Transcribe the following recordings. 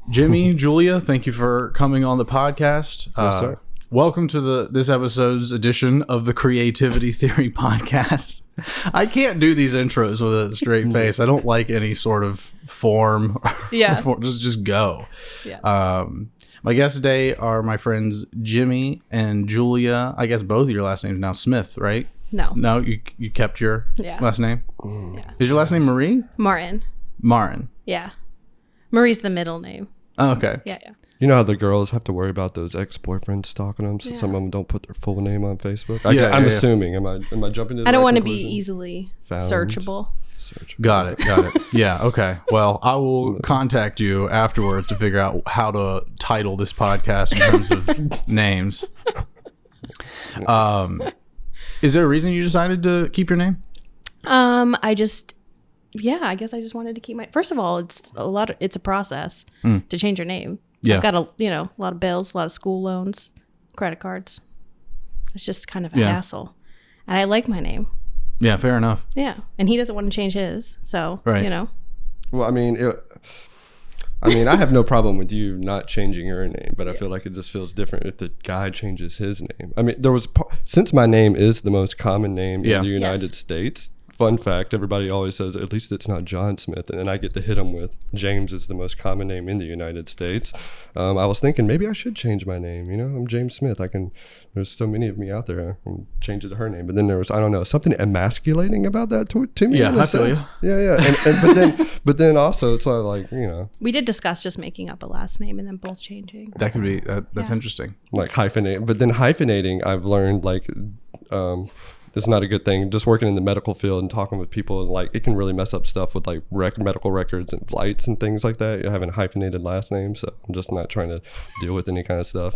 Jimmy, Julia, thank you for coming on the podcast. Yes, sir. Welcome to this episode's edition of the Creativity Theory podcast. I can't do these intros with a straight face. I don't like any sort of form. Yeah. just go. Yeah. My guests today are my friends Jimmy and Julia. I guess both of your last names now Smith, right? No. No, you kept your last name? Yeah. Is your last name Marie? Martin. Marin. Yeah. Marie's the middle name. Oh, okay. Yeah. You know how the girls have to worry about those ex-boyfriends stalking them, so some of them don't put their full name on Facebook. I'm assuming. Am I jumping to? I don't want to be easily searchable. Got it. Yeah. Okay. Well, I will contact you afterwards to figure out how to title this podcast in terms of names. Is there a reason you decided to keep your name? I guess I just wanted to keep my. First of all, it's a process to change your name. Yeah. I've got a lot of bills, a lot of school loans, credit cards. It's just kind of a hassle, and I like my name. Yeah, fair enough. Yeah, and he doesn't want to change his, so right. Well, I mean, I have no problem with you not changing your name, but I feel like it just feels different if the guy changes his name. I mean, since my name is the most common name in the United States. Fun fact, everybody always says, at least it's not John Smith. And then I get to hit them with James is the most common name in the United States. I was thinking maybe I should change my name. I'm James Smith. There's so many of me out there. I can change it to her name. But then there was, I don't know, something emasculating about that to me. Yeah, I feel you. Yeah. But then also it's like, We did discuss just making up a last name and then both changing. That could be, that's interesting. Like hyphenate. But then hyphenating, I've learned it's not a good thing. Just working in the medical field and talking with people, it can really mess up stuff with medical records and flights and things like that. You're having a hyphenated last name, so I'm just not trying to deal with any kind of stuff.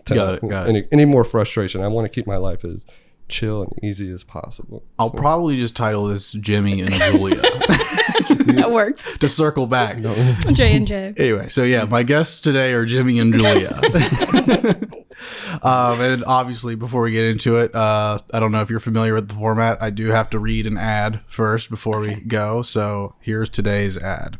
Got it. Any more frustration. I want to keep my life as chill and easy as possible. I'll probably just title this Jimmy and Julia. That works. To circle back. J&J. Anyway, so my guests today are Jimmy and Julia. And obviously, before we get into it, I don't know if you're familiar with the format. I do have to read an ad first before we go. So here's today's ad.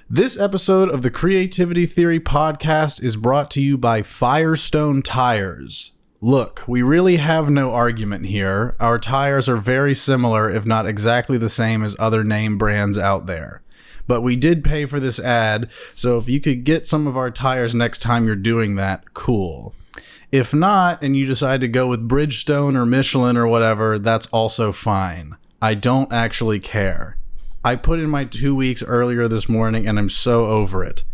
This episode of the Creativity Theory podcast is brought to you by Firestone Tires. Look, we really have no argument here. Our tires are very similar, if not exactly the same as other name brands out there. But we did pay for this ad, so if you could get some of our tires next time you're doing that, cool. If not, and you decide to go with Bridgestone or Michelin or whatever, that's also fine. I don't actually care. I put in my 2 weeks earlier this morning, and I'm so over it.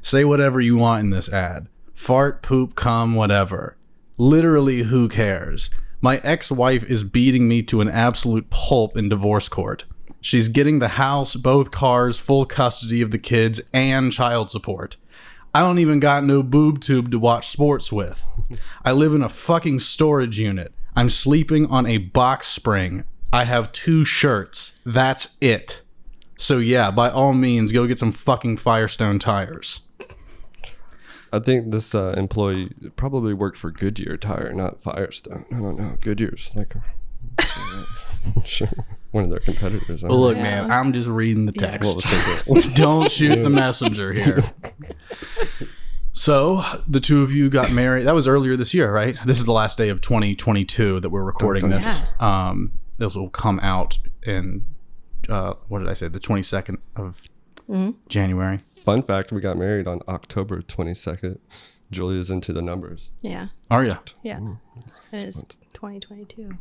Say whatever you want in this ad. Fart, poop, cum, whatever. Literally, who cares? My ex-wife is beating me to an absolute pulp in divorce court. She's getting the house, both cars, full custody of the kids, and child support. I don't even got no boob tube to watch sports with. I live in a fucking storage unit. I'm sleeping on a box spring. I have 2 shirts. That's it. So yeah, by all means, go get some fucking Firestone tires. I think this employee probably worked for Goodyear Tire, not Firestone. I don't know. Goodyear's sure. One of their competitors. Well, look, man, I'm just reading the text. Don't shoot the messenger here. So, the two of you got married. That was earlier this year, right? This is the last day of 2022 that we're recording this. This will come out in, what did I say, the 22nd of January. Fun fact, we got married on October 22nd. Julia's into the numbers. Yeah. Are you? Yeah. It is 2022.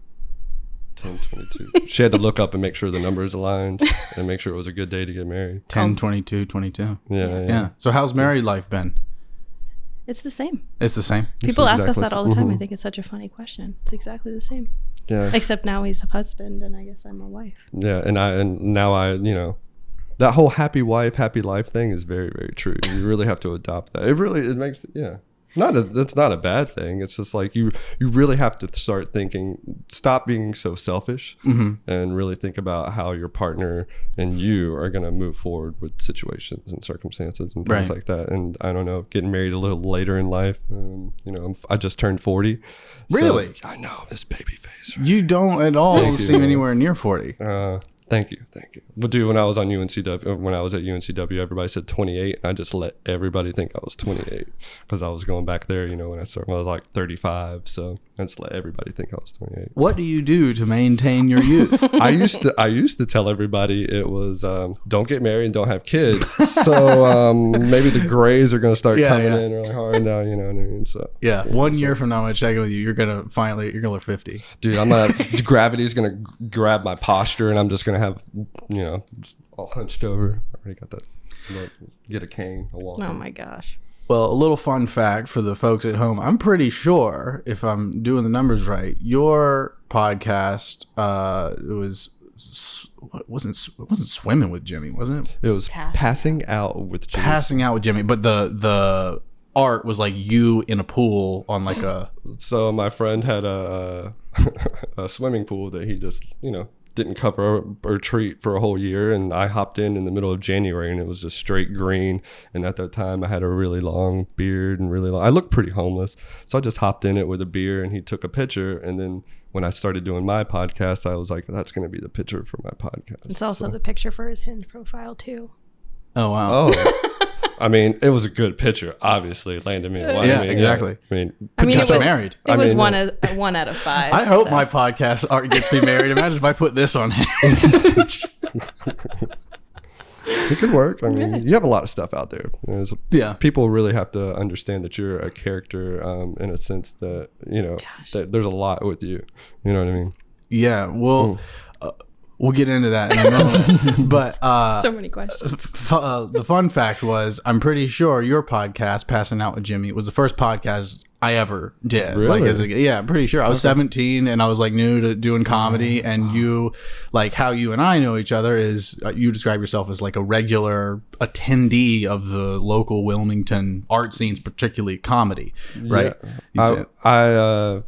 10/22. She had to look up and make sure the numbers aligned and make sure it was a good day to get married. 10/22/22. Yeah. So how's married life been? It's the same. It's the same. People ask us that all the time. I think it's such a funny question. It's exactly the same. Yeah. Except now he's a husband and I guess I'm a wife. Yeah, and now I that whole happy wife, happy life thing is very, very true. You really have to adopt that. It makes that's not a bad thing. It's just like you really have to start thinking, stop being so selfish, and really think about how your partner and you are going to move forward with situations and circumstances and things like that. And I don't know, getting married a little later in life, I just turned 40. Really? So, I know, this baby face. Right? You don't at all seem anywhere near 40. Thank you. But dude, when I was at UNCW, everybody said 28, and I just let everybody think I was 28 because I was going back there, when I started, when I was like 35. So I just let everybody think I was 28. What do you do to maintain your youth? I used to tell everybody it was don't get married and don't have kids. So maybe the grays are going to start coming in really hard now. You know what I mean? So 1 year from now, I'm gonna check in with you. You're gonna look 50, dude. Gravity's gonna grab my posture, and I'm just gonna have just all hunched over. I already got that. Get a cane, a walker. Oh my gosh. Well, a little fun fact for the folks at home. I'm pretty sure, if I'm doing the numbers right, your podcast it wasn't swimming with Jimmy, wasn't it? It was passing out with Jimmy. Passing out with Jimmy, but the art was like you in a pool on like a. So my friend had a swimming pool that he just didn't cover or treat for a whole year, and I hopped in the middle of January, and it was just straight green. And at that time I had a really long beard and I looked pretty homeless, so I just hopped in it with a beer, and he took a picture. And then when I started doing my podcast, I was like, that's going to be the picture for my podcast. It's also the picture for his Hinge profile too. Oh wow. Oh. I mean, it was a good picture. Obviously, it landed me. Exactly. It was married. It was 1 out of 5. I hope my podcast art gets me married. Imagine if I put this on him. It could work. I mean, you have a lot of stuff out there. People really have to understand that you're a character in a sense that that there's a lot with you. You know what I mean? Yeah. Well. We'll get into that in a moment. But so many questions. The fun fact was, I'm pretty sure your podcast, Passing Out with Jimmy, was the first podcast I ever did. Really? I'm pretty sure. I was 17 and I was like new to doing comedy. And you, like how you and I know each other is, you describe yourself as like a regular attendee of the local Wilmington art scenes, particularly comedy, right? Yeah.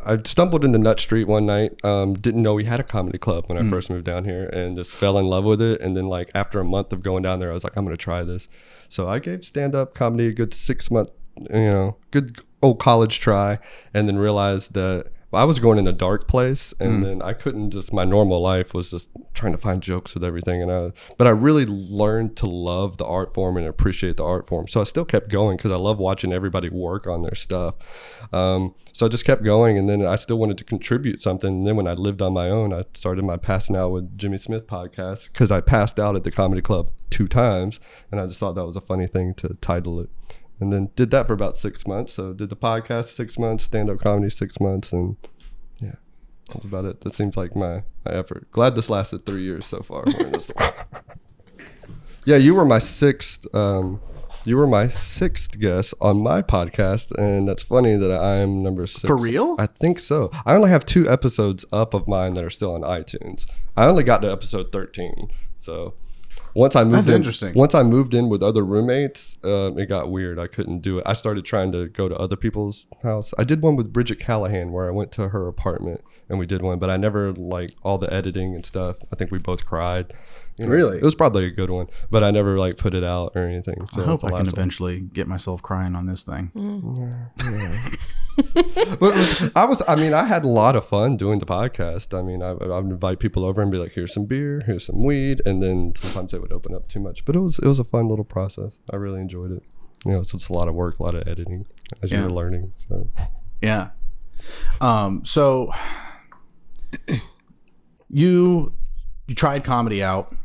I stumbled into Nut Street one night. Didn't know we had a comedy club when I first moved down here, and just fell in love with it. And then like after a month of going down there, I was like, I'm going to try this. So I gave stand-up comedy a good 6 month, good old college try, and then realized that I was going in a dark place, and then I couldn't my normal life was just trying to find jokes with everything. But I really learned to love the art form and appreciate the art form. So I still kept going because I love watching everybody work on their stuff. So I just kept going, and then I still wanted to contribute something. And then when I lived on my own, I started my Passing Out with Jimmy Smif podcast because I passed out at the comedy club 2 times, and I just thought that was a funny thing to title it. And then did that for about 6 months. So did the podcast 6 months, stand-up comedy 6 months, and yeah, that's about it. That seems like my effort. Glad this lasted 3 years so far. Yeah, you were my sixth guest on my podcast, and that's funny that I'm number 6. For real? I think so. I only have 2 episodes up of mine that are still on iTunes. I only got to episode 13, so. Once I moved in with other roommates, it got weird. I couldn't do it. I started trying to go to other people's house. I did one with Bridget Callahan where I went to her apartment and we did one, but I never all the editing and stuff. I think we both cried. Really? It was probably a good one, but I never put it out or anything. So I hope I can eventually get myself crying on this thing. Yeah. I had a lot of fun doing the podcast. I mean, I would invite people over and be like, here's some beer, here's some weed. And then sometimes they would open up too much, but it was a fun little process. I really enjoyed it. So it's a lot of work, a lot of editing as you're learning. So, yeah. So you tried comedy out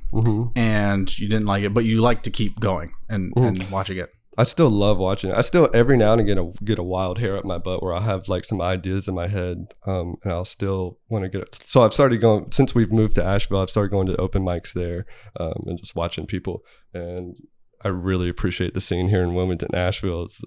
and you didn't like it, but you like to keep going and watching it. I still love watching it. I still every now and again get a wild hair up my butt where I have some ideas in my head, and I'll still want to get it. So I've started going, since we've moved to Asheville, I've started going to open mics there and just watching people. And I really appreciate the scene here in Wilmington. Asheville is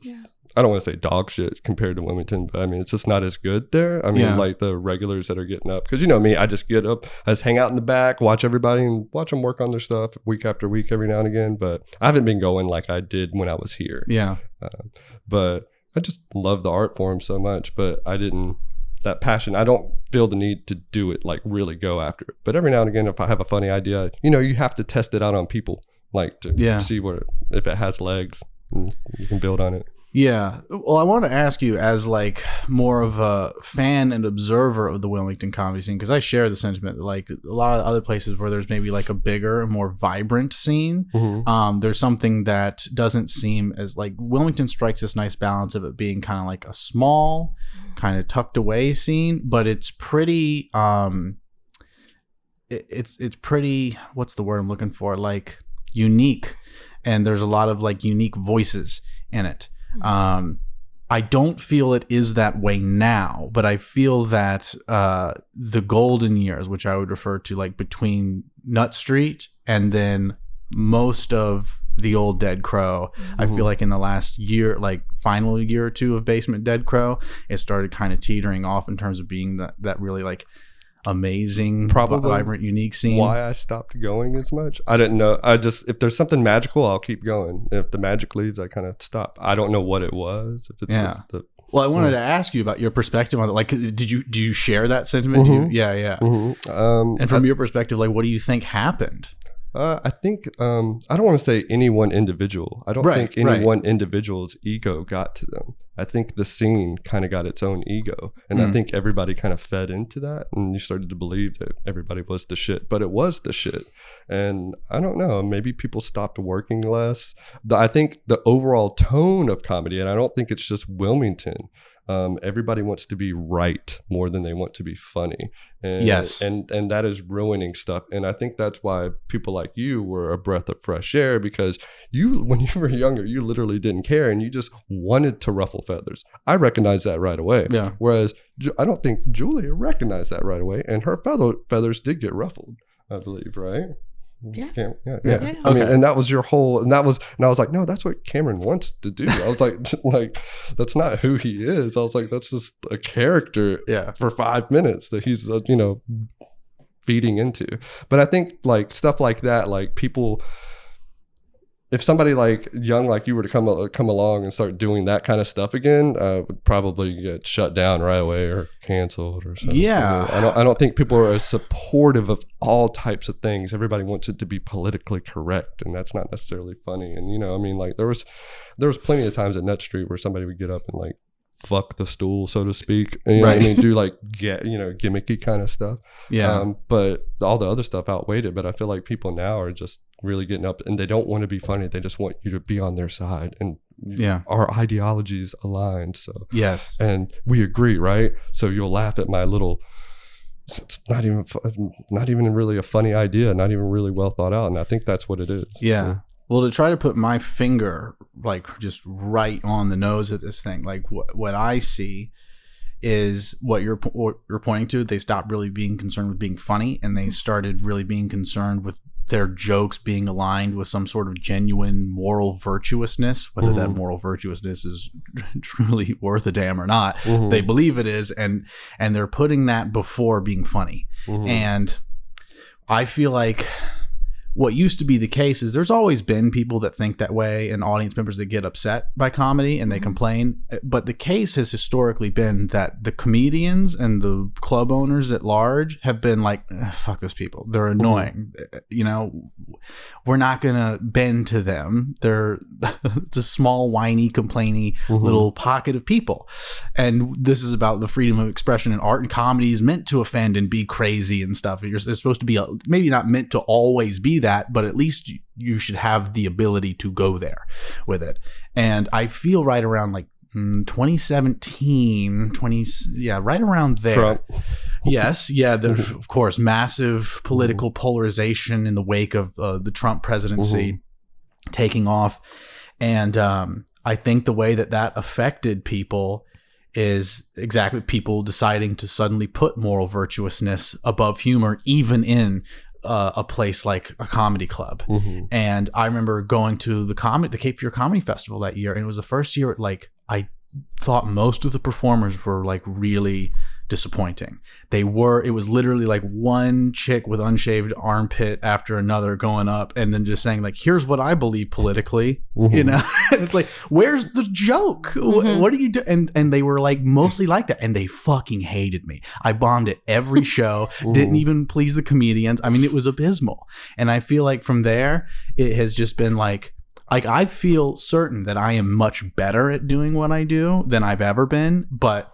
I don't want to say dog shit compared to Wilmington, but I mean, it's just not as good there. I mean, like the regulars that are getting up, because me, I just get up, I just hang out in the back, watch everybody and watch them work on their stuff week after week every now and again. But I haven't been going like I did when I was here. Yeah. But I just love the art form so much, but that passion, I don't feel the need to do it, really go after it. But every now and again, if I have a funny idea, you have to test it out on people, to see if it has legs and you can build on it. Yeah. Well, I want to ask you as like more of a fan and observer of the Wilmington comedy scene, because I share the sentiment that like a lot of other places where there's maybe like a bigger, more vibrant scene, there's something that doesn't seem as like Wilmington strikes this nice balance of it being kind of like a small, kind of tucked away scene, but it's pretty it's pretty, what's the word I'm looking for? Like unique, and there's a lot of like unique voices in it. I don't feel it is that way now, but I feel that the golden years, which I would refer to like between Nut Street and then most of the old Dead Crow, I feel like in the last year, like final year or two of Basement Dead Crow, it started kind of teetering off in terms of being that really like amazing, probably vibrant, unique scene. Why I stopped going as much, I didn't know. I just, if there's something magical, I'll keep going. If the magic leaves, I kind of stop. I don't know what it was. If it's just the well, I wanted to ask you about your perspective on it. Like, do you share that sentiment? Yeah. And from your perspective, like, what do you think happened? I think I don't want to say any one individual. I don't think any one individual's ego got to them. I think the scene kind of got its own ego, and I think everybody kind of fed into that, and you started to believe that everybody was the shit, but it was the shit. And I don't know, maybe people stopped working less. I think the overall tone of comedy, and I don't think it's just Wilmington. Everybody wants to be right more than they want to be funny. And, yes. And that is ruining stuff. And I think that's why people like you were a breath of fresh air, because you, when you were younger, you literally didn't care and you just wanted to ruffle feathers. I recognized that right away. Yeah. Whereas I don't think Julia recognized that right away. And her feathers did get ruffled, I believe, right? Yeah. I mean, and that was your whole, and I was like, no, that's what Cameron wants to do. I was like, that's not who he is. I was like, that's just a character for 5 minutes that he's, feeding into. But I think like stuff like that, like people, if somebody like young like you were to come along and start doing that kind of stuff again, would probably get shut down right away or canceled or something. Yeah. I don't think people are as supportive of all types of things. Everybody wants it to be politically correct, and that's not necessarily funny. And I mean, like there was plenty of times at Nut Street where somebody would get up and like fuck the stool, so to speak. You know what I mean? Do like gimmicky kind of stuff. Yeah. But all the other stuff outweighed it. But I feel like people now are just really getting up, and they don't want to be funny. They just want you to be on their side, and our ideologies aligned. So yes, and we agree, right? So you'll laugh at my little. It's not even really a funny idea, not even really well thought out, and I think that's what it is. Yeah. Well, to try to put my finger like just right on the nose of this thing, like what I see is what you're pointing to. They stopped really being concerned with being funny, and they started really being concerned with their jokes being aligned with some sort of genuine moral virtuousness, whether that moral virtuousness is truly worth a damn or not. They believe it is, and they're putting that before being funny. And I feel like what used to be the case is there's always been people that think that way and audience members that get upset by comedy and they complain. But the case has historically been that the comedians and the club owners at large have been like, fuck those people. They're annoying. We're not going to bend to them. It's a small, whiny, complainy little pocket of people. And this is about the freedom of expression, and art and comedy is meant to offend and be crazy and stuff. It's supposed to be maybe not meant to always be that, but at least you should have the ability to go there with it. And I feel right around like 2017, right around there. Trump. Yes, of course, massive political polarization in the wake of the Trump presidency taking off. And I think the way that affected people is exactly people deciding to suddenly put moral virtuousness above humor, even in a place like a comedy club. And I remember going to the Cape Fear Comedy Festival that year, and it was the first year like I thought most of the performers were like really disappointing. It was literally like one chick with unshaved armpit after another going up and then just saying like, here's what I believe politically, and it's like, where's the joke? What do you do? And they were like mostly like that, and they fucking hated me. I bombed at every show, didn't even please the comedians. I mean, it was abysmal. And I feel like from there, it has just been like, like I feel certain that I am much better at doing what I do than I've ever been, but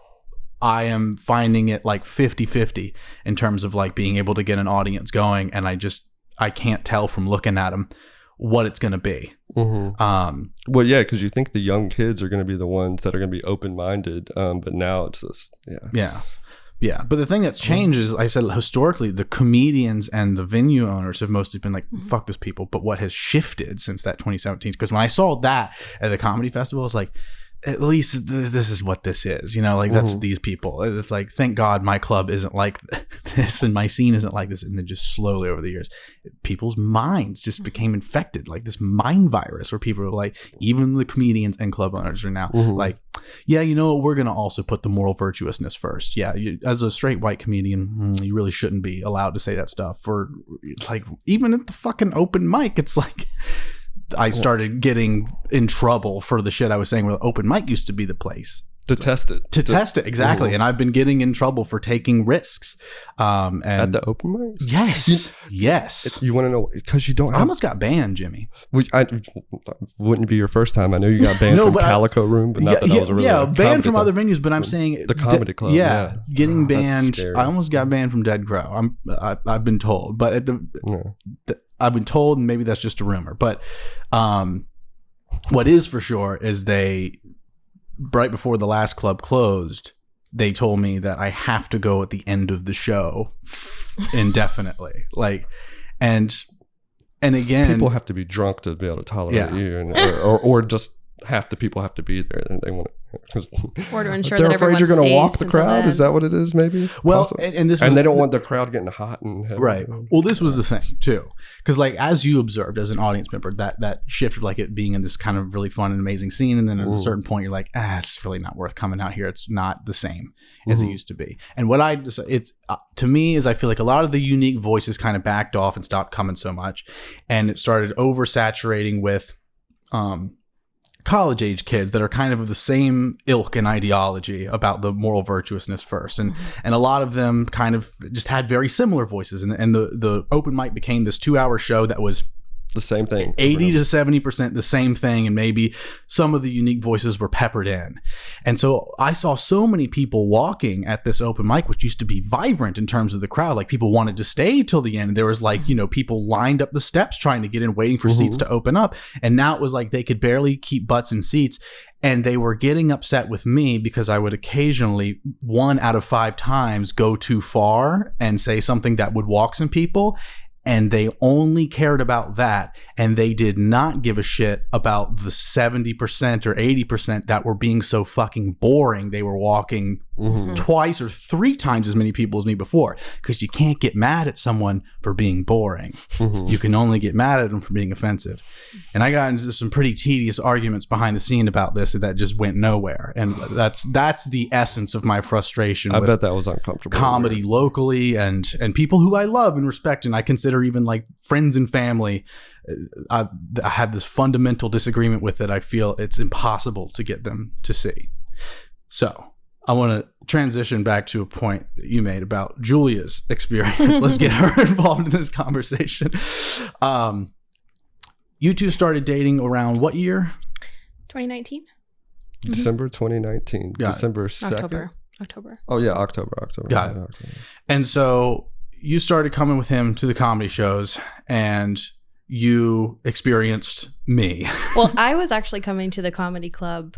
I am finding it like 50-50 in terms of like being able to get an audience going, and I can't tell from looking at them what it's going to be. Well, yeah, because you think the young kids are going to be the ones that are going to be open-minded, but now it's just, Yeah, but the thing that's changed is, I said historically, the comedians and the venue owners have mostly been like, fuck those people. But what has shifted since that 2017? Because when I saw that at the comedy festival, it's like, at least this is what this is, you know, like that's these people. It's like, thank God my club isn't like this and my scene isn't like this. And then just slowly over the years, people's minds just became infected, like this mind virus where people are like, even the comedians and club owners are now like, yeah, you know what, we're going to also put the moral virtuousness first. Yeah, as a straight white comedian, you really shouldn't be allowed to say that stuff. Or like, even at the fucking open mic, it's like, I started getting in trouble for the shit I was saying, where the open mic used to be the place to test it. To test it, exactly. And I've been getting in trouble for taking risks. And at the open mic? Yes. Yes. You want to know, because you don't have... I almost got banned, Jimmy. Wouldn't be your first time. I know you got banned from Calico Room, but not that was a really... Yeah, banned from other venues, but I'm saying... The comedy club. Yeah. Getting banned. I almost got banned from Dead Crow. I've been told. But at I've been told, and maybe that's just a rumor, but what is for sure is right before the last club closed, they told me that I have to go at the end of the show indefinitely. Like, and again, people have to be drunk to be able to tolerate you, or just half the people have to be there, and they want to. Or to ensure they're that afraid you're going to walk the crowd. Then. Is that what it is? Maybe. Well, and they don't want the crowd getting hot and heavy. Right. Well, this was the thing too, because like as you observed as an audience member, that shift of like it being in this kind of really fun and amazing scene, and then at a certain point you're like, it's really not worth coming out here. It's not the same as it used to be. And what it's to me is I feel like a lot of the unique voices kind of backed off and stopped coming so much, and it started oversaturating with college age kids that are kind of the same ilk and ideology about the moral virtuousness first, and a lot of them kind of just had very similar voices, and the open mic became this 2-hour show that was the same thing, 80 to 70% the same thing, and maybe some of the unique voices were peppered in. And so I saw so many people walking at this open mic, which used to be vibrant in terms of the crowd. Like people wanted to stay till the end. There was like, you know, people lined up the steps trying to get in, waiting for seats to open up. And now it was like they could barely keep butts in seats. And they were getting upset with me because I would occasionally, 1 out of 5 times, go too far and say something that would walk some people. And they only cared about that, and they did not give a shit about the 70% or 80% that were being so fucking boring. They were walking twice or 3 times as many people as me before, because you can't get mad at someone for being boring. You can only get mad at them for being offensive. And I got into some pretty tedious arguments behind the scene about this that just went nowhere. And that's the essence of my frustration. I bet that was uncomfortable. Comedy locally and people who I love and respect, and I consider even like friends and family. I had this fundamental disagreement with it. I feel it's impossible to get them to see. So I want to transition back to a point that you made about Julia's experience. Let's get her involved in this conversation. You two started dating around what year? 2019. December 2019. December 2nd. October. Oh yeah, October. Got it. October. And so you started coming with him to the comedy shows, and you experienced me. Well, I was actually coming to the comedy club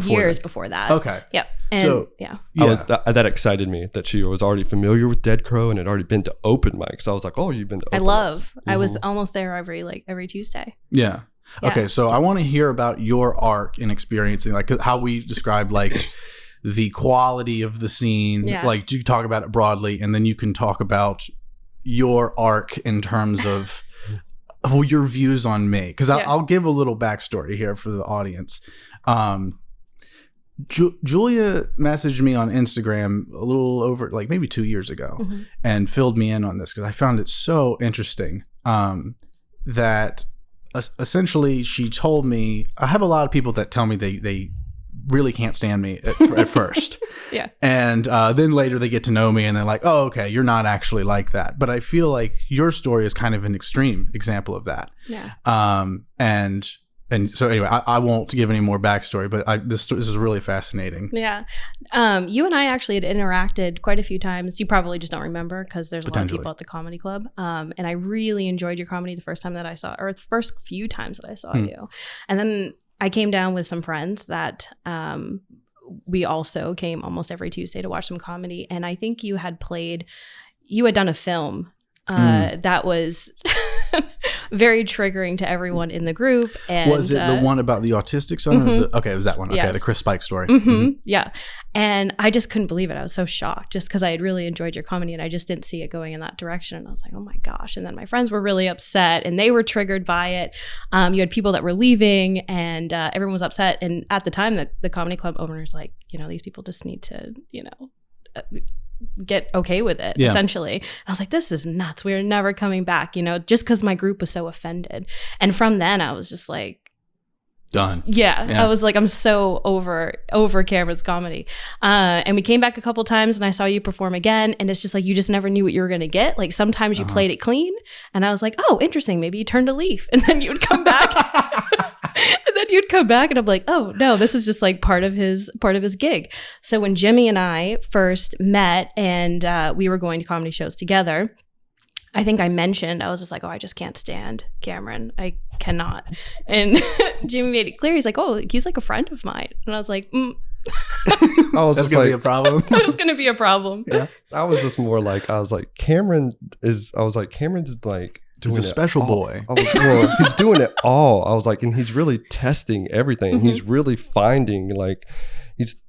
years before that. Okay. Yep. And so, yeah. That excited me that she was already familiar with Dead Crow and had already been to open mics. I was like, oh, you've been to open mics. I was almost there every Tuesday. Yeah. Okay. So I want to hear about your arc in experiencing, like how we described like the quality of the scene. Yeah. Like you talk about it broadly, and then you can talk about your arc in terms of your views on me. Because I'll give a little backstory here for the audience. Julia messaged me on Instagram a little over like maybe 2 years ago and filled me in on this because I found it so interesting that essentially she told me, I have a lot of people that tell me they really can't stand me at first. Yeah. And then later they get to know me and they're like, oh, okay, you're not actually like that. But I feel like your story is kind of an extreme example of that. Yeah. And And so anyway, I won't give any more backstory, but this is really fascinating. Yeah. You and I actually had interacted quite a few times. You probably just don't remember because there's a lot of people at the comedy club. And I really enjoyed your comedy the first time that I saw, or the first few times that I saw you. And then I came down with some friends that we also came almost every Tuesday to watch some comedy. And I think you had done a film that was very triggering to everyone in the group. And was it the one about the autistic son? Okay, it was that one. Okay, yes. The Chris Spike story. Yeah. And I just couldn't believe it. I was so shocked just because I had really enjoyed your comedy and I just didn't see it going in that direction. And I was like, oh my gosh. And then my friends were really upset and they were triggered by it. You had people that were leaving and everyone was upset. And at the time, the comedy club owners like, these people just need to, get okay with it, essentially. I was like, this is nuts. We're never coming back, just because my group was so offended. And from then I was just like, done. Yeah. I was like, I'm so over Cameron's comedy. And we came back a couple times and I saw you perform again. And it's just like, you just never knew what you were going to get. Like sometimes you played it clean and I was like, oh, interesting. Maybe you turned a leaf and then you'd come back. And then you'd come back and I'm like, oh no, this is just like part of his gig. So when Jimmy and I first met and we were going to comedy shows together, I think I mentioned, I was just like, oh, I just can't stand Cameron. I cannot. And Jimmy made it clear. He's like, oh, he's like a friend of mine. And I was like, that's going to be a problem. That's going to be a problem. Yeah. I was just more like, Cameron's like, he's a special boy. He's doing it all. I was like, and he's really testing everything. He's really finding he's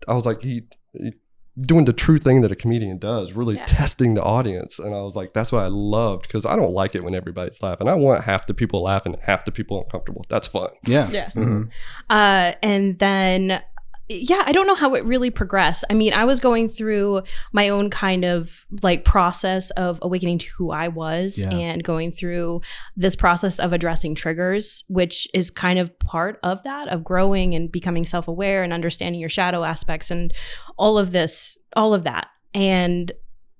doing the true thing that a comedian does, really testing the audience. And I was like, that's what I loved because I don't like it when everybody's laughing. I want half the people laughing, half the people uncomfortable. That's fun. Yeah. And then I don't know how it really progressed. I mean, I was going through my own kind of like process of awakening to who I was and going through this process of addressing triggers, which is kind of part of that, of growing and becoming self-aware and understanding your shadow aspects and all of that. And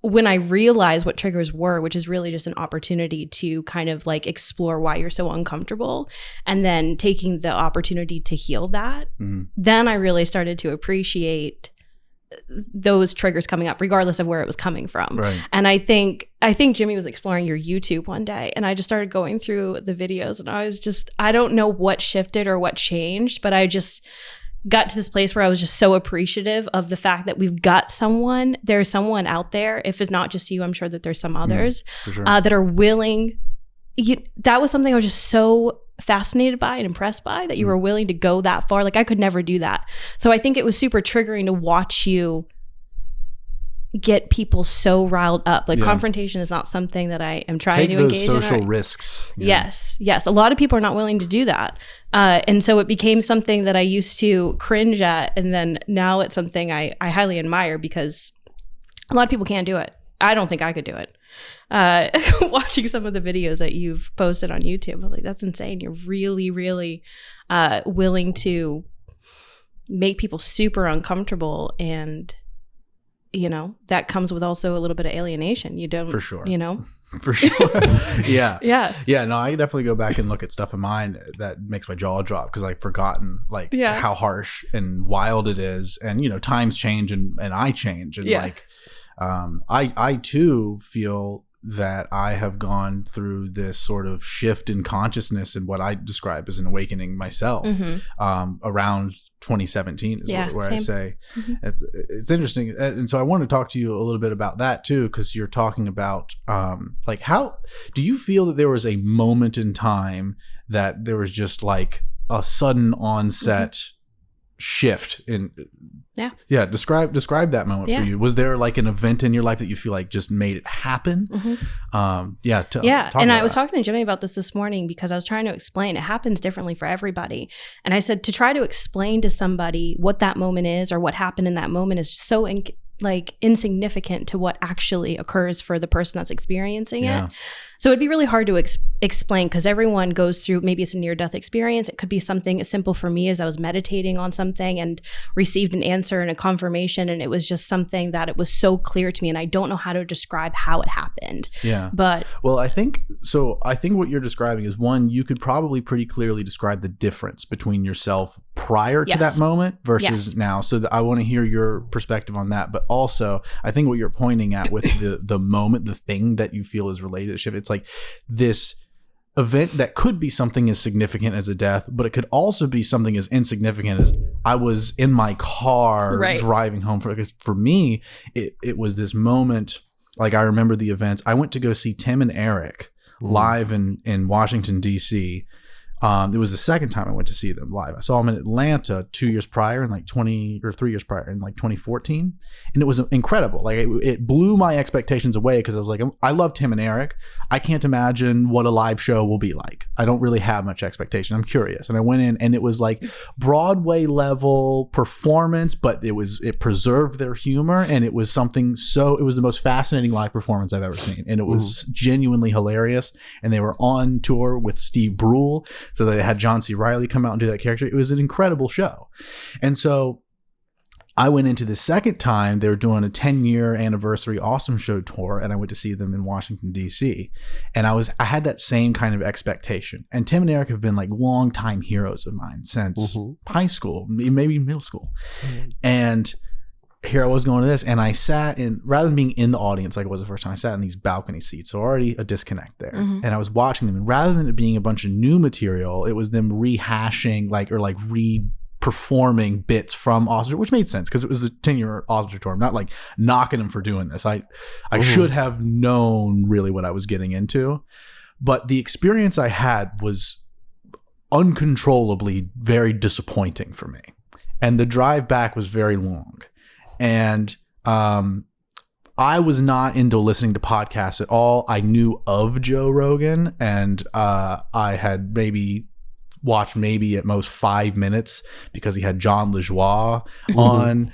when I realized what triggers were, which is really just an opportunity to kind of like explore why you're so uncomfortable and then taking the opportunity to heal that, then I really started to appreciate those triggers coming up regardless of where it was coming from. Right. And I think Jimmy was exploring your YouTube one day and I just started going through the videos and I don't know what shifted or what changed, but I just got to this place where I was just so appreciative of the fact that we've got there's someone out there. If it's not just you, I'm sure that there's some others that are willing. That was something I was just so fascinated by and impressed by, that you were willing to go that far. Like I could never do that. So I think it was super triggering to watch you get people so riled up. Like confrontation is not something that I am trying to engage in. Take those social risks. Yes. A lot of people are not willing to do that. And so it became something that I used to cringe at. And then now it's something I highly admire because a lot of people can't do it. I don't think I could do it. Watching some of the videos that you've posted on YouTube, I'm like, that's insane. You're really, really willing to make people super uncomfortable, and that comes with also a little bit of alienation. You don't, for sure, for sure. Yeah. No, I definitely go back and look at stuff in mine that makes my jaw drop because I've forgotten how harsh and wild it is, and times change and I change, and I too feel that I have gone through this sort of shift in consciousness and what I describe as an awakening myself around 2017 is where I say it's interesting. And so I want to talk to you a little bit about that too, because you're talking about how do you feel that there was a moment in time that there was just like a sudden onset shift in describe that moment for you. Was there like an event in your life that you feel like just made it happen? And I was talking to Jimmy about this morning because I was trying to explain it happens differently for everybody, and I said to try to explain to somebody what that moment is or what happened in that moment is so like insignificant to what actually occurs for the person that's experiencing it. So it'd be really hard to explain, because everyone goes through, maybe it's a near-death experience. It could be something as simple for me as I was meditating on something and received an answer and a confirmation, and it was just something that it was so clear to me, and I don't know how to describe how it happened. Yeah. But well, I think what you're describing is, one, you could probably pretty clearly describe the difference between yourself prior to that moment versus now. So I want to hear your perspective on that. But also, I think what you're pointing at with the moment, the thing that you feel is related to shift, it's like this event that could be something as significant as a death, but it could also be something as insignificant as I was in my car driving home. Because for me, it was this moment. Like, I remember the events. I went to go see Tim and Eric live in Washington, D.C. It was the second time I went to see them live. I saw them in Atlanta 2 years prior, in like 3 years prior, in like 2014. And it was incredible. Like, it blew my expectations away, because I was like, I love Tim and Eric. I can't imagine what a live show will be like. I don't really have much expectation. I'm curious. And I went in, and it was like Broadway level performance, but it preserved their humor. And it was it was the most fascinating live performance I've ever seen. And it was genuinely hilarious. And they were on tour with Steve Brule. So they had John C. Reilly come out and do that character. It was an incredible show. And so I went into the second time. They were doing a 10-year anniversary Awesome Show tour, and I went to see them in Washington, D.C. And I had that same kind of expectation. And Tim and Eric have been like longtime heroes of mine since high school, maybe middle school. And here I was going to this, and I sat in, rather than being in the audience like it was the first time, I sat in these balcony seats. So already a disconnect there. And I was watching them, and rather than it being a bunch of new material, it was them rehashing re-performing bits from Awesome, which made sense because it was the 10-year Awesome tour. I'm not like knocking them for doing this. I should have known really what I was getting into. But the experience I had was uncontrollably very disappointing for me. And the drive back was very long. And I was not into listening to podcasts at all. I knew of Joe Rogan, and I had watched at most 5 minutes because he had John LaJoie on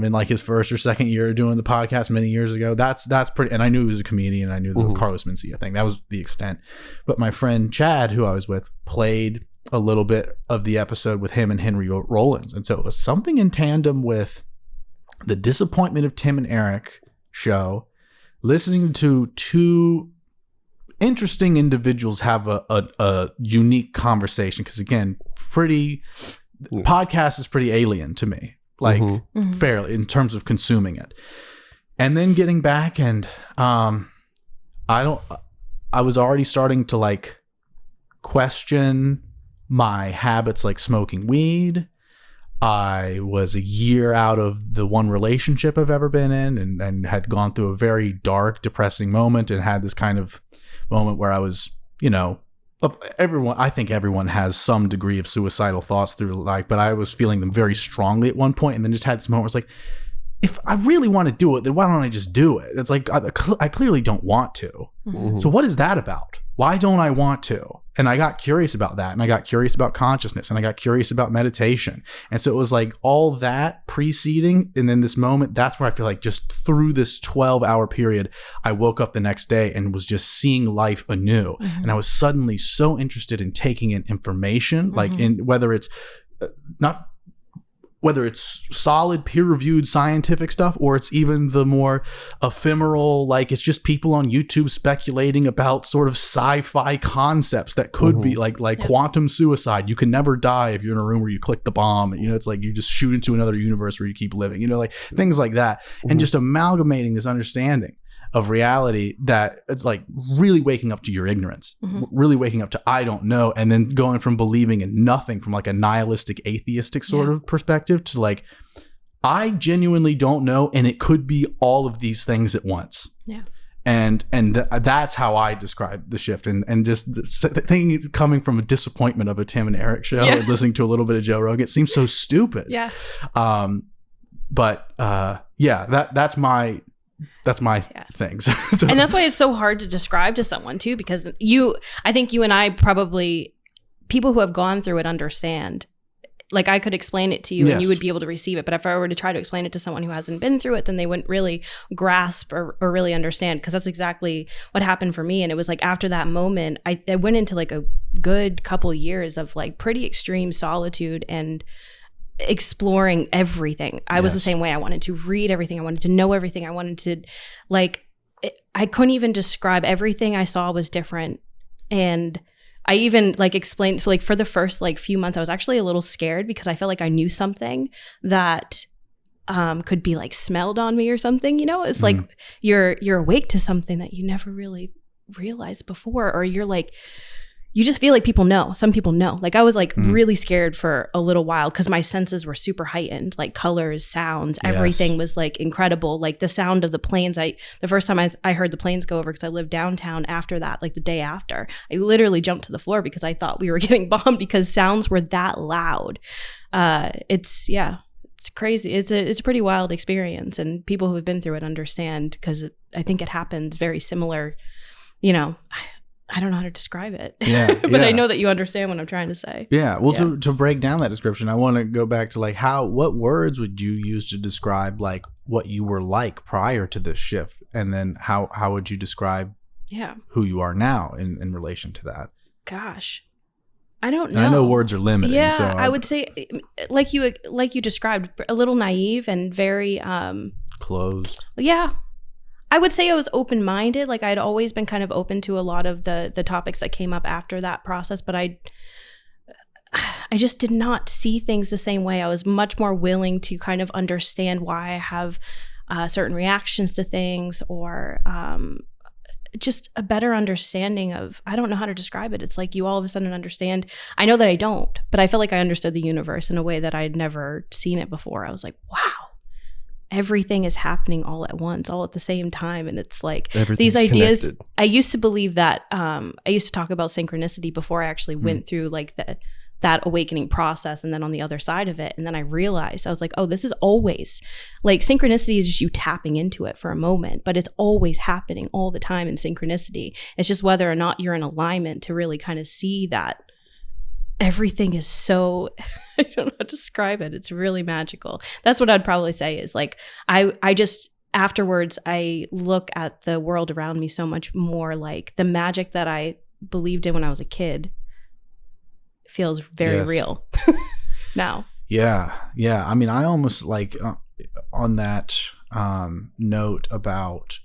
in like his first or second year doing the podcast many years ago. That's pretty, and I knew he was a comedian. I knew the Carlos Mencia thing. That was the extent. But my friend Chad, who I was with, played a little bit of the episode with him and Henry Rollins. And so it was something in tandem with the disappointment of Tim and Eric show, listening to two interesting individuals have a unique conversation. Because again, podcast is pretty alien to me, like fairly in terms of consuming it. And then getting back, and I was already starting to like question my habits, like smoking weed. I was a year out of the one relationship I've ever been in, and had gone through a very dark, depressing moment, and had this kind of moment where I was, I think everyone has some degree of suicidal thoughts through life, but I was feeling them very strongly at one point, and then just had this moment where it's like, if I really want to do it, then why don't I just do it? It's like, I clearly don't want to. So what is that about? Why don't I want to? And I got curious about that. And I got curious about consciousness. And I got curious about meditation. And so it was like all that preceding. And then this moment, that's where I feel like just through this 12-hour period, I woke up the next day and was just seeing life anew. And I was suddenly so interested in taking in information, like in whether it's solid peer-reviewed scientific stuff, or it's even the more ephemeral, like it's just people on YouTube speculating about sort of sci-fi concepts that could be like quantum suicide. You can never die if you're in a room where you click the bomb. And, it's like you just shoot into another universe where you keep living, like things like that. And just amalgamating this understanding of reality that it's like really waking up to your ignorance, really waking up to I don't know, and then going from believing in nothing from like a nihilistic atheistic sort of perspective to like I genuinely don't know, and it could be all of these things at once. And that's how I describe the shift, and just the thing coming from a disappointment of a Tim and Eric show and listening to a little bit of Joe Rogan. It seems so stupid. That's my things. So. And that's why it's so hard to describe to someone too, because I think you and I probably, people who have gone through it understand, like I could explain it to you Yes. and you would be able to receive it. But if I were to try to explain it to someone who hasn't been through it, then they wouldn't really grasp or really understand, because that's exactly what happened for me. And it was like after that moment, I went into like a good couple years of like pretty extreme solitude and exploring everything. I was the same way. I wanted to read everything. I wanted to know everything. I wanted to like, I couldn't even describe everything I saw was different. And I even like explained, so like for the first like few months, I was actually a little scared because I felt like I knew something that could be like smelled on me or something, you know? It's like you're awake to something that you never really realized before, or you're like, you just feel like people know. Some people know. Like I was like really scared for a little while because my senses were super heightened, like colors, sounds, everything was like incredible. Like the sound of the planes. The first time I heard the planes go over, because I lived downtown after that, like the day after, I literally jumped to the floor because I thought we were getting bombed because sounds were that loud. It's crazy. It's a pretty wild experience, and people who have been through it understand, because I think it happens very similar, you know. I don't know how to describe it. Yeah. But I know that you understand what I'm trying to say. Yeah. Well, to break down that description, I want to go back to like what words would you use to describe like what you were like prior to this shift? And then how would you describe who you are now in relation to that? Gosh, I don't know. And I know words are limiting. Yeah. So I would say like you described, a little naive and very closed. Yeah. I would say I was open-minded. Like I'd always been kind of open to a lot of the topics that came up after that process, but I just did not see things the same way. I was much more willing to kind of understand why I have certain reactions to things, or just a better understanding of, I don't know how to describe it. It's like you all of a sudden understand. I know that I don't, but I feel like I understood the universe in a way that I'd never seen it before. I was like, wow. Everything is happening all at once, all at the same time. And it's like these ideas connected. I used to believe that I used to talk about synchronicity before I actually went through like that awakening process, and then on the other side of it, and then I realized, I was like, oh, this is always like, synchronicity is just you tapping into it for a moment, but it's always happening all the time in synchronicity. It's just whether or not you're in alignment to really kind of see that everything is so I don't know how to describe it. It's really magical. That's what I'd probably say is like, I just, afterwards, I look at the world around me so much more like the magic that I believed in when I was a kid feels very real now. Yeah. Yeah. I mean, I almost like on that note about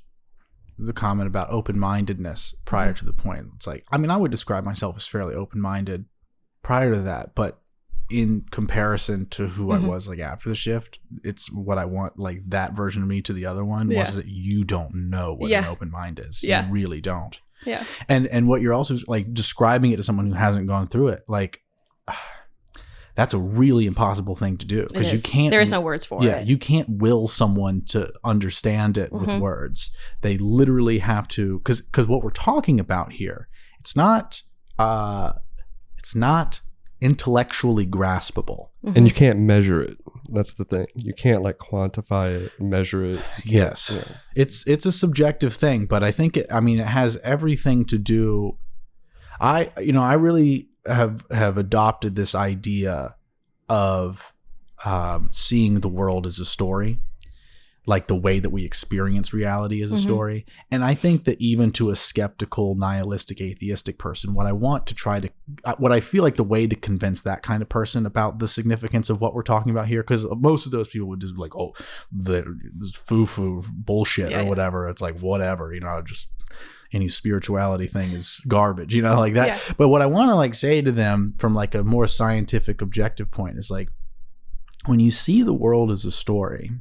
the comment about open-mindedness prior to the point. It's like, I mean, I would describe myself as fairly open-minded prior to that, but in comparison to who I was like after the shift, it's what I want, like that version of me to the other one was that you don't know what an open mind is. You really don't. Yeah. And what you're also like describing it to someone who hasn't gone through it, like that's a really impossible thing to do, because you can't, there is no words for it. Yeah, you can't will someone to understand it with words. They literally have to, because what we're talking about here, it's not intellectually graspable, and you can't measure it. That's the thing. You can't like quantify it, measure it. Yes, it's a subjective thing, but I think it has everything to do. I really have adopted this idea of seeing the world as a story, like the way that we experience reality as a story. And I think that even to a skeptical, nihilistic, atheistic person, what I feel like the way to convince that kind of person about the significance of what we're talking about here, because most of those people would just be like, oh, this foo-foo bullshit or whatever. It's like, whatever, just any spirituality thing is garbage, like that. Yeah. But what I want to like say to them from like a more scientific, objective point is like, when you see the world as a story,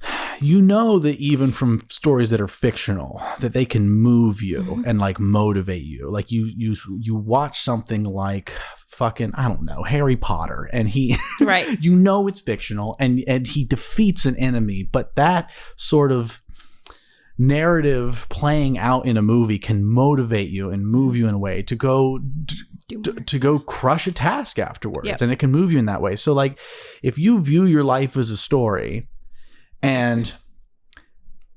that even from stories that are fictional, that they can move you and like motivate you. Like you watch something like fucking, I don't know, Harry Potter, and he, right. It's fictional, and he defeats an enemy, but that sort of narrative playing out in a movie can motivate you and move you in a way to go crush a task afterwards. And it can move you in that way. So like, if you view your life as a story, and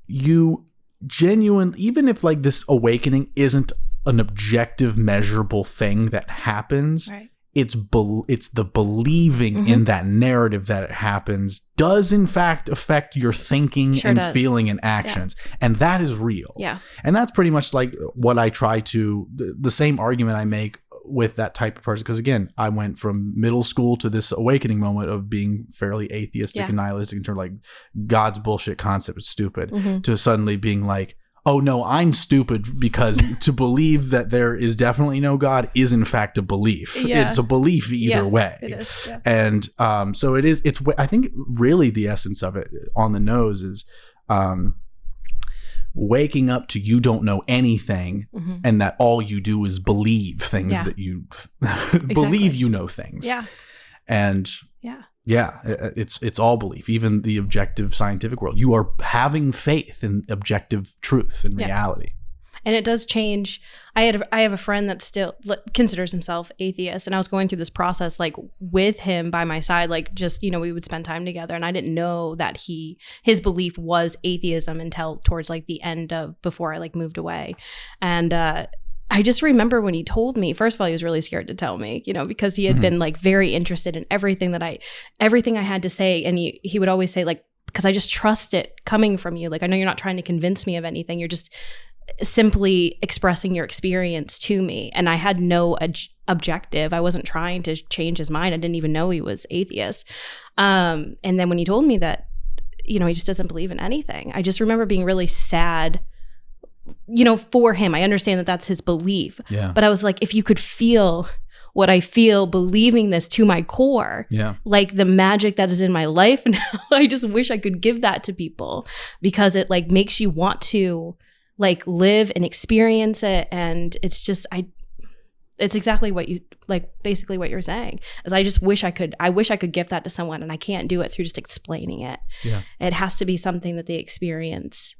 you genuinely, even if like this awakening isn't an objective, measurable thing that happens, right. it's the believing in that narrative that it happens does in fact affect your thinking and feeling and actions. And that is real. Yeah. And that's pretty much like what I try to, the same argument I make with that type of person. Because again, I went from middle school to this awakening moment of being fairly atheistic and nihilistic in terms of like God's bullshit concept is stupid, to suddenly being like, oh no, I'm stupid because to believe that there is definitely no God is in fact a belief. Yeah. It's a belief either way. It is. Yeah. And so it's I think really the essence of it on the nose is waking up to you don't know anything and that all you do is believe things that you believe you know things. Yeah. And yeah, it's all belief. Even the objective scientific world, you are having faith in objective truth and reality. And it does change. I have a friend that still considers himself atheist, and I was going through this process like with him by my side, like just, we would spend time together, and I didn't know that his belief was atheism until towards like the end of before I like moved away. And I just remember when he told me, first of all, he was really scared to tell me, because he had been like very interested in everything I had to say. And he would always say like, because I just trust it coming from you. Like, I know you're not trying to convince me of anything. You're just simply expressing your experience to me. And I had no objective. I wasn't trying to change his mind. I didn't even know he was atheist. And then when he told me that, he just doesn't believe in anything, I just remember being really sad for him. I understand that that's his belief. Yeah. But I was like, if you could feel what I feel believing this to my core, like the magic that is in my life now, I just wish I could give that to people, because it like makes you want to like live and experience it. And it's just, it's exactly what you like, basically what you're saying is I wish I could give that to someone, and I can't do it through just explaining it. Yeah. It has to be something that they experience,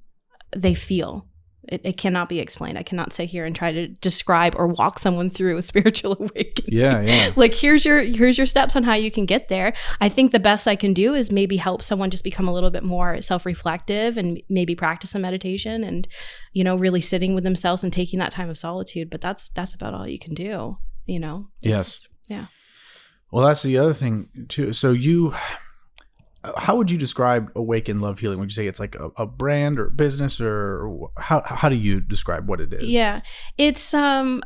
they feel. It cannot be explained. I cannot sit here and try to describe or walk someone through a spiritual awakening. Yeah. Like here's your steps on how you can get there. I think the best I can do is maybe help someone just become a little bit more self-reflective and maybe practice some meditation and, really sitting with themselves and taking that time of solitude. But that's about all you can do, Yes. Yeah. Well, that's the other thing too. So how would you describe Awaken Love Healing? Would you say it's like a brand or business, or how do you describe what it is? Yeah, it's again,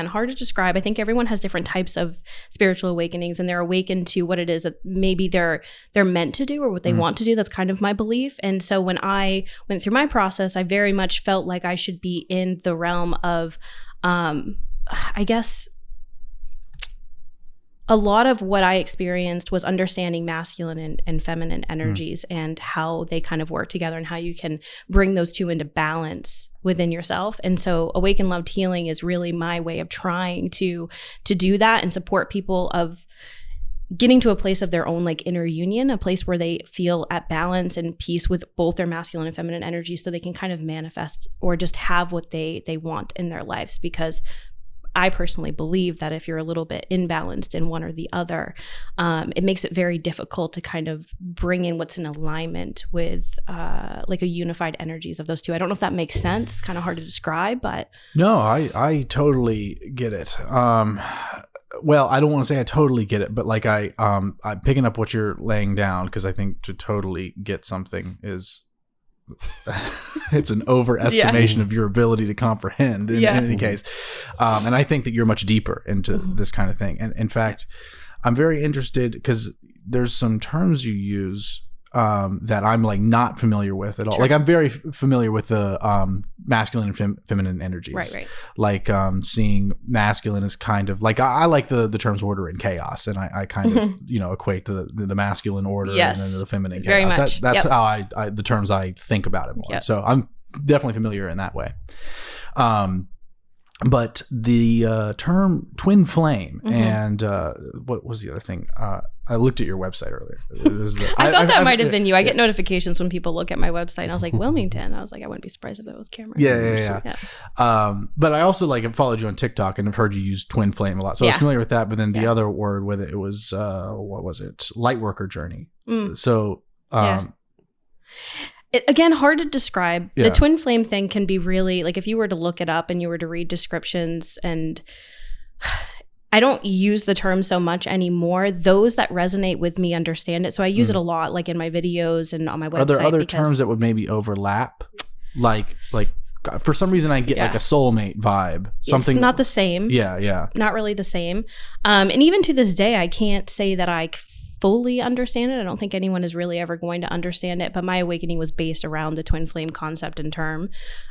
hard to describe. I think everyone has different types of spiritual awakenings, and they're awakened to what it is that maybe they're meant to do or what they want to do. That's kind of my belief. And so when I went through my process, I very much felt like I should be in the realm of, I guess, a lot of what I experienced was understanding masculine and feminine energies and how they kind of work together and how you can bring those two into balance within yourself. And so Awaken Loved Healing is really my way of trying to do that and support people of getting to a place of their own like inner union, a place where they feel at balance and peace with both their masculine and feminine energy, so they can kind of manifest or just have what they want in their lives. Because I personally believe that if you're a little bit imbalanced in one or the other, it makes it very difficult to kind of bring in what's in alignment with like a unified energies of those two. I don't know if that makes sense. It's kind of hard to describe, but. No, I totally get it. Well, I don't want to say I totally get it, but like I'm picking up what you're laying down, because I think to totally get something is it's an overestimation of your ability to comprehend in any case. And I think that you're much deeper into this kind of thing. And in fact, I'm very interested because there's some terms you use that I'm like not familiar with at all. Sure. Like I'm very familiar with the masculine and feminine energies. Right. Like seeing masculine as kind of like I like the terms order and chaos, and I kind of equate the masculine order and then the feminine chaos. Very much. That's how I the terms I think about it more. Yep. So I'm definitely familiar in that way. But the term twin flame and what was the other thing? I looked at your website earlier. I thought that might have been you. I get notifications when people look at my website, and I was like, Wilmington. I was like, I wouldn't be surprised if it was Cameron. Yeah. But I also like followed you on TikTok and have heard you use twin flame a lot, so I was familiar with that. But then the other word with it was what was it? Lightworker journey. So. Again, hard to describe. The twin flame thing can be really, like if you were to look it up and you were to read descriptions and I don't use the term so much anymore. Those that resonate with me understand it. So I use it a lot, like in my videos and on my website. Are there other terms that would maybe overlap? Like for some reason I get like a soulmate vibe. Something it's not the same. Yeah. Not really the same. And even to this day, I can't say that I fully understand it. I don't think anyone is really ever going to understand it, but my awakening was based around the twin flame concept and term.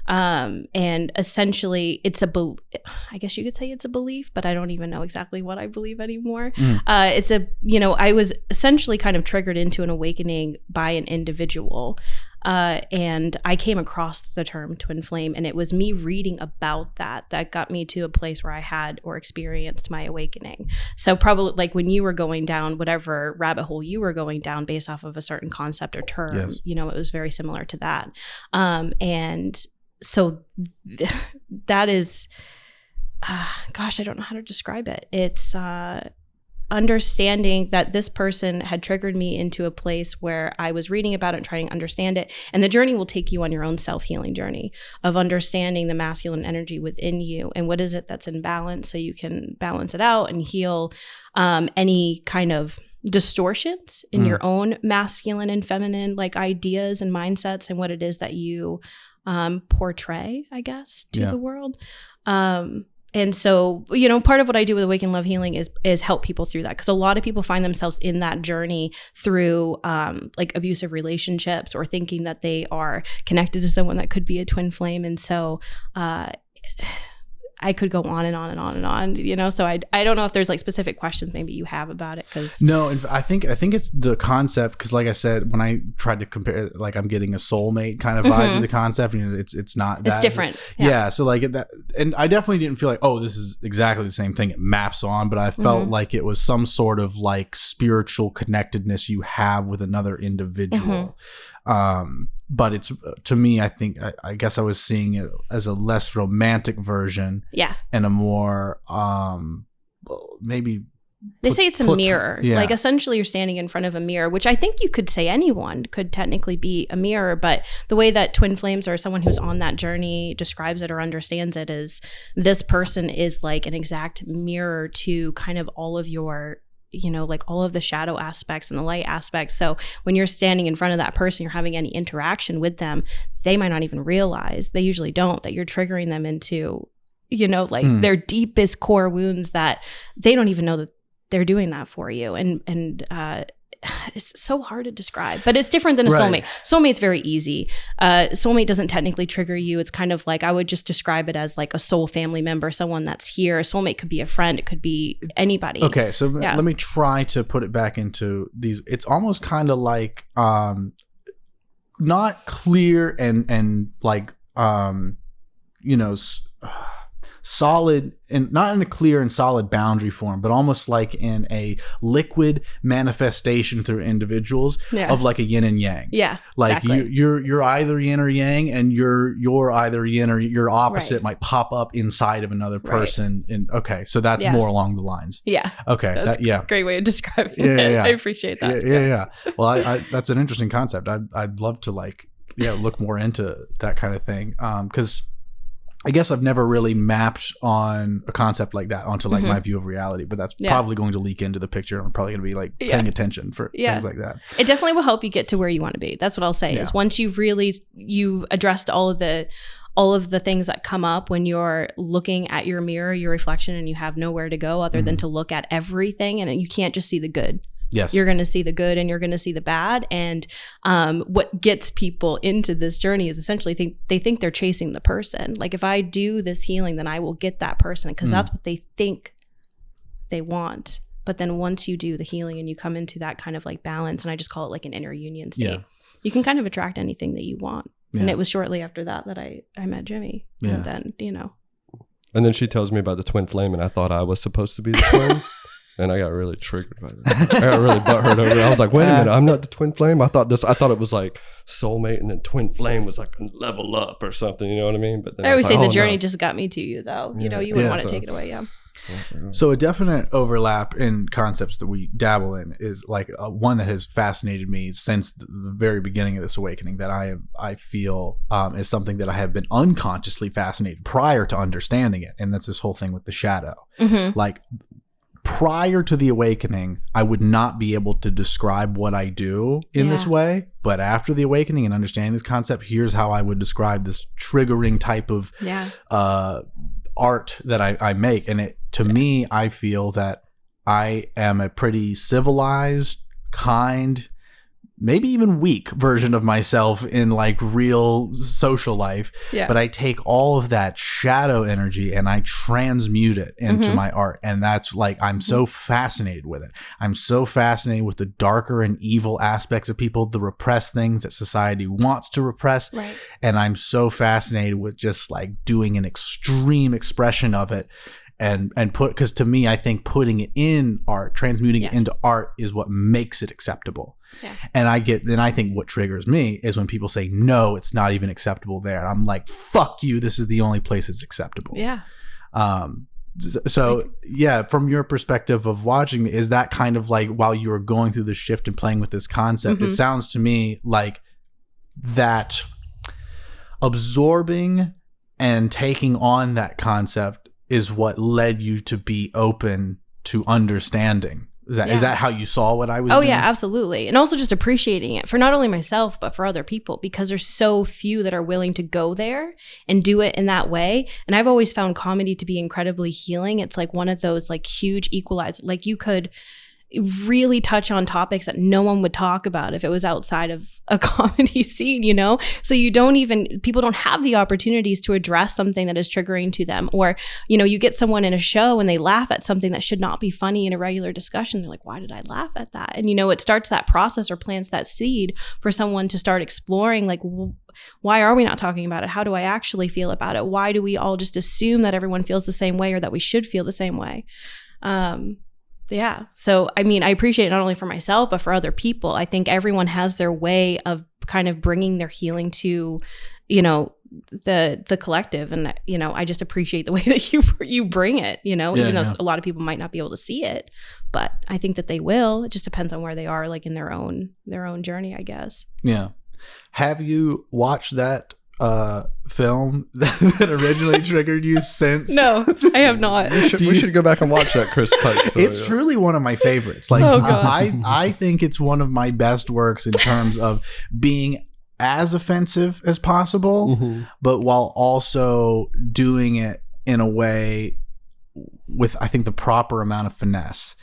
And essentially it's I guess you could say it's a belief, but I don't even know exactly what I believe anymore. It's I was essentially kind of triggered into an awakening by an individual. And I came across the term twin flame, and it was me reading about that got me to a place where I had or experienced my awakening. So probably like when you were going down whatever rabbit hole you were going down based off of a certain concept or term, it was very similar to that. And so that is, gosh, I don't know how to describe it. It's, understanding that this person had triggered me into a place where I was reading about it and trying to understand it. And the journey will take you on your own self-healing journey of understanding the masculine energy within you and what is it that's in balance, so you can balance it out and heal any kind of distortions in your own masculine and feminine like ideas and mindsets and what it is that you portray, I guess, to the world. And so, part of what I do with Awaken Love Healing is help people through that, because a lot of people find themselves in that journey through like abusive relationships or thinking that they are connected to someone that could be a twin flame. And so I could go on and on and on and on, so I don't know if there's like specific questions maybe you have about it. Because no, I think it's the concept, because like I said, when I tried to compare, like I'm getting a soulmate kind of vibe to the concept, it's not that. It's different. Yeah. So like that, and I definitely didn't feel like, oh, this is exactly the same thing it maps on, but I felt like it was some sort of like spiritual connectedness you have with another individual. But it's, to me, I think, I guess I was seeing it as a less romantic version. Yeah. And a more, maybe. They say it's a mirror. Yeah. Like essentially you're standing in front of a mirror, which I think you could say anyone could technically be a mirror. But the way that twin flames or someone who's on that journey describes it or understands it is this person is like an exact mirror to kind of all of your, like all of the shadow aspects and the light aspects. So when you're standing in front of that person, you're having any interaction with them, they might not even realize, they usually don't, that you're triggering them into, their deepest core wounds that they don't even know that they're doing that for you. And it's so hard to describe, but it's different than a soulmate. Soulmate's very easy. Soulmate doesn't technically trigger you. It's kind of like, I would just describe it as like a soul family member, someone that's here. A soulmate could be a friend. It could be anybody. Okay. So let me try to put it back into these. It's almost kind of like, not clear and like, solid, and not in a clear and solid boundary form, but almost like in a liquid manifestation through individuals of like a yin and yang. Yeah, like exactly. you're either yin or yang, and you're either yin or your opposite might pop up inside of another person. And okay, so that's more along the lines. Yeah. Okay. That's a great way of describing it. I appreciate that. Yeah. Well, I that's an interesting concept. I'd love to look more into that kind of thing. Because I guess I've never really mapped on a concept like that onto like my view of reality, but that's probably going to leak into the picture. I'm probably going to be like paying attention for things like that. It definitely will help you get to where you want to be. That's what I'll say is once you've you addressed all of the things that come up when you're looking at your mirror, your reflection, and you have nowhere to go other than to look at everything, and you can't just see the good. Yes. You're going to see the good and you're going to see the bad. And what gets people into this journey is essentially they think they're chasing the person. Like, if I do this healing, then I will get that person, because that's what they think they want. But then once you do the healing and you come into that kind of like balance, and I just call it like an inner union state, you can kind of attract anything that you want. Yeah. And it was shortly after that I met Jimmy. Yeah. And then, And then she tells me about the twin flame, and I thought I was supposed to be the twin. And I got really triggered by that. I got really butthurt over it. I was like, wait a minute, I'm not the twin flame. I thought it was like soulmate, and then twin flame was like a level up or something. You know what I mean? But then I always say the journey just got me to you, though. You wouldn't want to take it away. Yeah. So a definite overlap in concepts that we dabble in is like one that has fascinated me since the very beginning of this awakening, that I feel is something that I have been unconsciously fascinated prior to understanding it. And that's this whole thing with the shadow. Like prior to the awakening, I would not be able to describe what I do in this way. But after the awakening and understanding this concept, here's how I would describe this triggering type of art that I make. And it, to me, I feel that I am a pretty civilized, kind, maybe even weak version of myself in like real social life. But I take all of that shadow energy and I transmute it into my art. And that's like, I'm so fascinated with it. I'm so fascinated with the darker and evil aspects of people, the repressed things that society wants to repress. And I'm so fascinated with just like doing an extreme expression of it. And put, because to me, I think putting it in art, transmuting it into art is what makes it acceptable. And I think what triggers me is when people say, no, it's not even acceptable there. I'm like, fuck you. This is the only place it's acceptable. So from your perspective of watching me, is that kind of like while you were going through this shift and playing with this concept, it sounds to me like that absorbing and taking on that concept is what led you to be open to understanding. Is that how you saw what I was doing? Yeah, absolutely. And also just appreciating it for not only myself, but for other people, because there's so few that are willing to go there and do it in that way. And I've always found comedy to be incredibly healing. It's like one of those like huge equalizer, like you could really touch on topics that no one would talk about if it was outside of a comedy scene, you know? So people don't have the opportunities to address something that is triggering to them. Or, you know, you get someone in a show and they laugh at something that should not be funny in a regular discussion. They're like, why did I laugh at that? And, you know, it starts that process or plants that seed for someone to start exploring, like, why are we not talking about it? How do I actually feel about it? Why do we all just assume that everyone feels the same way or that we should feel the same way? So, I mean, I appreciate it not only for myself, but for other people. I think everyone has their way of kind of bringing their healing to, you know, the collective. And, you know, I just appreciate the way that you bring it, you know, even though a lot of people might not be able to see it, but I think that they will. It just depends on where they are, like in their own journey, I guess. Yeah. Have you watched that film that originally triggered you since? No, I have not. We should go back and watch that Chris Pike. It's truly one of my favorites. Like, I think it's one of my best works in terms of being as offensive as possible, but while also doing it in a way with, I think, the proper amount of finesse.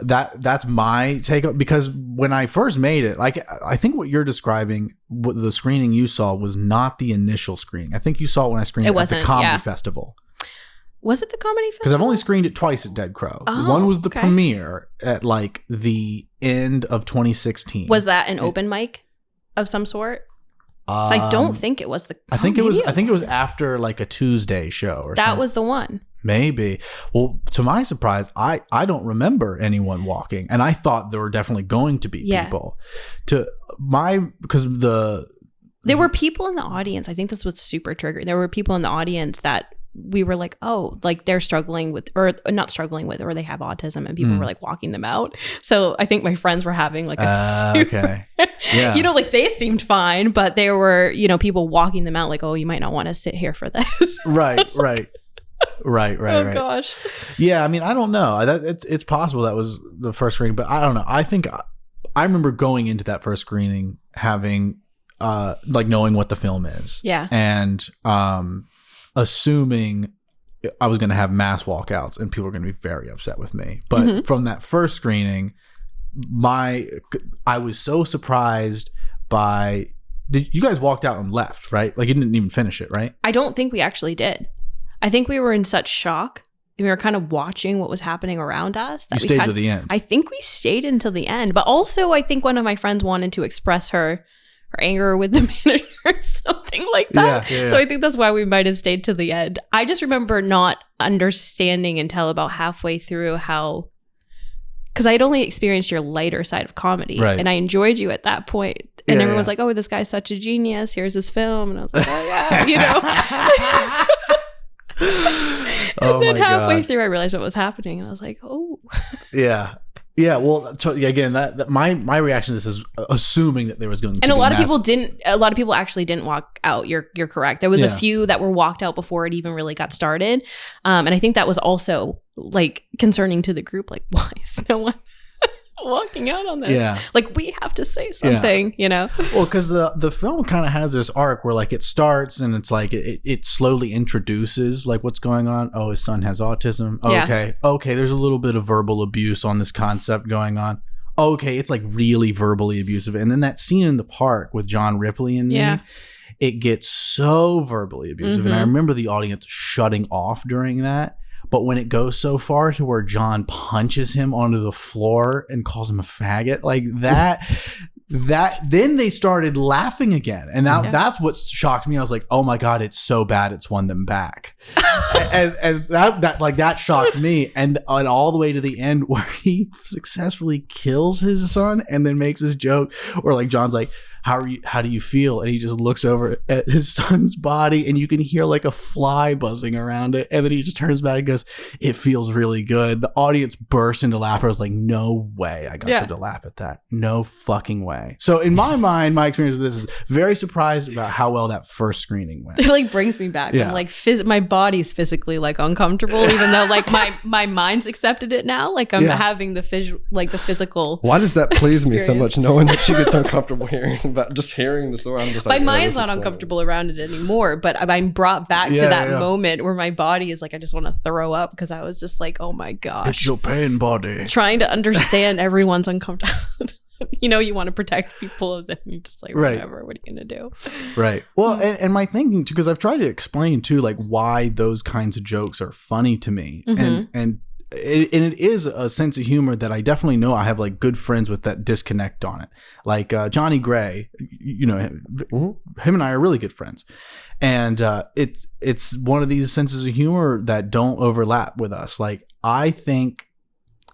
That's my take, because when I first made it, like, I think what you're describing, what the screening you saw was not the initial screening. I think you saw it when I screened it at the comedy festival. Was it the comedy festival? Because I've only screened it twice at Dead Crow. One was the premiere at like the end of 2016. Was that an open mic of some sort? So I don't think it was the. I think it was after like a Tuesday show or something. That was the one. Maybe. Well, to my surprise, I don't remember anyone walking, and I thought there were definitely going to be people. Because there were people in the audience. I think this was super triggering. There were people in the audience that we were like, oh, like they're struggling with, or not struggling with, or they have autism, and people were like walking them out. So I think my friends were having like a super, you know, like they seemed fine, but there were, you know, people walking them out like, oh, you might not want to sit here for this. Right. Oh gosh. Yeah, I mean, I don't know. It's possible that was the first screening, but I don't know. I think I remember going into that first screening having like knowing what the film is. Yeah. And assuming I was going to have mass walkouts and people were going to be very upset with me. But from that first screening, I was so surprised by. You guys walked out and left, right? Like you didn't even finish it, right? I don't think we actually did. I think we were in such shock. We were kind of watching what was happening around us. That you stayed to the end. I think we stayed until the end. But also, I think one of my friends wanted to express her anger with the manager or something like that. Yeah. So I think that's why we might have stayed to the end. I just remember not understanding until about halfway through how... Because I had only experienced your lighter side of comedy. Right. And I enjoyed you at that point. And everyone's like, oh, this guy's such a genius. Here's his film. And I was like, oh, yeah, you know. Oh And then my halfway God. through, I realized what was happening, and I was like, "Oh, Yeah. Yeah, well, again, that my reaction to this is assuming that there was going to be and a lot of people didn't. A lot of people actually didn't walk out. You're correct. There was a few that were walked out before it even really got started, and I think that was also like concerning to the group. Like, why is no one walking out on this? Yeah. Like, we have to say something, you know? Well, because the film kind of has this arc where like it starts and it's like it slowly introduces like what's going on. Oh, his son has autism. Yeah. Okay, there's a little bit of verbal abuse on this concept going on. Okay, it's like really verbally abusive. And then that scene in the park with John Ripley and me, it gets so verbally abusive. And I remember the audience shutting off during that. But when it goes so far to where John punches him onto the floor and calls him a faggot, like that, then they started laughing again. And that's what shocked me. I was like, oh my God, it's so bad. It's won them back. and that shocked me. And all the way to the end where he successfully kills his son and then makes his joke where like John's like, how do you feel? And he just looks over at his son's body and you can hear like a fly buzzing around it. And then he just turns back and goes, it feels really good. The audience burst into laughter. I was like, no way I got them to laugh at that. No fucking way. So in my mind, my experience with this is very surprised about how well that first screening went. It like brings me back. Yeah. I'm like, my body's physically like uncomfortable, even though like my mind's accepted it now. Like I'm having the physical. Why does that please me so much, knowing that she gets uncomfortable hearing about just hearing the story? I'm just like, my mind's not uncomfortable around it anymore, but I'm brought back to that moment where my body is like, I just want to throw up because I was just like, oh my gosh, it's your pain body. Trying to understand everyone's uncomfortable. You know, you want to protect people, and then you just like, whatever, what are you gonna do? Right. Well, and my thinking too, because I've tried to explain too, like why those kinds of jokes are funny to me, and it is a sense of humor that I definitely know I have like good friends with that disconnect on it. Like Johnny Gray, you know, him and I are really good friends. And it's one of these senses of humor that don't overlap with us. Like, I think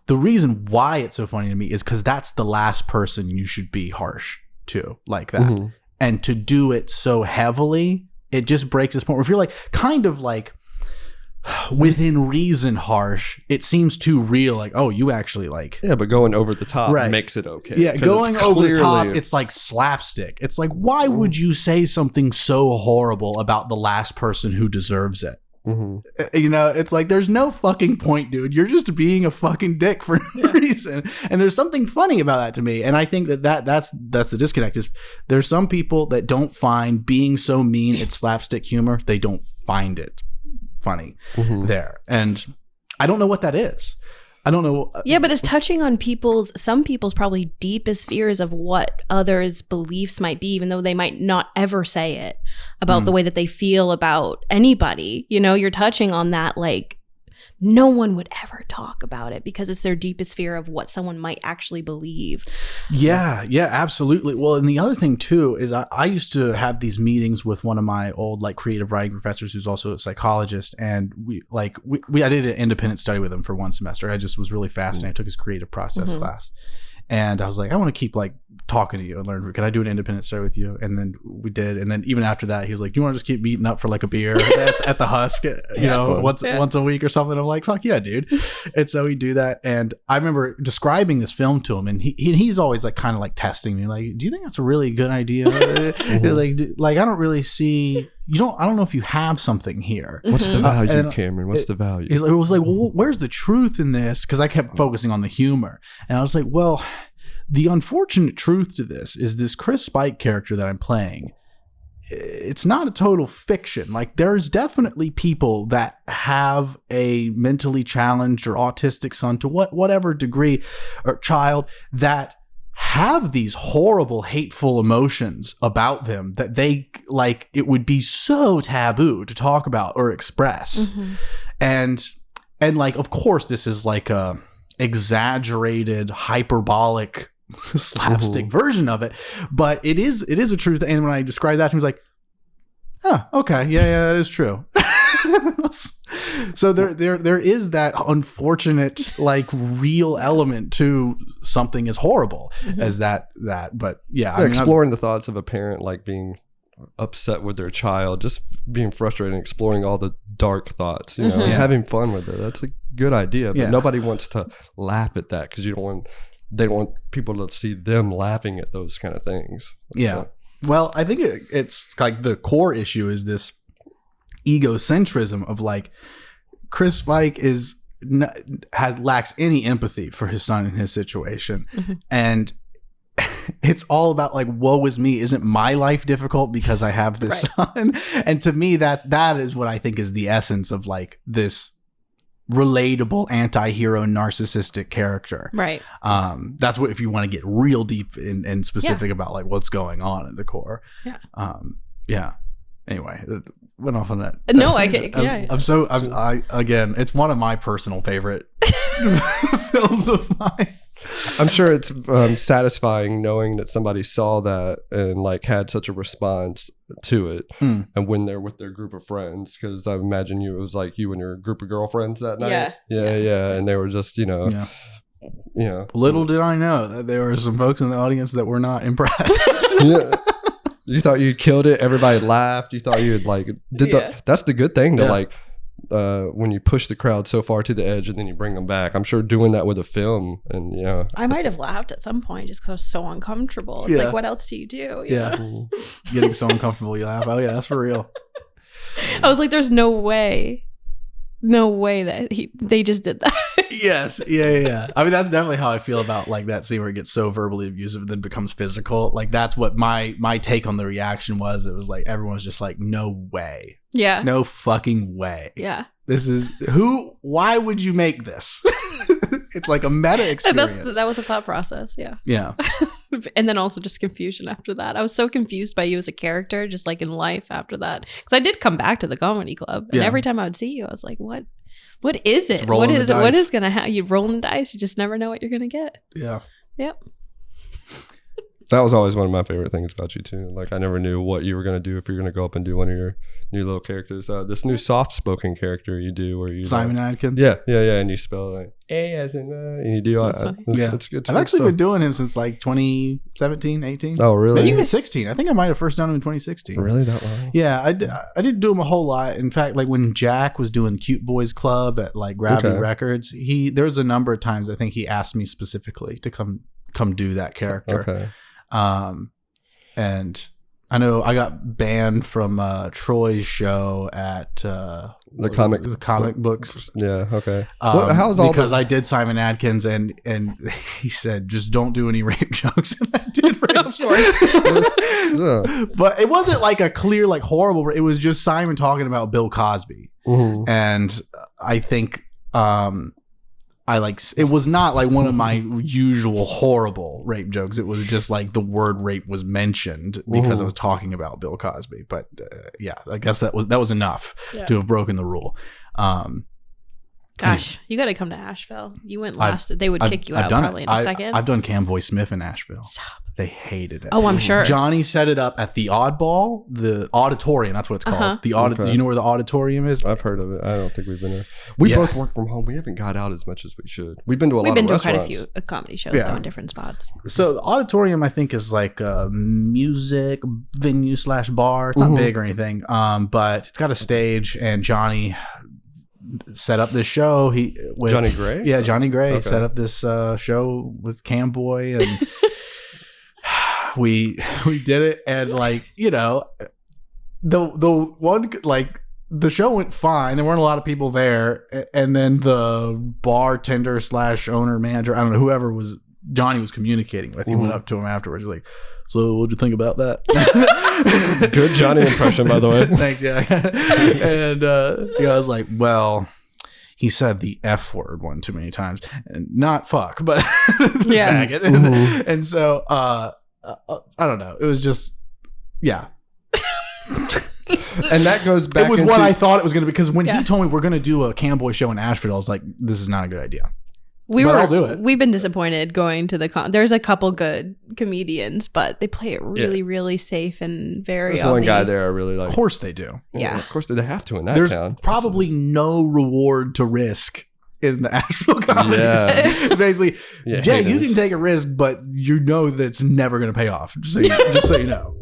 the reason why it's so funny to me is because that's the last person you should be harsh to like that. And to do it so heavily, it just breaks this point where if you're like kind of like within reason harsh, it seems too real. Like, oh, you actually like, but going over the top makes it okay. Yeah, going over the top, it's like slapstick. It's like, why would you say something so horrible about the last person who deserves it? You know, it's like, there's no fucking point, dude. You're just being a fucking dick for no reason. And there's something funny about that to me. And I think that's the disconnect. Is there's some people that don't find being so mean at slapstick humor, they don't find it funny there. And I don't know what that is. I don't know. Yeah, but it's touching on some people's probably deepest fears of what others' beliefs might be, even though they might not ever say it about the way that they feel about anybody. You know, you're touching on that, like, no one would ever talk about it because it's their deepest fear of what someone might actually believe. Yeah, absolutely. Well, and the other thing too is I used to have these meetings with one of my old like creative writing professors who's also a psychologist, and I did an independent study with him for one semester. I just was really fascinated. I took his creative process class. And I was like, I want to keep like talking to you and learn. Can I do an independent study with you? And then we did. And then even after that, he was like, do you want to just keep meeting up for like a beer at the Husk, you know, once a week or something? I'm like, fuck yeah, dude. And so we do that. And I remember describing this film to him, and he's always like kind of like testing me, like, do you think that's a really good idea? He's like, I don't really see. I don't know if you have something here. What's the value, Cameron? What's the value? It was like, well, where's the truth in this? Because I kept focusing on the humor. And I was like, well, the unfortunate truth to this is this Chris Spike character that I'm playing, it's not a total fiction. Like, there's definitely people that have a mentally challenged or autistic son to whatever degree, or child, that have these horrible, hateful emotions about them that they like, it would be so taboo to talk about or express. And like, of course, this is like a exaggerated, hyperbolic, slapstick version of it, but it is a truth. And when I described that, he was like, oh, okay, yeah, that is true. So there is that unfortunate, like, real element to something as horrible as that. But yeah, exploring the thoughts of a parent like being upset with their child, just being frustrated and exploring all the dark thoughts, and having fun with it. That's a good idea, but nobody wants to laugh at that because they don't want people to see them laughing at those kind of things. Yeah. Well, I think it's like the core issue is this egocentrism of like Chris Spike lacks any empathy for his son in his situation, and it's all about like, woe is me. Isn't my life difficult because I have this son? And to me, that is what I think is the essence of like this relatable anti-hero narcissistic character. Right. That's what, if you want to get real deep and specific about like what's going on at the core. Yeah. Anyway, went off on that. No, again, it's one of my personal favorite films of mine. I'm sure it's satisfying knowing that somebody saw that and like had such a response to it, and when they're with their group of friends, because I imagine it was like you and your group of girlfriends that night. Yeah, and they were just Little did I know that there were some folks in the audience that were not impressed. You thought you'd killed it. Everybody laughed. You thought you'd like that's the good thing to like. When you push the crowd so far to the edge and then you bring them back. I'm sure doing that with a film, and I might have laughed at some point just because I was so uncomfortable. It's like, what else do you do? Getting so uncomfortable you laugh. Oh yeah, that's for real. I was like, there's no way that they just did that. Yes. Yeah. I mean, that's definitely how I feel about like that scene where it gets so verbally abusive and then becomes physical. Like that's what my take on the reaction was. It was like everyone was just like, no way. Yeah. No fucking way. Yeah. This is why would you make this? It's like a meta experience. That was a thought process. Yeah. Yeah. And then also just confusion after that. I was so confused by you as a character, just like in life after that. Because I did come back to the comedy club, and every time I would see you, I was like, what is it? What is it? What is going to happen? You rolling dice. You just never know what you're going to get. Yeah. Yep. That was always one of my favorite things about you too. Like I never knew what you were going to do if you're going to go up and do one of your new little characters. This new soft-spoken character you do where you Simon Adkins. Yeah, and you spell like A as in and you do all that. It's good. I've actually been doing him since like 2017, 18. Oh, really? Maybe even 16. I think I might have first done him in 2016. Really, that long? Yeah, I didn't do him a whole lot. In fact, like when Jack was doing Cute Boys Club at like Gravity Records, there was a number of times I think he asked me specifically to come do that character. Okay. And I know I got banned from Troy's show at the comic books. Yeah. Okay. How's all because I did Simon Adkins and he said just don't do any rape jokes, and I did rape of course. But it wasn't like a clear like horrible. It was just Simon talking about Bill Cosby, and I think it was not like one of my usual horrible rape jokes. It was just like the word rape was mentioned because I was talking about Bill Cosby. But I guess that was enough to have broken the rule. Gosh, you got to come to Asheville. You went last. They would kick you out probably in a second. I've done Camboi Smif in Asheville. Stop. They hated it. Oh, I'm sure. Johnny set it up at the Oddball, the auditorium. That's what it's called. Do you know where the auditorium is? I've heard of it. I don't think we've been there. We both work from home. We haven't got out as much as we should. We've been to a lot of restaurants. We've been to quite a few comedy shows though, in different spots. So the auditorium, I think, is like a music venue / bar. It's not big or anything, but it's got a stage, and Johnny set up this show. Johnny Gray? Yeah, Johnny Gray set up this show with Camboi, and we did it, and like the one like the show went fine. There weren't a lot of people there, and then the bartender / owner manager, I don't know, whoever was Johnny was communicating with, he went up to him afterwards like, so what'd you think about that? Good Johnny impression, by the way. Thanks. Yeah. And I was like, well, he said the F word one too many times, and not fuck, but faggot. And so I don't know. It was just and that goes back. It was what I thought it was going to be, because when he told me we're going to do a Camboi show in Asheville, I was like, this is not a good idea. I'll do it. We've been disappointed going to the there's a couple good comedians, but they play it really, really safe and very. There's one guy there I really like. Of course they do. Yeah. Of course they have to in that There's town. probably no reward to risk in the Asheville comedy scene. Basically, you can take a risk, but you know that's never going to pay off. Just so you know.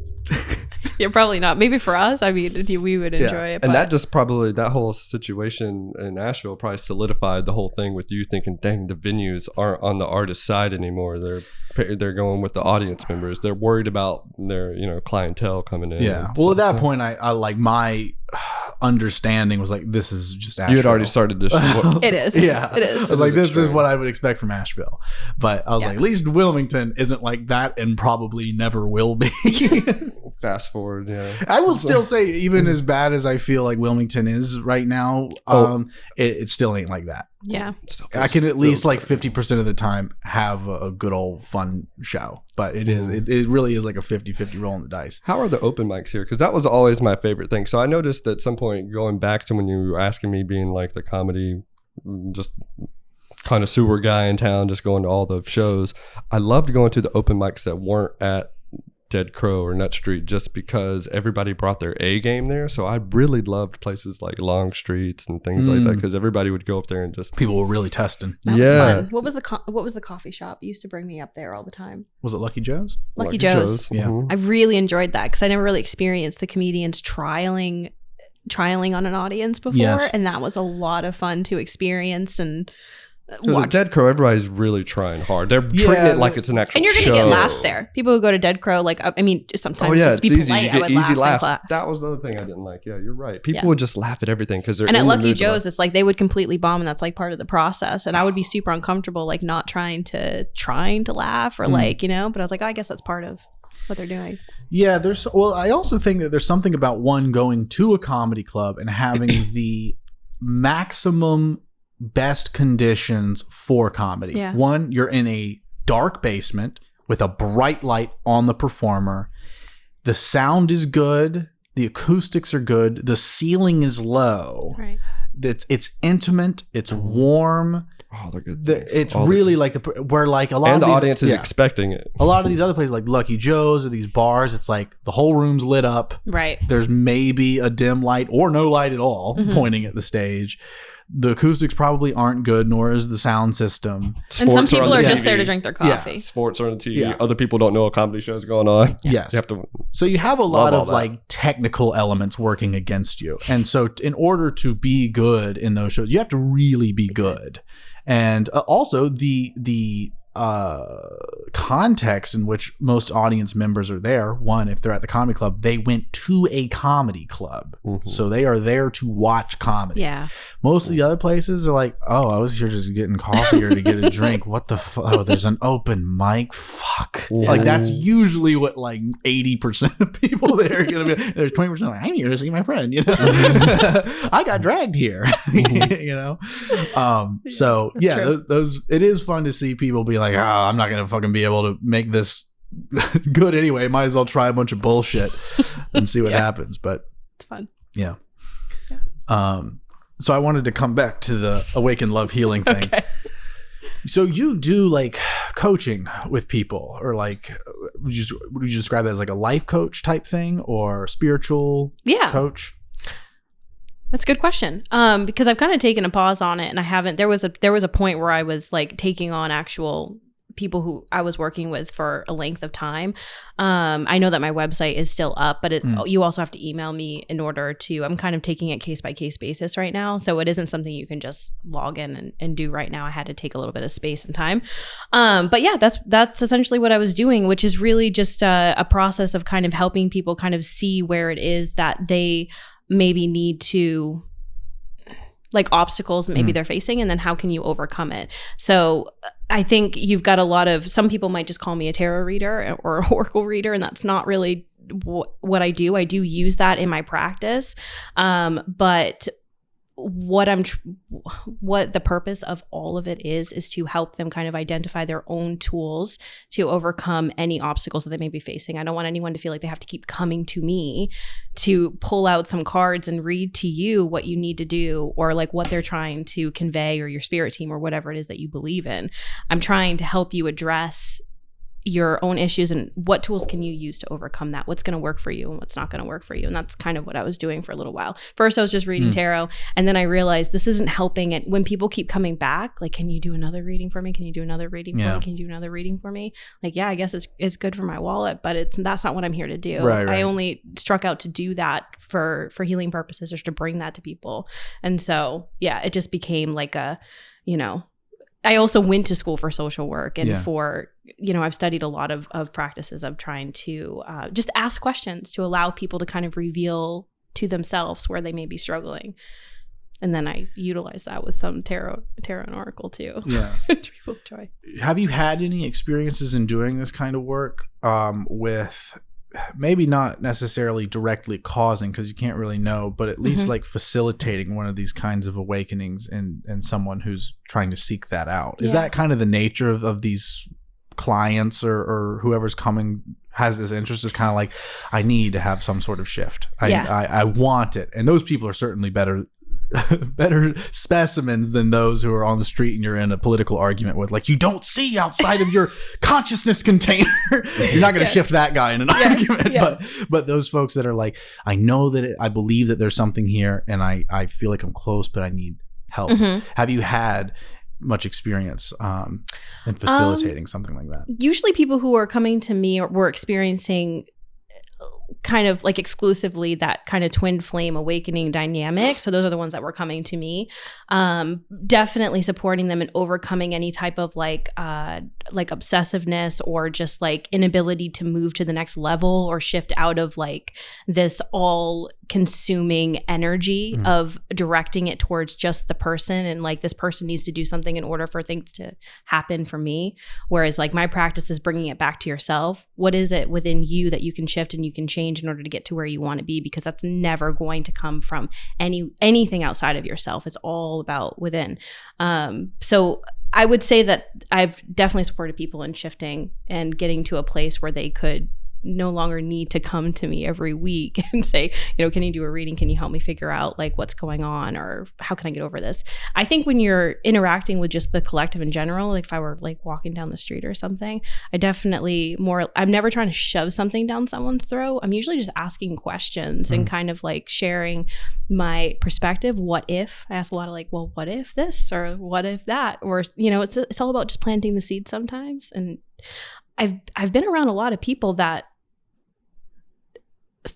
Yeah, probably not. Maybe for us, I mean, we would enjoy it. And but that just probably, that whole situation in Asheville probably solidified the whole thing with you thinking, dang, the venues aren't on the artist side anymore. They're going with the audience members. They're worried about their, clientele coming in. Yeah. Well, at that point, I like my understanding was like, this is just Asheville. You had already started this. it is. Yeah. It is. I was like, this is what I would expect from Asheville. But I was like, at least Wilmington isn't like that and probably never will be. Fast forward, yeah. I will still say, even as bad as I feel like Wilmington is right now, it still ain't like that. Yeah. I can at least like 50% of the time have a good old fun show. But it really is like a 50-50 roll in the dice. How are the open mics here? Because that was always my favorite thing. So I noticed at some point, going back to when you were asking me being like the comedy, just connoisseur guy in town, just going to all the shows. I loved going to the open mics that weren't at Dead Crow or Nut Street, just because everybody brought their A game there. So I really loved places like Long Streets and things like that, because everybody would go up there and just people were really testing. That was fun. What was the coffee shop? You used to bring me up there all the time. Was it Lucky Joe's? Lucky Joe's. Yeah. I really enjoyed that because I never really experienced the comedians trialing on an audience before, and that was a lot of fun to experience and Because at Dead Crow, everybody's really trying hard. They're treating it like it's an actual show. And you're going to get laughs there. People who go to Dead Crow, like, I mean, sometimes just be easy. polite, You get I would easy laugh. laughs. That was the other thing I didn't like. Yeah, you're right. People would just laugh at everything because they're and in at the Lucky mood to Joe's, laugh. it's like they would completely bomb, and that's like part of the process. And I would be super uncomfortable, like not trying to laugh or like, but I was like, oh, I guess that's part of what they're doing. Yeah, I also think that there's something about one going to a comedy club and having the maximum best conditions for comedy. Yeah. One, you're in a dark basement with a bright light on the performer. The sound is good. The acoustics are good. The ceiling is low. Right. It's intimate. It's warm. Oh, they're good things. It's really like where like a lot and of the these, audience is expecting it. A lot of these other places like Lucky Joe's or these bars, it's like the whole room's lit up. Right. There's maybe a dim light or no light at all pointing at the stage. The acoustics probably aren't good, nor is the sound system. And some people are just TV. there to drink their coffee. Yeah. Sports are on the TV. Yeah. Other people don't know a comedy show's going on. Yes. You have to So you have a lot all of that. like technical elements working against you. And so in order to be good in those shows, you have to really be good. And also the context in which most audience members are there. One, if they're at the comedy club, they went to a comedy club. So they are there to watch comedy. Yeah. Most of the other places are like, oh, I was here just getting coffee or to get a drink. What the fuck? Oh, there's an open mic. Fuck. Yeah. Like that's usually what like 80% of people there are going to be. There's 20% like, I'm here to see my friend, I got dragged here, So yeah, those it is fun to see people be like, oh, I'm not going to fucking be able to make this good anyway. Might as well try a bunch of bullshit and see what happens. But It's fun. yeah. So I wanted to come back to the awaken love healing thing. Okay. So you do like coaching with people, or like would you describe that as like a life coach type thing or spiritual coach? That's a good question. Because I've kind of taken a pause on it, and I haven't. There was a point where I was like taking on actual people who I was working with for a length of time. I know that my website is still up, but you also have to email me in order to. I'm kind of taking it case by case basis right now, so it isn't something you can just log in and do right now. I had to take a little bit of space and time. But yeah, that's essentially what I was doing, which is really just a process of kind of helping people kind of see where it is that they maybe need to, like, obstacles maybe they're facing, and then how can you overcome it. So I think you've got a lot of, some people might just call me a tarot reader or an oracle reader, and that's not really what I do. I do use that in my practice, but what the purpose of all of it is to help them kind of identify their own tools to overcome any obstacles that they may be facing. I don't want anyone to feel like they have to keep coming to me to pull out some cards and read to you what you need to do, or like what they're trying to convey, or your spirit team, or whatever it is that you believe in. I'm trying to help you address your own issues and what tools can you use to overcome that, what's going to work for you and what's not going to work for you. And that's kind of what I was doing for a little while. First I was just reading tarot, and then I realized this isn't helping. And when people keep coming back, like, can you do another reading for me, can you do another reading for me, can you do another reading for me, like, yeah, I guess it's good for my wallet, but that's not what I'm here to do. Right. I only struck out to do that for healing purposes, or to bring that to people. And so yeah, it just became like a, I also went to school for social work, and for, I've studied a lot of practices of trying to just ask questions to allow people to kind of reveal to themselves where they may be struggling. And then I utilize that with some tarot and oracle too. Yeah. People try. Have you had any experiences in doing this kind of work with maybe not necessarily directly causing, because you can't really know, but at least like facilitating one of these kinds of awakenings in someone who's trying to seek that out? Is that kind of the nature of these clients or whoever's coming has this interest, is kind of like, I need to have some sort of shift. I want it. And those people are certainly better specimens than those who are on the street and you're in a political argument with, like, you don't see outside of your consciousness container. You're not going to shift that guy in an argument. But those folks that are like, I know that I believe that there's something here, and I feel like I'm close, but I need help. Have you had much experience in facilitating something like that? Usually people who are coming to me were experiencing kind of like exclusively that kind of twin flame awakening dynamic. So those are the ones that were coming to me. Definitely supporting them in overcoming any type of like obsessiveness, or just like inability to move to the next level, or shift out of like this all consuming energy of directing it towards just the person, and like, this person needs to do something in order for things to happen for me. Whereas like my practice is bringing it back to yourself. What is it within you that you can shift and you can change in order to get to where you want to be? Because that's never going to come from anything outside of yourself. It's all about within. So I would say that I've definitely supported people in shifting and getting to a place where they could no longer need to come to me every week and say, can you do a reading? Can you help me figure out like what's going on, or how can I get over this? I think when you're interacting with just the collective in general, like if I were like walking down the street or something, I'm never trying to shove something down someone's throat. I'm usually just asking questions and kind of like sharing my perspective. What if? I ask a lot of like, well, what if this, or what if that? Or, it's all about just planting the seed sometimes. And I've been around a lot of people that,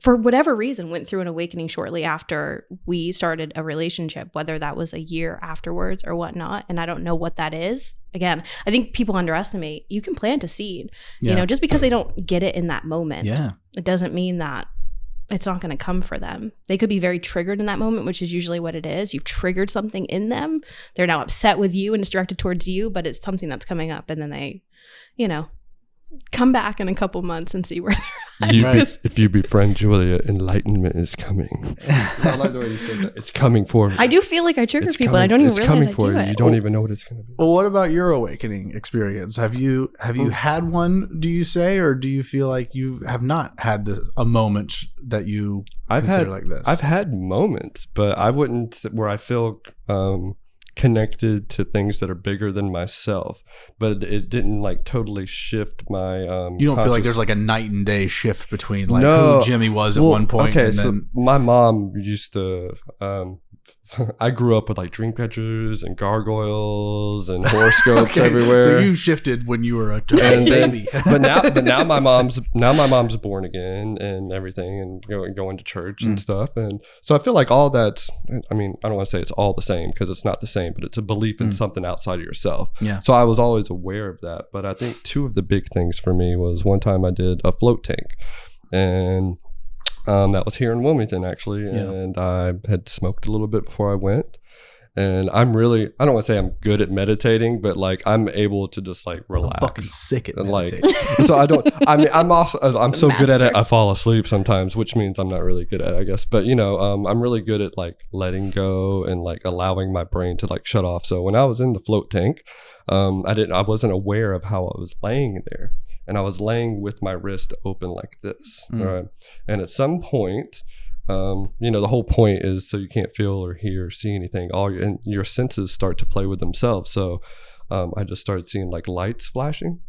for whatever reason, went through an awakening shortly after we started a relationship, whether that was a year afterwards or whatnot. And I don't know what that is. Again, I think people underestimate, you can plant a seed, just because they don't get it in that moment. Yeah. It doesn't mean that it's not going to come for them. They could be very triggered in that moment, which is usually what it is. You've triggered something in them. They're now upset with you and it's directed towards you, but it's something that's coming up. And then they, come back in a couple months and see where they're at. If you befriend Julia, enlightenment is coming. I like the way you said that. It's coming for me. I do feel like I trigger people. I don't even realize I do it. You don't even know what it's going to be. Well, what about your awakening experience? Have you had one, do you say, or do you feel like you have not had a moment that you consider like this? I've had moments, but I wouldn't, where I feel connected to things that are bigger than myself, but it didn't like totally shift my you don't feel like there's like a night and day shift between like who Jimmy was at one point. Okay, so my mom used to I grew up with like dream catchers and gargoyles and horoscopes everywhere. So you shifted when you were a baby. but now my mom's born again and everything, and going to church and stuff. And so I feel like all that's, I mean, I don't want to say it's all the same, because it's not the same, but it's a belief in something outside of yourself. Yeah. So I was always aware of that. But I think two of the big things for me was, one time I did a float tank, and that was here in Wilmington, actually. And I had smoked a little bit before I went. And I don't want to say I'm good at meditating, but like I'm able to just like relax. I'm fucking sick at meditating. So I'm so good at it, I fall asleep sometimes, which means I'm not really good at it, I guess. But I'm really good at like letting go and like allowing my brain to like shut off. So when I was in the float tank, I wasn't aware of how I was laying there. And I was laying with my wrist open like this, right? And at some point, the whole point is so you can't feel or hear or see anything. And your senses start to play with themselves. So I just started seeing like lights flashing,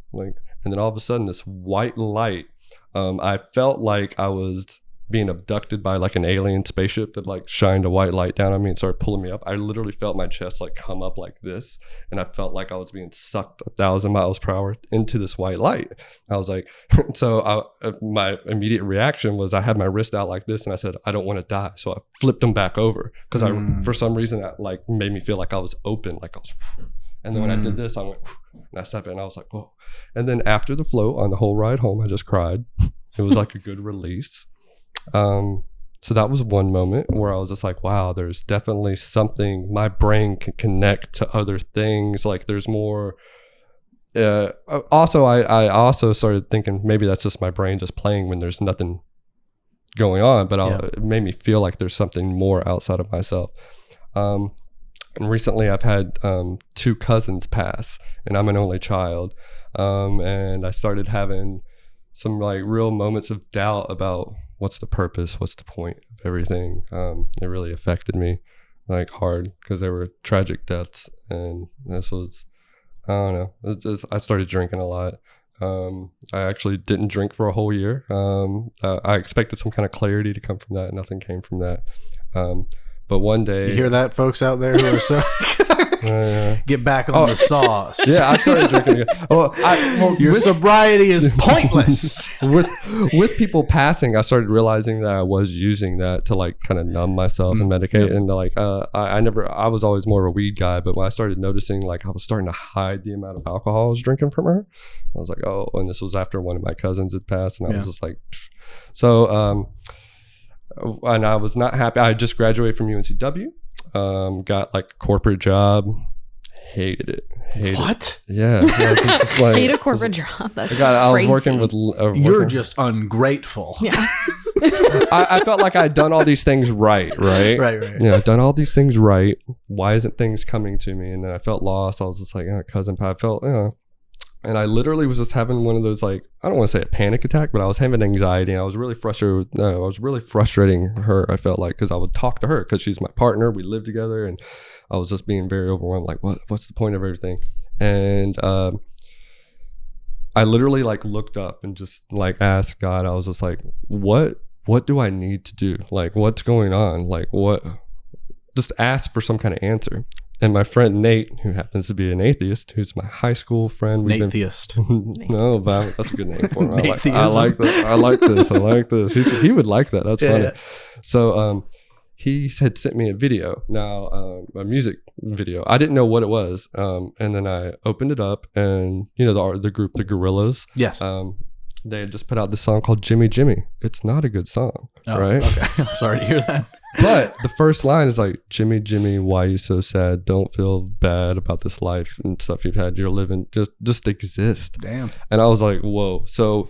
And then all of a sudden, this white light, I felt like I was being abducted by like an alien spaceship that like shined a white light down on me and started pulling me up. I literally felt my chest like come up like this, and I felt like I was being sucked 1,000 miles per hour into this white light. I was like, my immediate reaction was I had my wrist out like this, and I said, I don't want to die. So I flipped them back over because for some reason that like made me feel like I was open, like I was. And then when I did this, I went and I stepped in, and I was like, whoa. And then after the float on the whole ride home, I just cried. It was like a good release. So that was one moment where I was just like, wow, there's definitely something my brain can connect to other things. Like there's more. Also, I also started thinking maybe that's just my brain just playing when there's nothing going on, but it made me feel like there's something more outside of myself. And recently I've had 2 cousins pass, and I'm an only child. And I started having some like real moments of doubt about what's the purpose, what's the point of everything. It really affected me like hard because there were tragic deaths, and this was, I don't know, I started drinking a lot. I actually didn't drink for a whole year. I expected some kind of clarity to come from that. Nothing came from that. But one day, you hear that, folks out there who are so get back on the sauce. Yeah, I started drinking again. Your sobriety is pointless. with people passing, I started realizing that I was using that to like kind of numb myself and medicate. And like I was always more of a weed guy, but when I started noticing like I was starting to hide the amount of alcohol I was drinking from her, I was like, oh. And this was after one of my cousins had passed, and I was just like, pfft. So and I was not happy. I had just graduated from UNCW. Got like a corporate job. Hated it. What? Yeah. Just like, hate a corporate job. That's I was crazy. working with. You're just ungrateful. Yeah. I felt like I'd done all these things right. Right. Yeah, I'd done all these things right. Why isn't things coming to me? And then I felt lost. I was just like, cousin Pat. I felt, and I literally was just having one of those, like, I don't want to say a panic attack, but I was having anxiety, and I was really frustrated. I was really frustrating her, I felt like, because I would talk to her because she's my partner. We live together, and I was just being very overwhelmed. Like, what's the point of everything? And I literally like looked up and just like asked God. I was just like, what do I need to do? Like, what's going on? Like, what? Just ask for some kind of answer. And my friend Nate, who happens to be an atheist, who's my high school friend. Natheist. No, but that's a good name for him. I like this. He would like that. That's funny. Yeah. So he had sent me a video, a music video. I didn't know what it was. And then I opened it up, and the group, the Gorillas. Yes. They had just put out this song called Jimmy Jimmy. It's not a good song, right? Okay. I'm sorry to hear that. But the first line is like, Jimmy, Jimmy, why you so sad? Don't feel bad about this life and stuff you've had. You're living, just exist. Damn. And I was like, whoa. So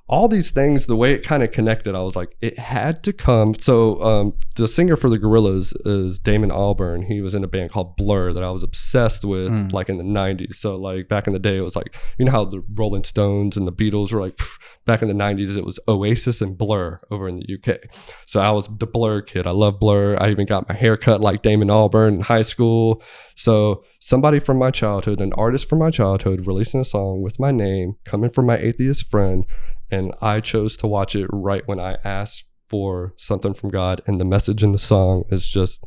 all these things, the way it kind of connected, I was like, it had to come. So the singer for the Gorillas is Damon Albarn. He was in a band called Blur that I was obsessed with like in the 90s. So like back in the day, it was like, you know how the Rolling Stones and the Beatles were like, back in the 90s, it was Oasis and Blur over in the UK. So I was the Blur kid. I love Blur. I even got my hair cut like Damon Albarn in high school. So somebody from my childhood, an artist from my childhood, releasing a song with my name, coming from my atheist friend, and I chose to watch it right when I asked for something from God. And the message in the song is just,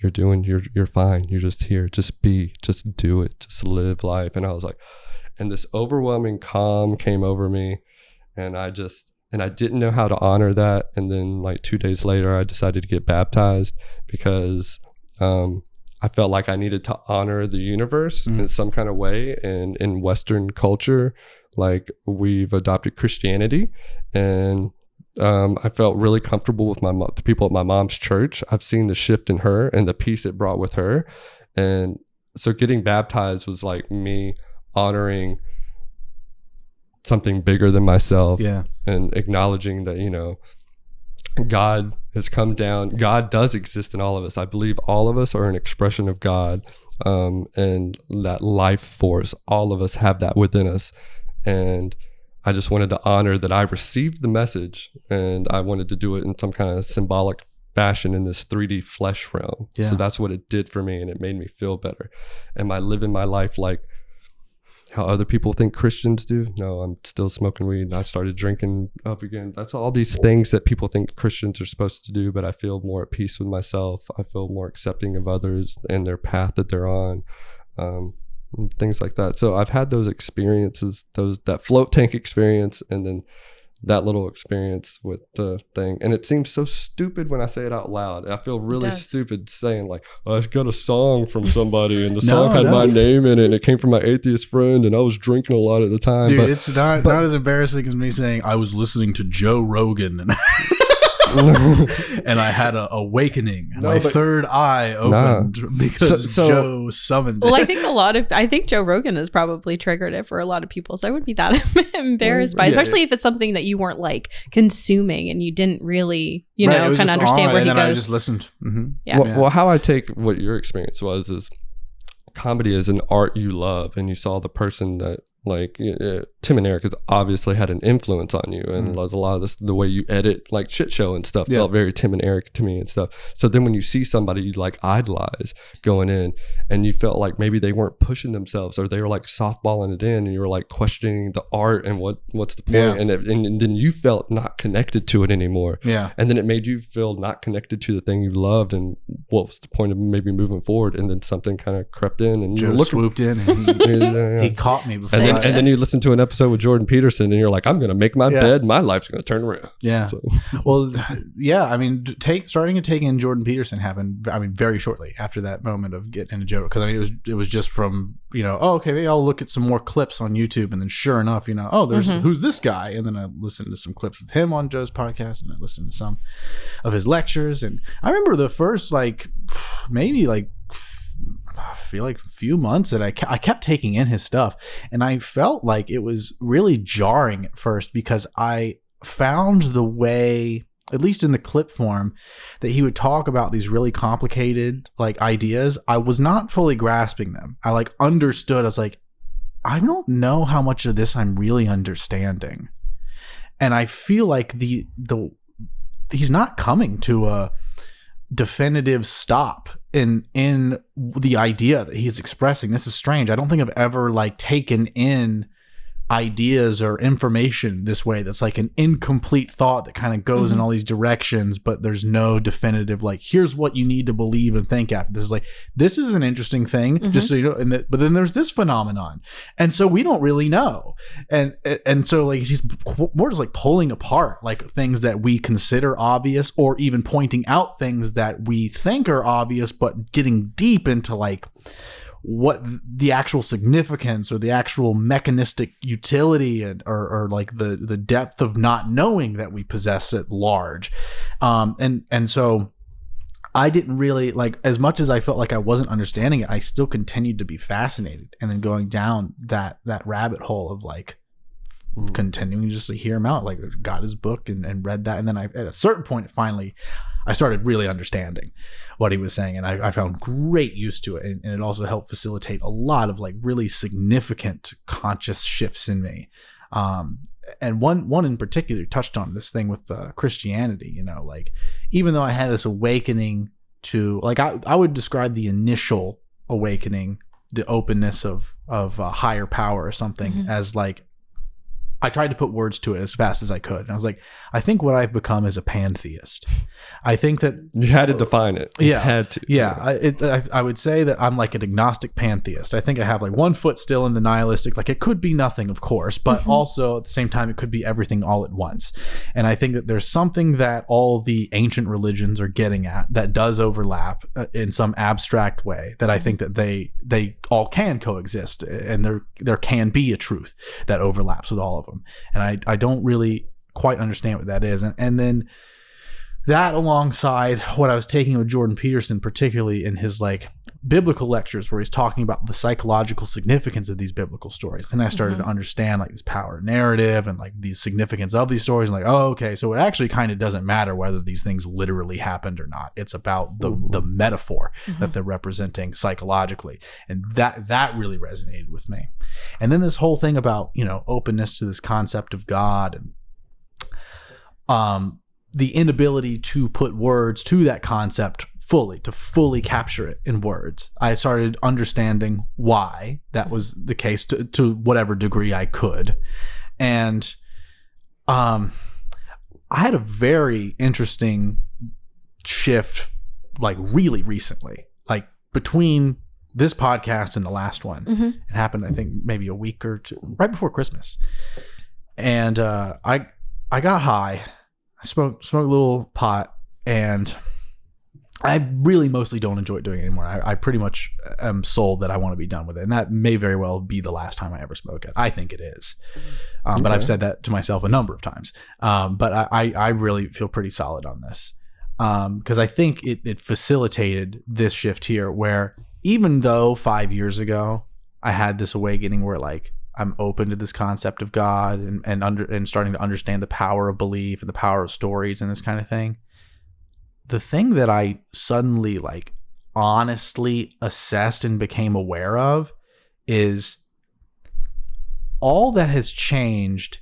you're fine. You're just here. Just be, just do it. Just live life. And I was like, and this overwhelming calm came over me. And I didn't know how to honor that. And then like 2 days later, I decided to get baptized because I felt like I needed to honor the universe in some kind of way. And in Western culture, like we've adopted Christianity, and I felt really comfortable with the people at my mom's church. I've seen the shift in her and the peace it brought with her. And so getting baptized was like me honoring something bigger than myself, and acknowledging that, God has come down. God does exist in all of us. I believe all of us are an expression of God, and that life force, all of us have that within us. And I just wanted to honor that I received the message, and I wanted to do it in some kind of symbolic fashion in this 3D flesh realm. So that's what it did for me, and it made me feel better. Am I living my life like, how other people think Christians do. No, I'm still smoking weed. I started drinking up again. That's all these things that people think Christians are supposed to do, but I feel more at peace with myself. I feel more accepting of others and their path that they're on, and things like that. So I've had those experiences, that float tank experience, and then that little experience with the thing. And it seems so stupid when I say it out loud. I feel really stupid saying like, I got a song from somebody and the song had my name in it and it came from my atheist friend and I was drinking a lot at the time. Dude, it's not as embarrassing as me saying I was listening to Joe Rogan and and I had an awakening. My third eye opened because Joe summoned it. Well, I think Joe Rogan has probably triggered it for a lot of people. So I wouldn't be that embarrassed by it, especially if it's something that you weren't like consuming and you didn't really, kind of understand where he goes. I just listened. Mm-hmm. Yeah. Well, how I take what your experience was is comedy is an art you love, and you saw the person that, like, Tim and Eric has obviously had an influence on you, and there's a lot of this, the way you edit like shit show and stuff felt very Tim and Eric to me and stuff. So then when you see somebody you like idolize going in and you felt like maybe they weren't pushing themselves or they were like softballing it in and you were like questioning the art and what's the point, and then you felt not connected to it anymore, and then it made you feel not connected to the thing you loved, and what was the point of maybe moving forward, and then something kind of crept in and Joe swooped in and he caught me before. And then you listen to an episode with Jordan Peterson and you're like, I'm going to make my bed. My life's going to turn around. Yeah. So. Well, yeah. I mean, starting to take in Jordan Peterson happened, very shortly after that moment of getting into Joe. Because I mean, it was just from, okay, maybe I'll look at some more clips on YouTube. And then sure enough, there's who's this guy? And then I listened to some clips with him on Joe's podcast, and I listened to some of his lectures. And I remember the first I feel like a few months that I kept taking in his stuff, and I felt like it was really jarring at first because I found the way, at least in the clip form, that he would talk about these really complicated like ideas. I was not fully grasping them. I like understood. I was like, I don't know how much of this I'm really understanding, and I feel like he's not coming to a definitive stop in the idea that he's expressing. This is strange. I don't think I've ever like taken in ideas or information this way. That's like an incomplete thought that kind of goes in all these directions, but there's no definitive like, here's what you need to believe and think after. This is an interesting thing, just so you know. But then there's this phenomenon, and so we don't really know. And so like he's more just like pulling apart like things that we consider obvious, or even pointing out things that we think are obvious, but getting deep into like what the actual significance or the actual mechanistic utility or like the depth of not knowing that we possess at large. And so I didn't really like, as much as I felt like I wasn't understanding it, I still continued to be fascinated, and then going down that rabbit hole of like continuing just to hear him out, like got his book and read that. And then at a certain point, finally, I started really understanding what he was saying, and I found great use to it. And it also helped facilitate a lot of like really significant conscious shifts in me. And one in particular touched on this thing with Christianity, like even though I had this awakening to like, I would describe the initial awakening, the openness of a higher power or something, as like, I tried to put words to it as fast as I could. And I was like, I think what I've become is a pantheist. I think that you had to define it. You had to. Yeah. I would say that I'm like an agnostic pantheist. I think I have like one foot still in the nihilistic, like it could be nothing, of course, but also at the same time, it could be everything all at once. And I think that there's something that all the ancient religions are getting at that does overlap in some abstract way, that I think that they all can coexist, and there can be a truth that overlaps with all of them. And I don't really quite understand what that is. And then that alongside what I was taking with Jordan Peterson, particularly in his like biblical lectures where he's talking about the psychological significance of these biblical stories. Then I started to understand like this power narrative and like the significance of these stories. And like, oh, okay. So it actually kind of doesn't matter whether these things literally happened or not. It's about the metaphor that they're representing psychologically. And that really resonated with me. And then this whole thing about, openness to this concept of God, and the inability to put words to that concept fully capture it in words. I started understanding why that was the case to whatever degree I could. And I had a very interesting shift, like really recently, like between this podcast and the last one. It happened, I think, maybe a week or two, right before Christmas. And I got high. I smoked a little pot, and I really mostly don't enjoy doing it anymore. I pretty much am sold that I want to be done with it. And that may very well be the last time I ever smoke it. I think it is. But I've said that to myself a number of times. But I really feel pretty solid on this. Because I think it facilitated this shift here, where even though 5 years ago I had this awakening where like I'm open to this concept of God and starting to understand the power of belief and the power of stories and this kind of thing, the thing that I suddenly like honestly assessed and became aware of is all that has changed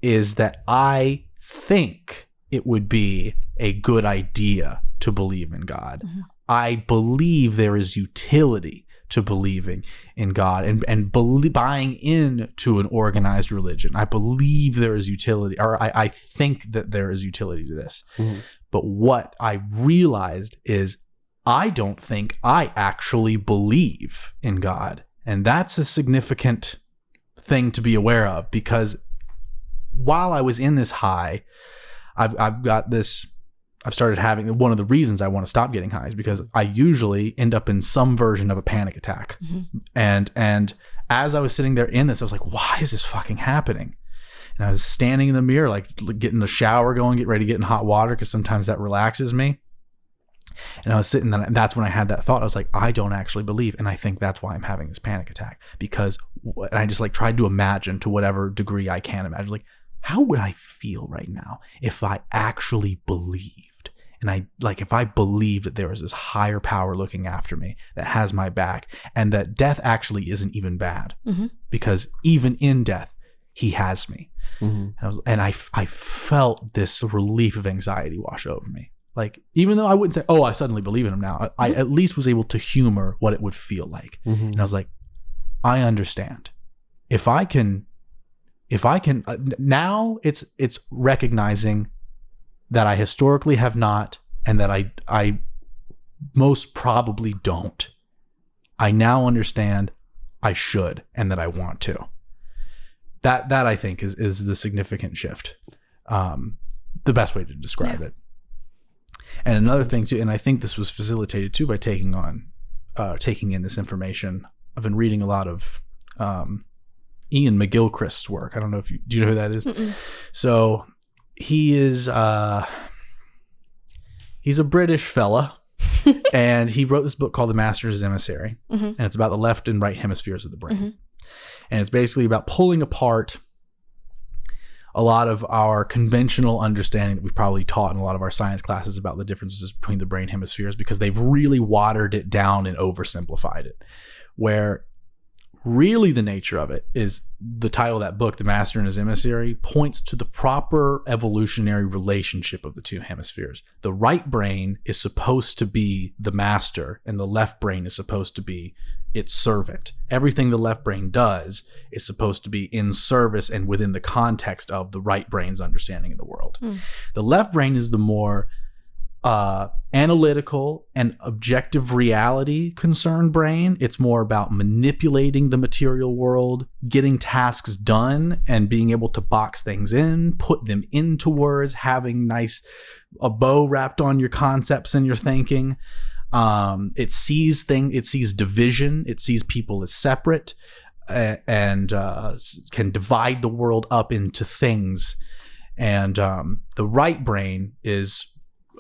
is that I think it would be a good idea to believe in God. I believe there is utility to believing in God and buying into an organized religion. I believe there is utility, or I think that there is utility to this. But what I realized is I don't think I actually believe in God. And that's a significant thing to be aware of, because while I was in this high, I've started having, one of the reasons I want to stop getting high is because I usually end up in some version of a panic attack. And as I was sitting there in this, I was like, why is this fucking happening? And I was standing in the mirror, like getting the shower going, get ready to get in hot water, because sometimes that relaxes me. And I was sitting there, and that's when I had that thought. I was like, I don't actually believe. And I think that's why I'm having this panic attack, because I just like tried to imagine to whatever degree I can imagine, like, how would I feel right now if I actually believed? And if I believed that there was this higher power looking after me that has my back, and that death actually isn't even bad, because even in death, he has me. And I felt this relief of anxiety wash over me. Like, even though I wouldn't say, oh, I suddenly believe in him now, I at least was able to humor what it would feel like. And I was like, I understand. If I can now it's recognizing that I historically have not, and that I most probably don't. I now understand I should, and that I want to. That I think is the significant shift. The best way to describe it. And another thing too, and I think this was facilitated too by taking in this information. I've been reading a lot of Ian McGilchrist's work. I don't know if do you know who that is? So he is he's a British fella, and he wrote this book called The Master's Emissary, and it's about the left and right hemispheres of the brain. And it's basically about pulling apart a lot of our conventional understanding that we've probably taught in a lot of our science classes about the differences between the brain hemispheres, because they've really watered it down and oversimplified it, where really the nature of it is the title of that book, The Master and His Emissary, points to the proper evolutionary relationship of the two hemispheres. The right brain is supposed to be the master, and the left brain is supposed to be its servant. Everything the left brain does is supposed to be in service and within the context of the right brain's understanding of the world. The left brain is the more analytical and objective reality concerned brain. It's more about manipulating the material world, getting tasks done, and being able to box things in, put them into words, having a bow wrapped on your concepts and your thinking. It sees division. It sees people as separate, and can divide the world up into things. And the right brain is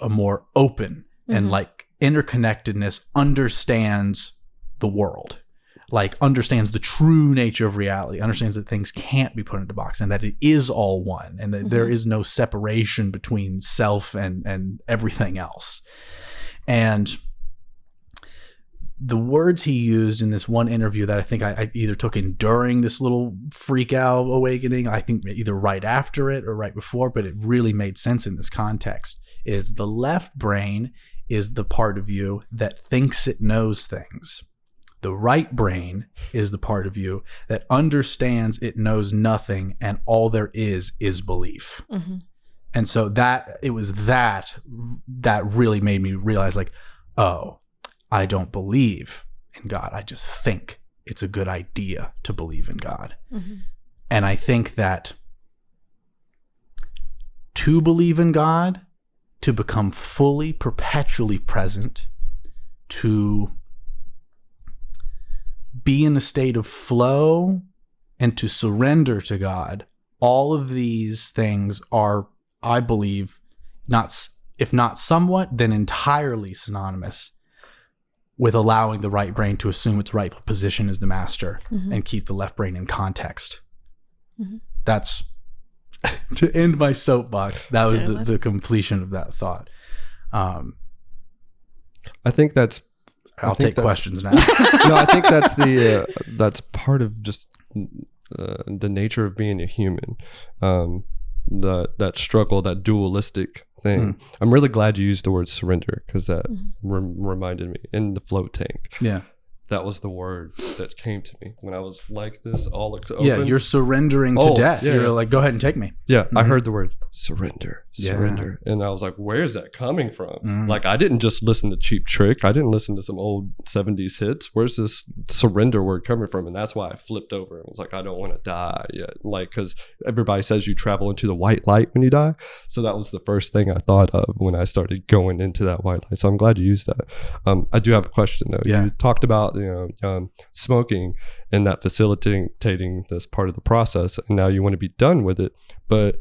a more open and like interconnectedness, understands the world, like understands the true nature of reality, understands that things can't be put into box, and that it is all one, and that there is no separation between self and everything else. And the words he used in this one interview that I think I either took in during this little freak out awakening, I think either right after it or right before, but it really made sense in this context, is the left brain is the part of you that thinks it knows things. The right brain is the part of you that understands it knows nothing and all there is belief. Mm-hmm. And so it was that really made me realize, like, oh, I don't believe in God. I just think it's a good idea to believe in God. Mm-hmm. And I think that to believe in God, to become fully, perpetually present, to be in a state of flow, and to surrender to God, all of these things are, I believe, if not somewhat, then entirely synonymous with allowing the right brain to assume its rightful position as the master and keep the left brain in context. Mm-hmm. That's, to end my soapbox, that was the completion of that thought. I think that's... I'll take questions now. No, I think that's part of just the nature of being a human. That struggle, that dualistic thing. I'm really glad you used the word surrender, because that reminded me in the float tank. Yeah. That was the word that came to me when I was like this, all open. Yeah, you're surrendering to death. Yeah. You're like, go ahead and take me. Yeah, I heard the word surrender. And I was like, where's that coming from? Like, I didn't just listen to Cheap Trick. I didn't listen to some old 70s hits. Where's this surrender word coming from? And that's why I flipped over and was like, I don't want to die yet. Like, because everybody says you travel into the white light when you die. So that was the first thing I thought of when I started going into that white light. So I'm glad you used that. I do have a question, though. Yeah. You talked about smoking and that facilitating this part of the process, and now you want to be done with it, but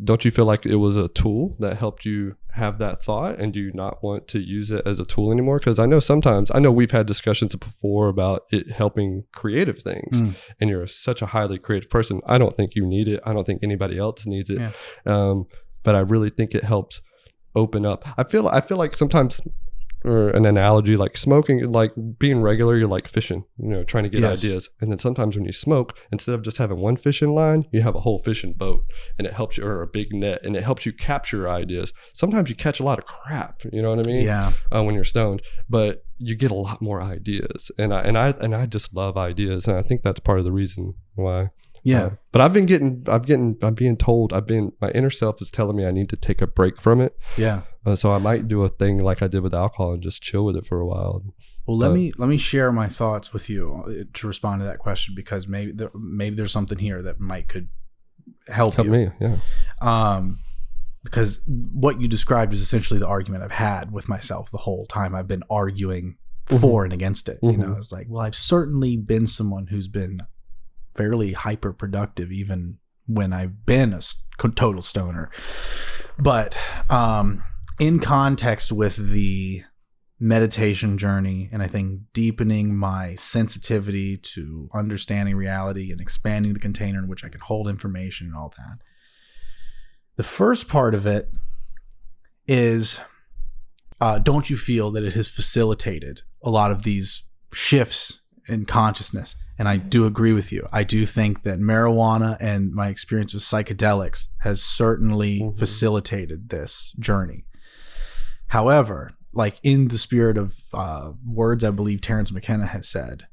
don't you feel like it was a tool that helped you have that thought, and do you not want to use it as a tool anymore? Because I know we've had discussions before about it helping creative things, and you're such a highly creative person. I don't think you need it. I don't think anybody else needs it. But I really think it helps open up. I feel like sometimes, or an analogy, like smoking, like being regular, you're like fishing, trying to get ideas. And then sometimes when you smoke, instead of just having one fishing line, you have a whole fishing boat, and it helps you, or a big net, and it helps you capture ideas. Sometimes you catch a lot of crap, you know what I mean? Yeah. When you're stoned, but you get a lot more ideas. And I just love ideas. And I think that's part of the reason why. Yeah. But I'm being told, my inner self is telling me I need to take a break from it. Yeah. So I might do a thing like I did with alcohol and just chill with it for a while. Well, let me share my thoughts with you to respond to that question, because maybe there's something here that could help you. Me. Yeah. Because what you described is essentially the argument I've had with myself the whole time I've been arguing for and against it. It's like, well, I've certainly been someone who's been fairly hyper productive even when I've been a total stoner. But in context with the meditation journey, and I think deepening my sensitivity to understanding reality and expanding the container in which I can hold information and all that, the first part of it is, don't you feel that it has facilitated a lot of these shifts in consciousness? And I do agree with you. I do think that marijuana and my experience with psychedelics has certainly facilitated this journey. However, like in the spirit of words I believe Terrence McKenna has said,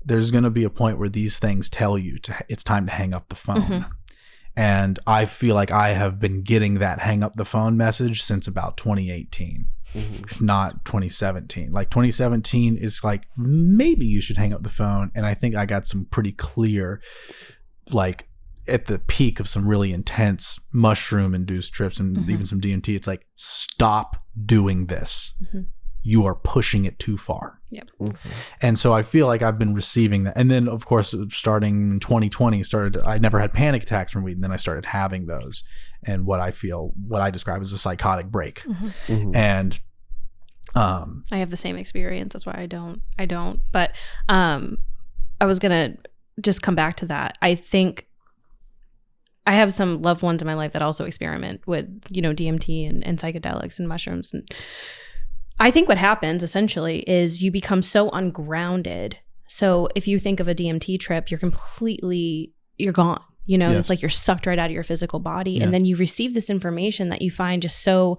there's going to be a point where these things tell you it's time to hang up the phone. And I feel like I have been getting that hang up the phone message since about 2018. If not 2017. Like 2017 is like, maybe you should hang up the phone. And I think I got some pretty clear, like at the peak of some really intense mushroom induced trips and even some DMT. It's like, stop doing this. You are pushing it too far. Yep. And so I feel like I've been receiving that. And then of course, starting in 2020 I never had panic attacks from weed. And then I started having those, and what I describe as a psychotic break. And I have the same experience. That's why I don't. But I was going to just come back to that. I think I have some loved ones in my life that also experiment with, DMT and psychedelics and mushrooms. And I think what happens essentially is you become so ungrounded. So if you think of a DMT trip, you're gone. It's like you're sucked right out of your physical body. And then you receive this information that you find just so,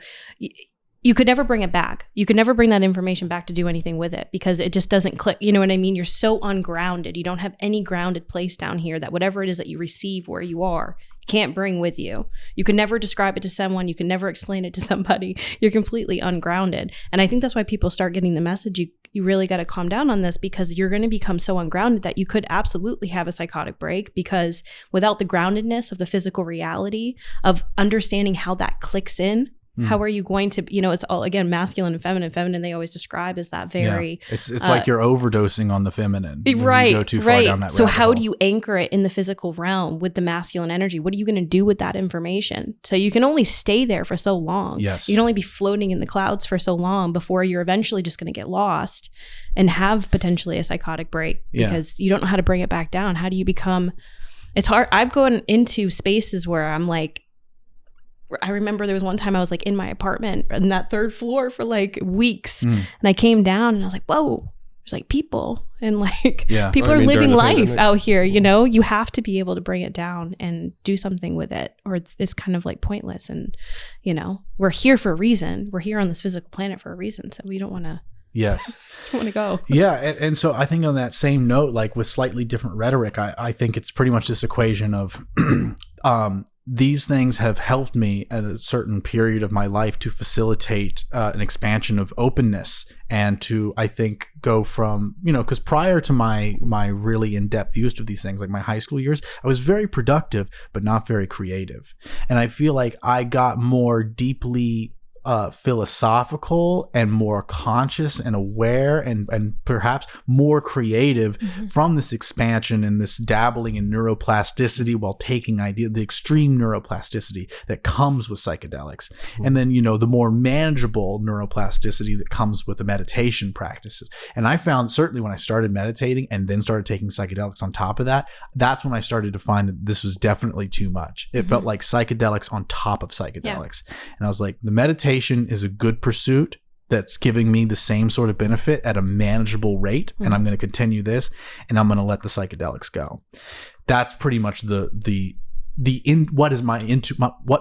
you could never bring it back. You could never bring that information back to do anything with it because it just doesn't click. You know what I mean? You're so ungrounded. You don't have any grounded place down here that whatever it is that you receive where you are, you can't bring with you. You can never describe it to someone. You can never explain it to somebody. You're completely ungrounded. And I think that's why people start getting the message. You really got to calm down on this because you're going to become so ungrounded that you could absolutely have a psychotic break because without the groundedness of the physical reality of understanding how that clicks in, how are you going to, it's all, again, masculine and feminine. Feminine, they always describe as that very... Yeah. It's like you're overdosing on the feminine. Right, you go too far down that So rabbit how hole. do you anchor it in the physical realm with the masculine energy? What are you going to do with that information? So you can only stay there for so long. Yes. You can only be floating in the clouds for so long before you're eventually just going to get lost and have potentially a psychotic break because you don't know how to bring it back down. How do you become... It's hard. I've gone into spaces where I'm like, I remember there was one time I was like in my apartment on that third floor for like weeks and I came down and I was like, whoa, there's like people and like people are living life out here, you have to be able to bring it down and do something with it or it's kind of like pointless. And, we're here for a reason. We're here on this physical planet for a reason. So we don't want to. Yes. Don't want to go. Yeah. And so I think on that same note, like with slightly different rhetoric, I think it's pretty much this equation of these things have helped me at a certain period of my life to facilitate an expansion of openness and to, I think, go from, because prior to my really in-depth use of these things, like my high school years, I was very productive, but not very creative. And I feel like I got more deeply philosophical and more conscious and aware and perhaps more creative from this expansion and this dabbling in neuroplasticity while taking the extreme neuroplasticity that comes with psychedelics. And then, the more manageable neuroplasticity that comes with the meditation practices. And I found certainly when I started meditating and then started taking psychedelics on top of that, that's when I started to find that this was definitely too much. It felt like psychedelics on top of psychedelics. Yeah. And I was like, the meditation is a good pursuit that's giving me the same sort of benefit at a manageable rate, and I'm going to continue this, and I'm going to let the psychedelics go. That's pretty much what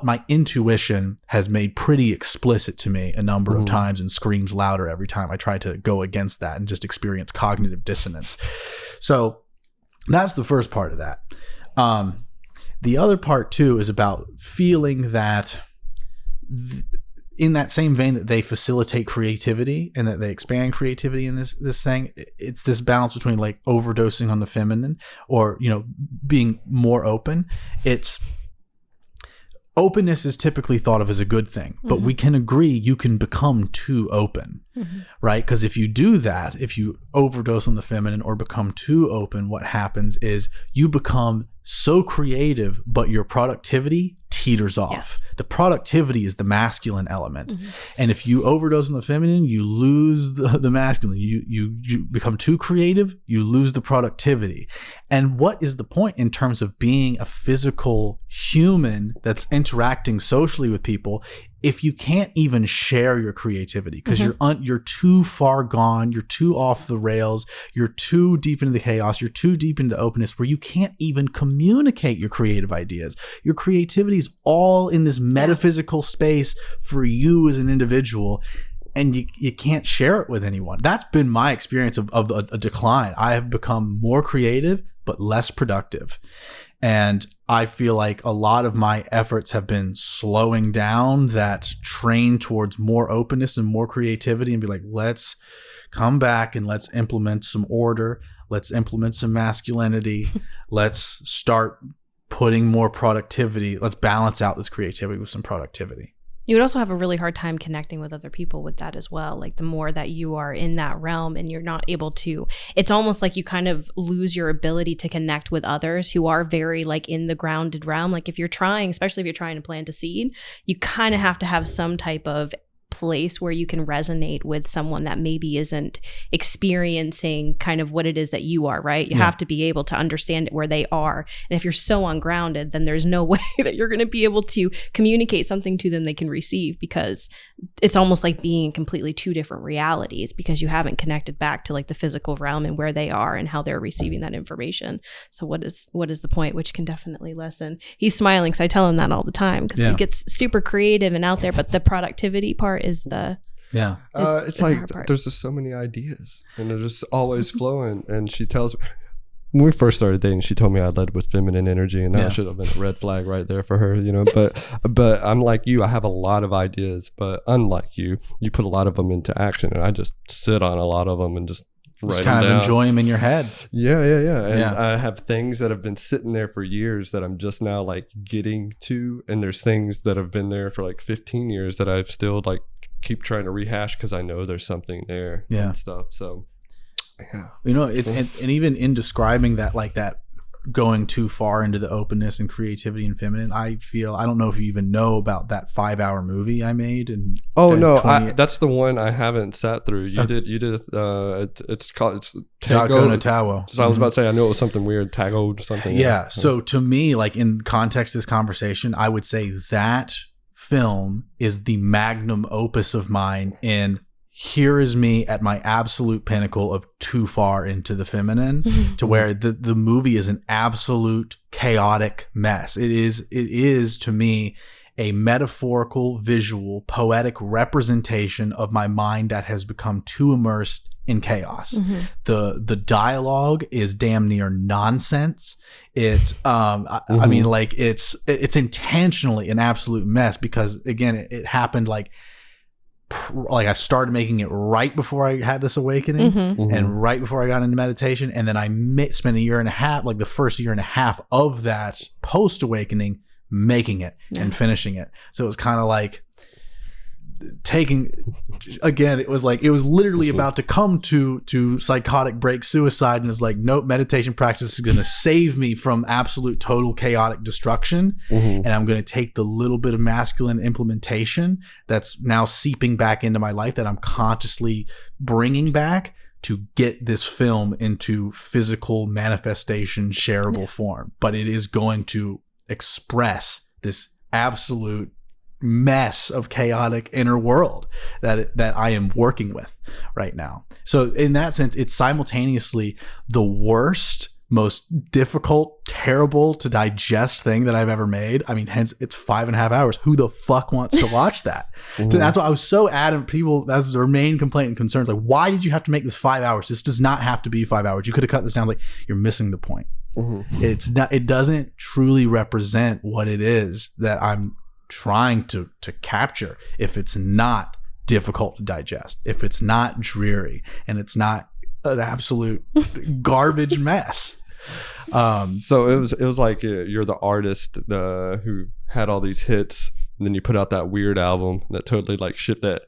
my intuition has made pretty explicit to me a number of times and screams louder every time I try to go against that and just experience cognitive dissonance. So that's the first part of that. The other part too is about feeling that in that same vein that they facilitate creativity and that they expand creativity in this thing, it's this balance between like overdosing on the feminine or, being more open. Openness is typically thought of as a good thing, but we can agree you can become too open, right? Because if you do that, if you overdose on the feminine or become too open, what happens is you become so creative, but your productivity teeters off. Yes. The productivity is the masculine element. And if you overdose on the feminine, you lose the masculine. You become too creative, you lose the productivity. And what is the point in terms of being a physical human that's interacting socially with people if you can't even share your creativity because you're too far gone, you're too off the rails, you're too deep into the chaos, you're too deep into openness where you can't even communicate your creative ideas. Your creativity is all in this metaphysical space for you as an individual, and you can't share it with anyone. That's been my experience of a decline. I have become more creative but less productive. And I feel like a lot of my efforts have been slowing down that train towards more openness and more creativity and be like, let's come back and let's implement some order. Let's implement some masculinity. Let's start putting more productivity. Let's balance out this creativity with some productivity. You would also have a really hard time connecting with other people with that as well. Like the more that you are in that realm and you're not able to, it's almost like you kind of lose your ability to connect with others who are very like in the grounded realm. Like if you're trying, especially if you're trying to plant a seed, you kind of have to have some type of place where you can resonate with someone that maybe isn't experiencing kind of what it is that you are, right? You have to be able to understand it where they are. And if you're so ungrounded, then there's no way that you're going to be able to communicate something to them they can receive, because it's almost like being in completely two different realities because you haven't connected back to like the physical realm and where they are and how they're receiving that information. So what is the point? Which can definitely lessen. He's smiling, so I tell him that all the time because he gets super creative and out there, but the productivity part is the Yeah. It's the like hard part. there's just so many ideas, and they're just always flowing. And she tells me, when we first started dating, she told me I led with feminine energy, and that should have been a red flag right there for her, you know. But I'm like you, I have a lot of ideas, but unlike you put a lot of them into action, and I just sit on a lot of them and just write kind them of down. enjoy them in your head. Yeah. And I have things that have been sitting there for years that I'm just now like getting to, and there's things that have been there for like 15 years that I've still like keep trying to rehash because I know there's something there and stuff. So yeah, you know, and even in describing that, like that going too far into the openness and creativity and feminine, I feel, I don't know if you even know about that 5-hour movie I made. And that's the one I haven't sat through. You did it's called Dagko and Tawo. So I was about to say, I knew it was something weird, Tawo or something. Yeah. So to me, like in context of this conversation, I would say that film is the magnum opus of mine in here is me at my absolute pinnacle of too far into the feminine to where the movie is an absolute chaotic mess. It is to me a metaphorical, visual, poetic representation of my mind that has become too immersed in chaos. The dialogue is damn near nonsense. I mean, like it's intentionally an absolute mess because again, it happened like I started making it right before I had this awakening and right before I got into meditation. And then I spent a year and a half, like the first year and a half of that post awakening, making it and finishing it. So it was kind of like it was literally about to come to psychotic break suicide, and it's like, nope, meditation practice is going to save me from absolute total chaotic destruction. And I'm going to take the little bit of masculine implementation that's now seeping back into my life that I'm consciously bringing back to get this film into physical manifestation, shareable form. But it is going to express this absolute mess of chaotic inner world that I am working with right now. So in that sense, it's simultaneously the worst, most difficult, terrible to digest thing that I've ever made. I mean, hence it's 5.5 hours. Who the fuck wants to watch that? So that's why I was so adamant. People, that's their main complaint and concerns. Like, why did you have to make this 5 hours? This does not have to be 5 hours. You could have cut this down. Like, you're missing the point. It's not, it doesn't truly represent what it is that I'm trying to capture if it's not difficult to digest, if it's not dreary, and it's not an absolute garbage mess. So it was like you're the artist who had all these hits, and then you put out that weird album that totally like shit that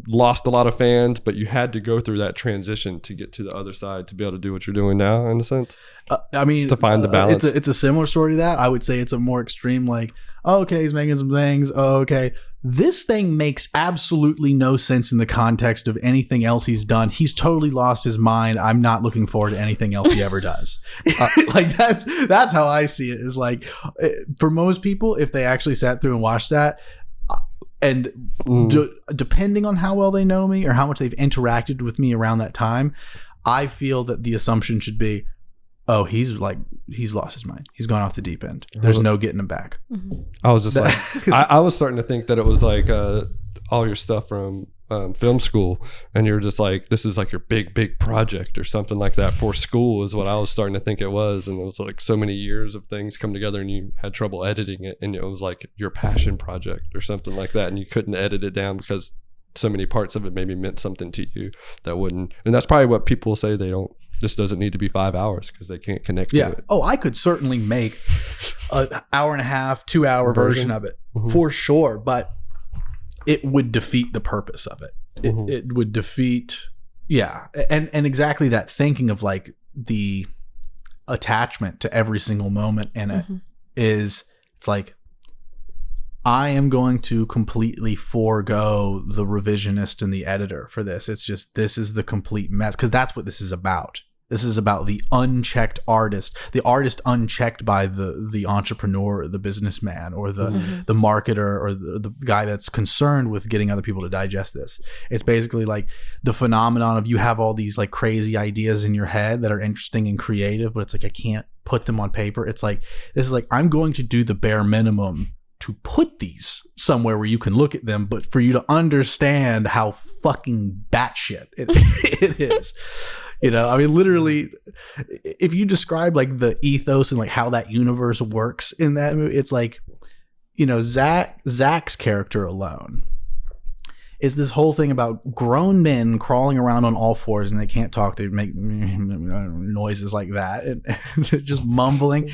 lost a lot of fans, but you had to go through that transition to get to the other side to be able to do what you're doing now, in a sense. I mean, to find the balance. It's a similar story to that. I would say it's a more extreme, like, oh, okay, he's making some things. Oh, okay, this thing makes absolutely no sense in the context of anything else he's done. He's totally lost his mind. I'm not looking forward to anything else he ever does. Like that's how I see it. Is like, for most people, if they actually sat through and watched that, and depending on how well they know me or how much they've interacted with me around that time, I feel that the assumption should be, oh, he's lost his mind. He's gone off the deep end. There's no getting him back. I was just like, I was starting to think that it was like all your stuff from film school, and you're just like, this is like your big project or something like that for school, is what I was starting to think it was. And it was like so many years of things come together, and you had trouble editing it, and it was like your passion project or something like that, and you couldn't edit it down because so many parts of it maybe meant something to you that wouldn't. And that's probably what people say, this doesn't need to be 5 hours because they can't connect to it. Oh, I could certainly make an hour and a half, 2 hour version of it for sure, but it would defeat the purpose of it. It would defeat, and exactly that thinking of like the attachment to every single moment in it is, it's like, I am going to completely forego the revisionist and the editor for this. It's just, this is the complete mess, because that's what this is about. This is about the unchecked artist, the artist unchecked by the entrepreneur, or the businessman, or the marketer, or the guy that's concerned with getting other people to digest this. It's basically like the phenomenon of, you have all these like crazy ideas in your head that are interesting and creative, but it's like, I can't put them on paper. It's like, this is like, I'm going to do the bare minimum to put these somewhere where you can look at them, but for you to understand how fucking batshit it is. You know, I mean, literally, if you describe like the ethos and like how that universe works in that movie, it's like, you know, Zach's character alone is this whole thing about grown men crawling around on all fours and they can't talk. They make noises like that and they're just mumbling.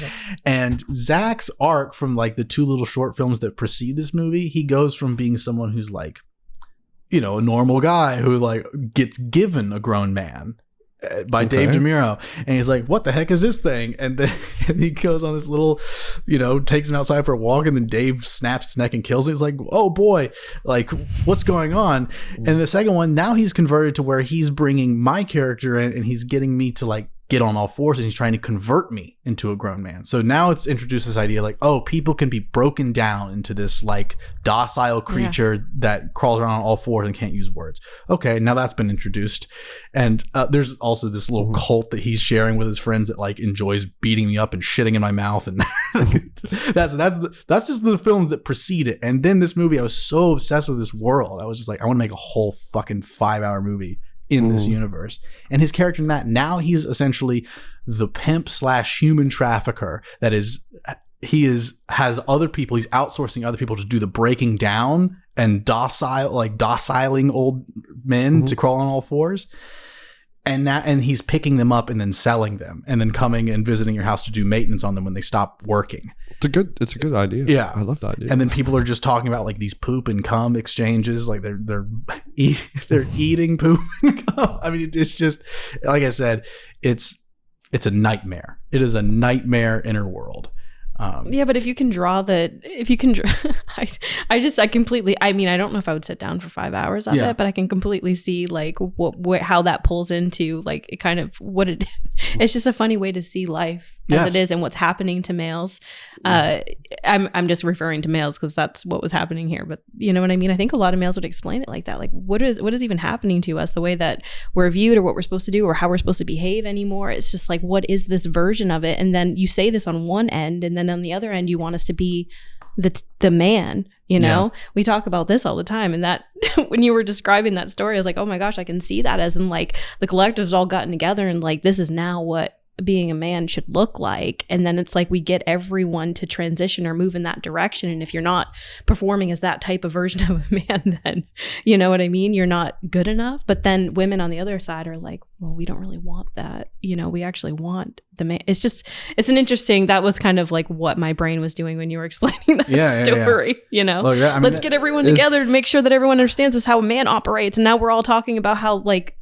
And Zach's arc from like the 2 little short films that precede this movie, he goes from being someone who's like, you know, a normal guy who like gets given a grown man by Dave DeMuro, and he's like, what the heck is this thing? And then he goes on this little, you know, takes him outside for a walk, and then Dave snaps his neck and kills him. He's like, oh boy, like what's going on? And the second one, now he's converted to where he's bringing my character in and he's getting me to like get on all fours, and he's trying to convert me into a grown man. So now it's introduced this idea like, oh, people can be broken down into this like docile creature that crawls around on all fours and can't use words. Okay, now that's been introduced. And there's also this little cult that he's sharing with his friends that like enjoys beating me up and shitting in my mouth, and that's just the films that precede it. And then this movie, I was so obsessed with this world, I was just like, I want to make a whole fucking 5-hour movie in this universe. And his character in that, now he's essentially the pimp / human trafficker that is, has other people, he's outsourcing other people to do the breaking down and dociling old men to crawl on all fours. And he's picking them up and then selling them and then coming and visiting your house to do maintenance on them when they stop working. It's a good idea. Yeah. I love that idea. And then people are just talking about like these poop and cum exchanges. Like they're eating poop and cum. I mean, it's just, like I said, it's a nightmare. It is a nightmare inner world. Yeah, but if you can draw I completely, I mean, I don't know if I would sit down for 5 hours on it, but I can completely see like how that pulls into like it kind of it's just a funny way to see life as it is and what's happening to males. I'm just referring to males because that's what was happening here, but you know what I mean? I think a lot of males would explain it like that. Like what is even happening to us, the way that we're viewed or what we're supposed to do or how we're supposed to behave anymore. It's just like, what is this version of it? And then you say this on one end, and then on the other end, you want us to be the man, you know? We talk about this all the time. And that when you were describing that story, I was like, oh my gosh, I can see that as in like the collective's all gotten together and like, this is now what being a man should look like. And then it's like we get everyone to transition or move in that direction. And if you're not performing as that type of version of a man, then you know what I mean, you're not good enough. But then women on the other side are like, well, we don't really want that, you know, we actually want the man. It's an interesting, that was kind of like what my brain was doing when you were explaining that story. You know, I mean, let's get everyone together to make sure that everyone understands this, how a man operates. And now we're all talking about how like,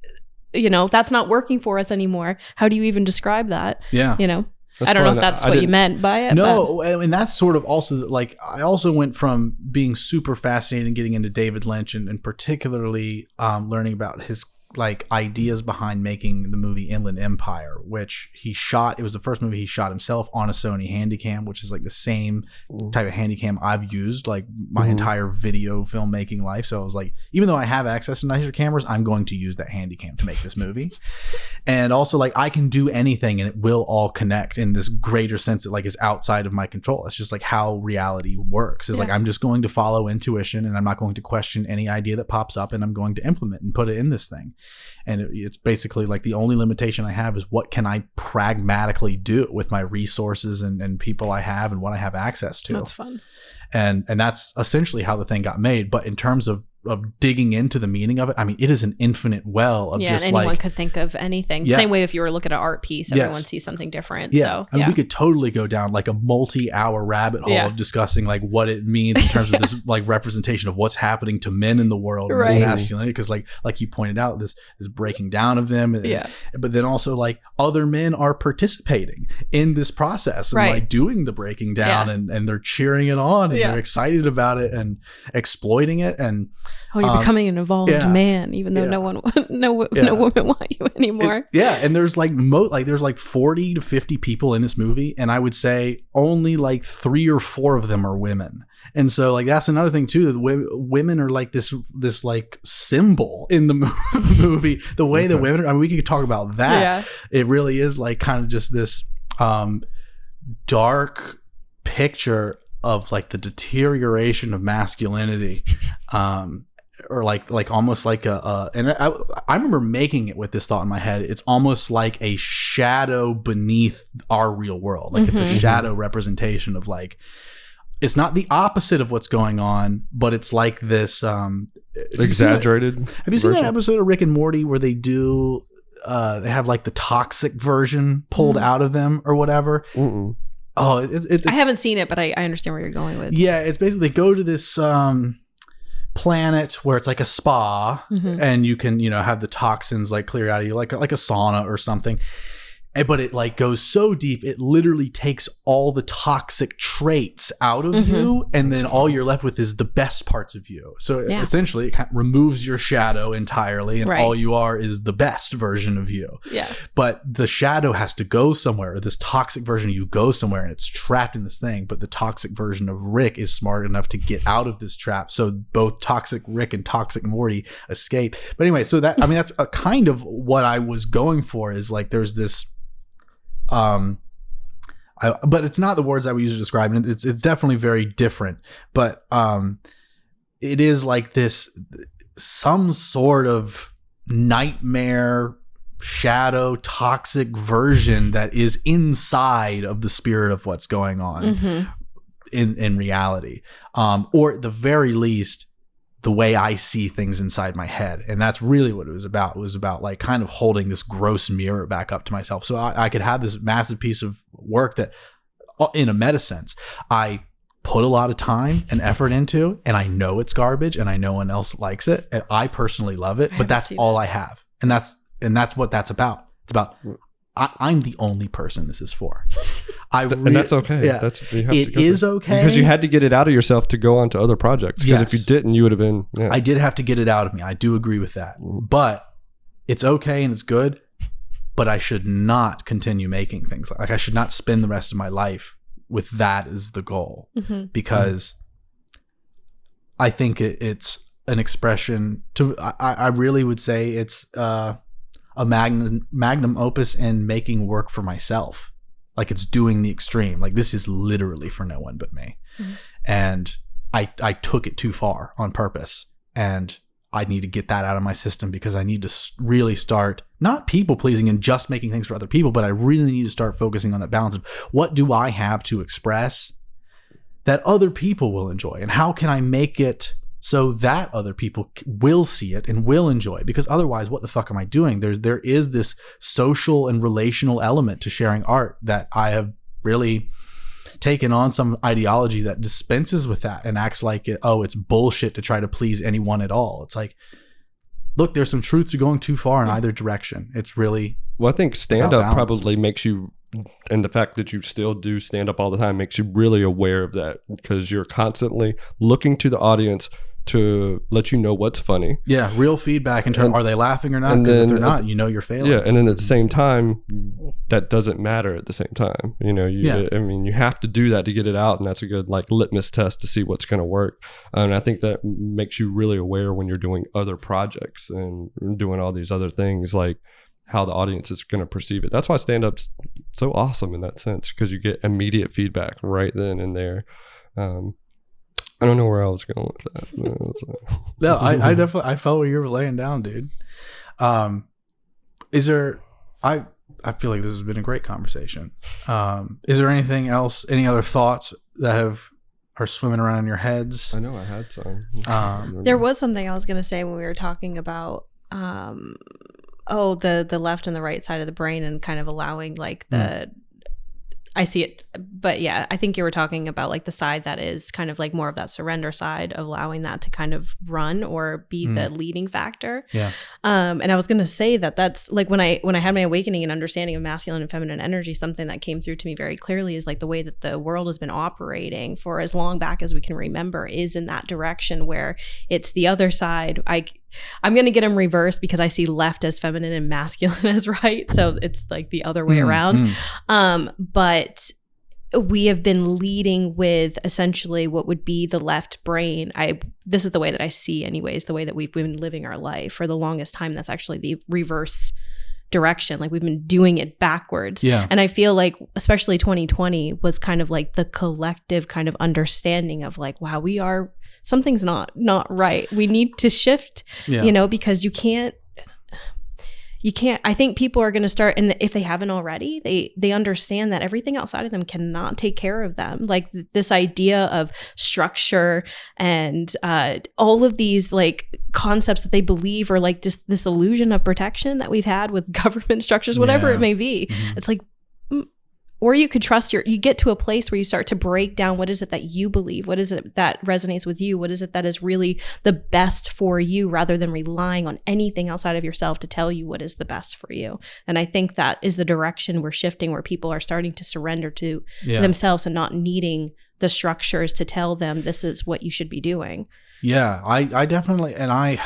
you know, that's not working for us anymore. How do you even describe that? Yeah. You know, I don't know if that's what you meant by it. No, but. And that's sort of also like, I also went from being super fascinated and getting into David Lynch and particularly learning about his like ideas behind making the movie Inland Empire, which he shot. It was the first movie he shot himself on a Sony Handycam, which is like the same type of Handycam I've used like my entire video filmmaking life. So I was like, even though I have access to nicer cameras, I'm going to use that Handycam to make this movie. And also like I can do anything and it will all connect in this greater sense that like is outside of my control. It's just like how reality works. It's like I'm just going to follow intuition and I'm not going to question any idea that pops up, and I'm going to implement and put it in this thing. And it's basically like the only limitation I have is what can I pragmatically do with my resources and people I have and what I have access to. That's fun. And that's essentially how the thing got made. But in terms of digging into the meaning of it, I mean, it is an infinite well of just anyone like could think of anything. Same way if you were looking at an art piece, everyone sees something different. So I mean, we could totally go down like a multi-hour rabbit hole of discussing like what it means in terms of this like representation of what's happening to men in the world and this masculinity, because like you pointed out, this breaking down of them, but then also like other men are participating in this process and like doing the breaking down and they're cheering it on and they're excited about it and exploiting it. And you're becoming an evolved man, even though no women want you anymore. And there's like there's like 40 to 50 people in this movie, and I would say only like 3 or 4 of them are women. And so like that's another thing too, that women are like this like symbol in the movie. The way that women, I mean, we could talk about that. It really is like kind of just this dark picture like the deterioration of masculinity, or like almost like and I remember making it with this thought in my head. It's almost like a shadow beneath our real world. Like it's a shadow representation of like, it's not the opposite of what's going on, but it's like this exaggerated. Have you seen that episode of Rick and Morty where they do they have like the toxic version pulled out of them or whatever? Mm-mm. Oh, I haven't seen it, but I understand where you're going with. Yeah, it's basically they go to this planet where it's like a spa, and you can have the toxins like clear out of you, like a sauna or something. But it like goes so deep, it literally takes all the toxic traits out of you, and then all you're left with is the best parts of you. So essentially, it kind of removes your shadow entirely, and all you are is the best version of you. Yeah. But the shadow has to go somewhere, or this toxic version of you goes somewhere, and it's trapped in this thing. But the toxic version of Rick is smart enough to get out of this trap, so both toxic Rick and toxic Morty escape. But anyway, so that that's a kind of what I was going for. Is like there's this. But it's not the words I would use to describe it. It's definitely very different. But it is like this, some sort of nightmare, shadow, toxic version that is inside of the spirit of what's going on in reality. Or at the very least, the way I see things inside my head. And that's really what it was about. It was about like kind of holding this gross mirror back up to myself. So I could have this massive piece of work that in a meta sense, I put a lot of time and effort into, and I know it's garbage and I know no one else likes it. And I personally love it, but that's all I have. And that's what that's about. It's about, I'm the only person this is for. And that's okay. Yeah, it is okay. Because you had to get it out of yourself to go on to other projects. Because if you didn't, you would have been... Yeah. I did have to get it out of me. I do agree with that. But it's okay and it's good. But I should not continue making things. Like I should not spend the rest of my life with that as the goal. Because I think it's an expression to... I really would say it's... a magnum opus in making work for myself. Like it's doing the extreme. Like this is literally for no one but me. And I took it too far on purpose, and I need to get that out of my system because I need to really start not people pleasing and just making things for other people, but I really need to start focusing on that balance of what do I have to express that other people will enjoy, and how can I make it so that other people will see it and will enjoy it? Because otherwise, what the fuck am I doing? There is this social and relational element to sharing art that I have really taken on some ideology that dispenses with that and acts like it's bullshit to try to please anyone at all. It's like, look, there's some truth to going too far in either direction. It's really... Well, I think stand-up probably makes you... And the fact that you still do stand-up all the time makes you really aware of that, because you're constantly looking to the audience to let you know what's funny. Yeah, real feedback in terms, are they laughing or not? Because if they're not, you're failing. Yeah, and then at the same time, that doesn't matter at the same time. I mean, you have to do that to get it out, and that's a good like litmus test to see what's going to work. And I think that makes you really aware when you're doing other projects and doing all these other things, like how the audience is going to perceive it. That's why stand-up's so awesome in that sense, because you get immediate feedback right then and there. I don't know where I was going with that. No, I definitely, I felt what you were laying down, dude. Is there, I feel like this has been a great conversation. Is there anything else, any other thoughts that are swimming around in your heads? I know I had some. There was something I was going to say when we were talking about, the left and the right side of the brain, and kind of allowing like I see it, but yeah, I think you were talking about like the side that is kind of like more of that surrender side, of allowing that to kind of run or be the leading factor. Yeah. And I was going to say that's like when I had my awakening and understanding of masculine and feminine energy, something that came through to me very clearly is like the way that the world has been operating for as long back as we can remember is in that direction, where it's the other side. I'm going to get them reversed because I see left as feminine and masculine as right. So it's like the other way around. But we have been leading with essentially what would be the left brain. This is the way that I see anyways, the way that we've been living our life for the longest time. That's actually the reverse direction. Like we've been doing it backwards. Yeah. And I feel like especially 2020 was kind of like the collective kind of understanding of like, wow, something's not right. We need to shift, because you can't, I think people are going to start, and if they haven't already, they understand that everything outside of them cannot take care of them. Like this idea of structure and all of these like concepts that they believe are like just this illusion of protection that we've had with government structures, whatever it may be. Mm-hmm. It's like, or you could trust you get to a place where you start to break down what is it that you believe, what is it that resonates with you, what is it that is really the best for you, rather than relying on anything outside of yourself to tell you what is the best for you. And I think that is the direction we're shifting, where people are starting to surrender to themselves and not needing the structures to tell them this is what you should be doing. Yeah, I definitely, and I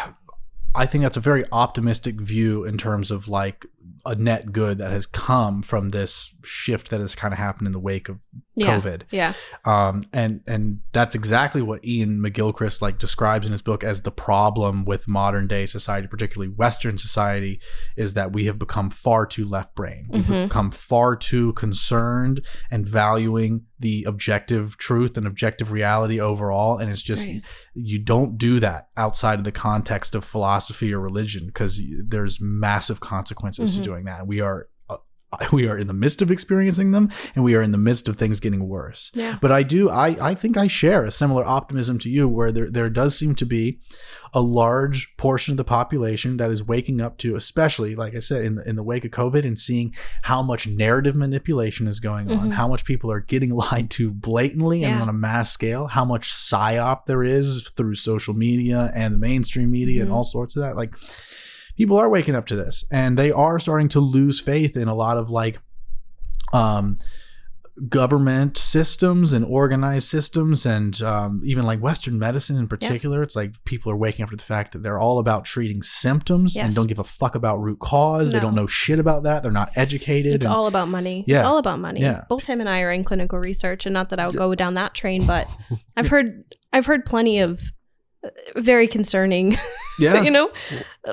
think that's a very optimistic view in terms of like a net good that has come from this shift that has kind of happened in the wake of COVID. Yeah. And that's exactly what Ian McGilchrist like describes in his book as the problem with modern day society, particularly Western society, is that we have become far too left brain. We've become far too concerned and valuing the objective truth and objective reality overall. And it's just, you don't do that outside of the context of philosophy or religion, because there's massive consequences to doing that. We are in the midst of experiencing them, and we are in the midst of things getting worse. Yeah. But I think I share a similar optimism to you, where there does seem to be a large portion of the population that is waking up to, especially, like I said, in the wake of COVID, and seeing how much narrative manipulation is going on, how much people are getting lied to blatantly and on a mass scale, how much psyop there is through social media and the mainstream media and all sorts of that. Like, people are waking up to this, and they are starting to lose faith in a lot of like government systems and organized systems, and even like Western medicine in particular. It's like people are waking up to the fact that they're all about treating symptoms and don't give a fuck about root cause. They don't know shit about that. They're not educated. It's all about money. Yeah. It's all about money. Yeah. Both him and I are in clinical research, and not that I would go down that train, but I've heard plenty of very concerning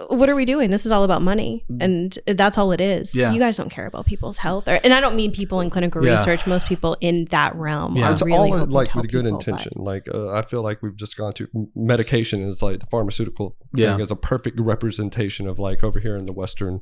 what are we doing? This is all about money, and that's all it is. You guys don't care about people's health, and I don't mean people in clinical research. Most people in that realm are it's really all like with good people, intention. Like I feel like we've just gone to medication is like the pharmaceutical thing is a perfect representation of like over here in the Western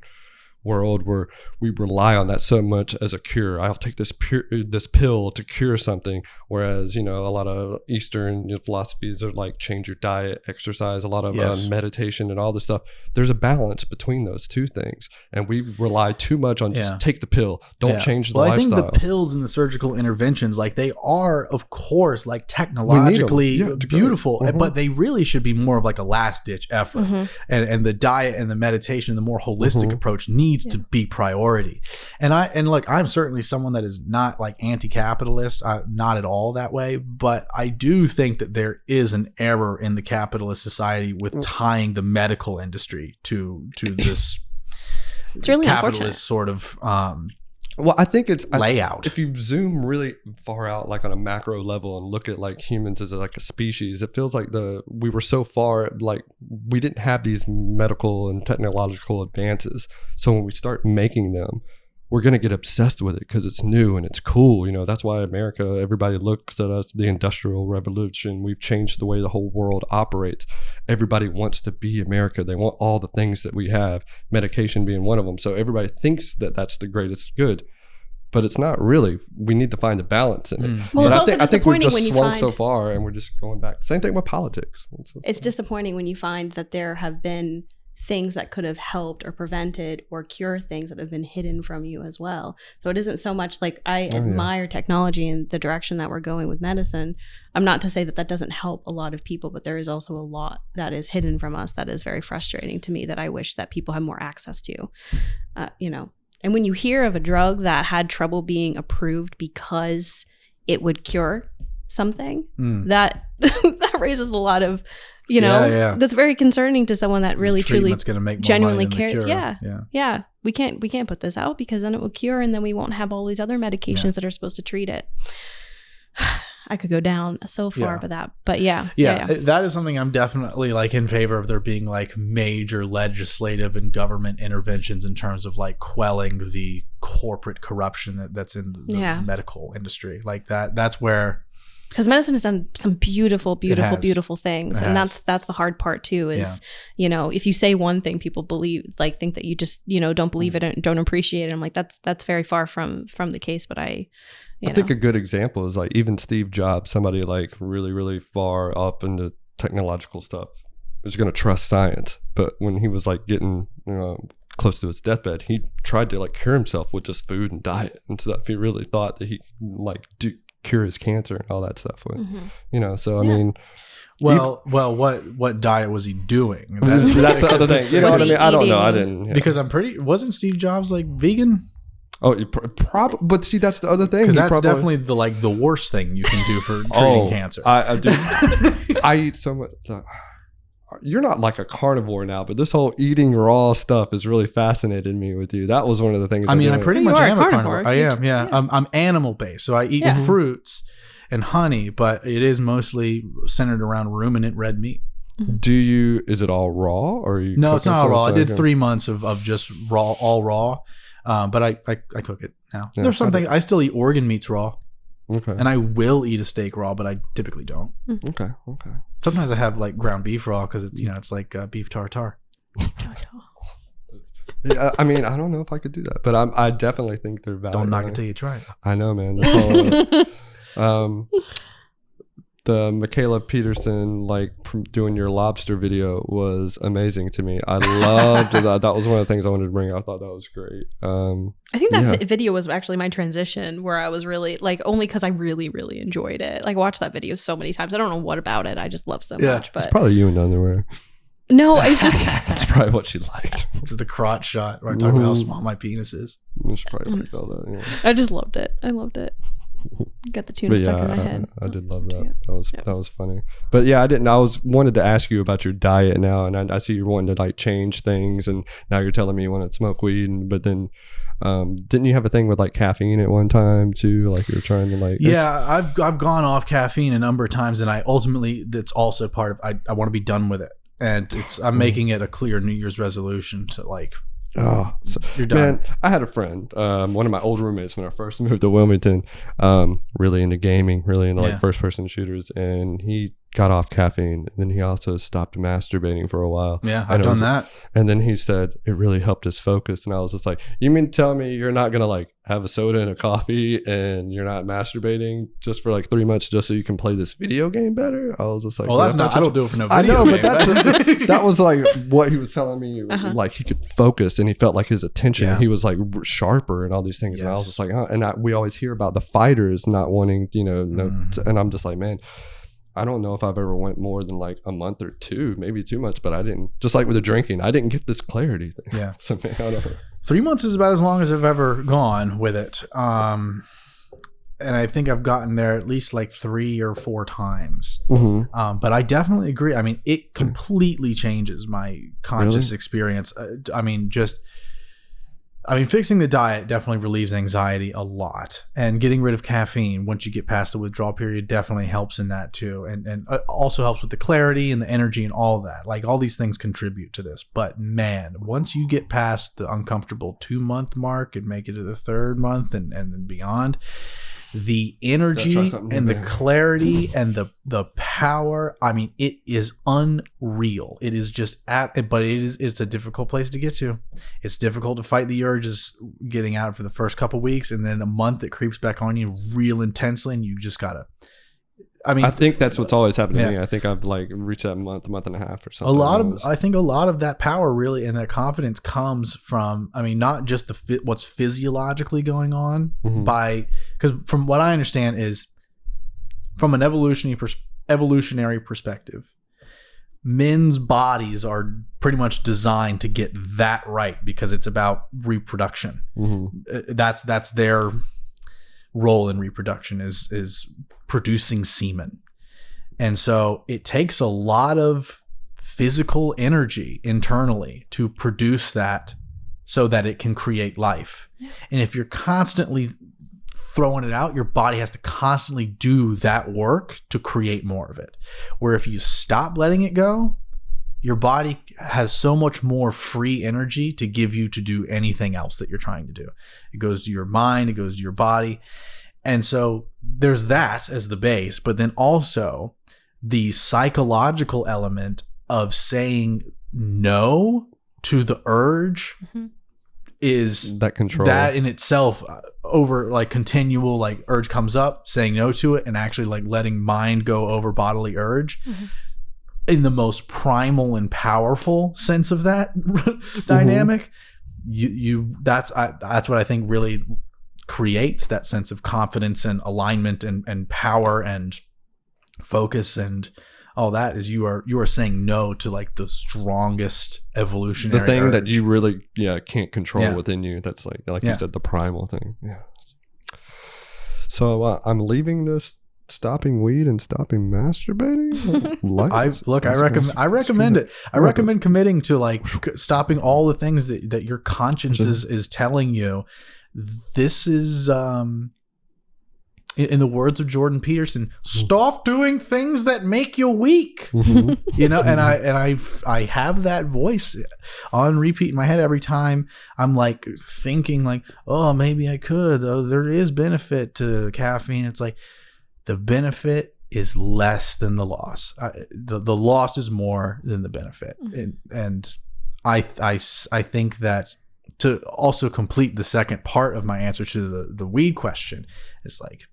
world, where we rely on that so much as a cure. I'll take this pill to cure something, whereas a lot of Eastern philosophies are like change your diet, exercise, a lot of meditation and all this stuff. There's a balance between those two things, and we rely too much on just take the pill, don't change the lifestyle. I think the pills and the surgical interventions, like, they are of course like technologically beautiful, but they really should be more of like a last ditch effort, and the diet and the meditation, the more holistic approach needs to be priority. And I'm certainly someone that is not like anti-capitalist, not at all that way, but I do think that there is an error in the capitalist society with tying the medical industry to this it's really capitalist sort of well, I think it's layout. If you zoom really far out, like on a macro level, and look at like humans as like a species, it feels like we were so far, like we didn't have these medical and technological advances. So when we start making them, we're going to get obsessed with it because it's new and it's cool. That's why America, everybody looks at us, the Industrial Revolution. We've changed the way the whole world operates. Everybody wants to be America. They want all the things that we have, medication being one of them. So everybody thinks that that's the greatest good, but it's not really. We need to find a balance in it. Well, but I think we've just swung so far, and we're just going back. Same thing with politics. It's disappointing when you find that there have been things that could have helped or prevented or cure things that have been hidden from you as well. So it isn't so much like I admire technology and the direction that we're going with medicine. I'm not to say that doesn't help a lot of people, but there is also a lot that is hidden from us that is very frustrating to me, that I wish that people had more access to, And when you hear of a drug that had trouble being approved because it would cure something, that raises a lot of that's very concerning to someone that really truly genuinely cares. Yeah. We can't put this out because then it will cure, and then we won't have all these other medications that are supposed to treat it. I could go down so far Yeah. with that. But yeah. That is something I'm definitely like in favor of, there being like major legislative and government interventions in terms of like quelling the corporate corruption that's in the medical industry. Like that's where, because medicine has done some beautiful things, and has. that's the hard part too. Is you know, if you say one thing, people think that you just don't believe it and don't appreciate it. I'm like, that's very far from the case. But I think a good example is like even Steve Jobs, somebody like really, really far up into technological stuff, is going to trust science. But when he was like getting close to his deathbed, he tried to like cure himself with just food and diet and stuff. He really thought that he could like cure his cancer and all that stuff with, so I mean, what diet was he doing? That's the other thing. You know what I mean? I don't know. I didn't, because wasn't Steve Jobs like vegan? Oh, probably. But see, that's the other thing. Because that's definitely the worst thing you can do for treating cancer. I do. I eat so much. You're not like a carnivore now, but this whole eating raw stuff has really fascinated me with you. That was one of the things. I mean, I pretty much am a carnivore. I am, yeah. I'm animal based, so I eat fruits and honey, but it is mostly centered around ruminant red meat. Is it all raw, or are you? No, it's not all raw. I did 3 months of just raw, all raw, but I cook it now. There's something I still eat organ meats raw. Okay. And I will eat a steak raw, but I typically don't. Okay. Sometimes I have like ground beef raw because it's like beef tartare. Yeah, I mean, I don't know if I could do that, but I definitely think they're valid. Don't knock it till you try it. I know, man. This whole, the Mikhaila Peterson like doing your lobster video was amazing to me. I loved that. That was one of the things I wanted to bring up. I thought that was great. I think that video was actually my transition, where I was really like, only because I really, really enjoyed it. Like, I watched that video so many times. I don't know what about it. I just love so much. But it's probably you in underwear. No, it's just it's probably what she liked. It's the crotch shot where I talk about how small my penis is. She probably like all that. Yeah. I just loved it. I loved it. Got the tune stuck in my head. I did love that. That was funny. But yeah, I wanted to ask you about your diet now, and I see you're wanting to like change things, and now you're telling me you want to smoke weed, but then didn't you have a thing with like caffeine at one time too? Like you were trying to like I've gone off caffeine a number of times, and I ultimately, that's also part of I want to be done with it, and I'm making it a clear New Year's resolution to like. Oh, you're done. Man, I had a friend, one of my old roommates when I first moved to Wilmington, really into gaming, really into like first person shooters, and he got off caffeine, and then he also stopped masturbating for a while. Yeah, I've done that. And then he said it really helped his focus, and I was just like, you mean to tell me you're not gonna like have a soda and a coffee and you're not masturbating just for like 3 months just so you can play this video game better? I was just like, well, that's not. I don't do it for no video I know, game. But that was like what he was telling me. Like he could focus, and he felt like his attention. He was like sharper and all these things. Yes. And I was just like, we always hear about the fighters not wanting, and I'm just like, man. I don't know if I've ever went more than like a month or two, maybe 2 months, but I didn't. Just like with the drinking, I didn't get this clarity thing. Yeah. So man, I don't know. 3 months is about as long as I've ever gone with it. And I think I've gotten there at least like 3 or 4 times. Mm-hmm. But I definitely agree. I mean, it completely changes my conscious experience. Fixing the diet definitely relieves anxiety a lot, and getting rid of caffeine once you get past the withdrawal period definitely helps in that too. And also helps with the clarity and the energy and all that. Like all these things contribute to this, but man, once you get past the uncomfortable 2-month mark and make it to the 3rd month and beyond, the energy and the clarity and the power, I mean, it is unreal. It is just it's a difficult place to get to. It's difficult to fight the urges getting out for the first couple weeks, and then a month it creeps back on you real intensely, and you just gotta. I think that's what's always happened to me. I think I've like reached that month and a half or something. I think a lot of that power really and that confidence comes from, not just what's physiologically going on because from what I understand is from an evolutionary perspective, men's bodies are pretty much designed to get that right because it's about reproduction. That's their role in reproduction is producing semen. And so it takes a lot of physical energy internally to produce that so that it can create life. And if you're constantly throwing it out, your body has to constantly do that work to create more of it. Where if you stop letting it go, your body has so much more free energy to give you to do anything else that you're trying to do. It goes to your mind, it goes to your body. And so there's that as the base, but then also the psychological element of saying no to the urge is that control. That in itself, over like continual like urge comes up, saying no to it, and actually like letting mind go over bodily urge in the most primal and powerful sense of that dynamic. That's what I think really creates that sense of confidence and alignment and power and focus and all that. Is you are saying no to like the strongest evolutionary the thing urge that you really can't control within you. That's like you said, the primal thing. So I'm leaving this, stopping weed and stopping masturbating. I recommend it. I recommend committing to like stopping all the things that your conscience is telling you. This is in the words of Jordan Peterson, stop doing things that make you weak. You know, and I have that voice on repeat in my head every time I'm like thinking like, oh, maybe I could. Oh, there is benefit to caffeine. It's like the benefit is less than the loss. The loss is more than the benefit. And I think that to also complete the second part of my answer to the weed question is like,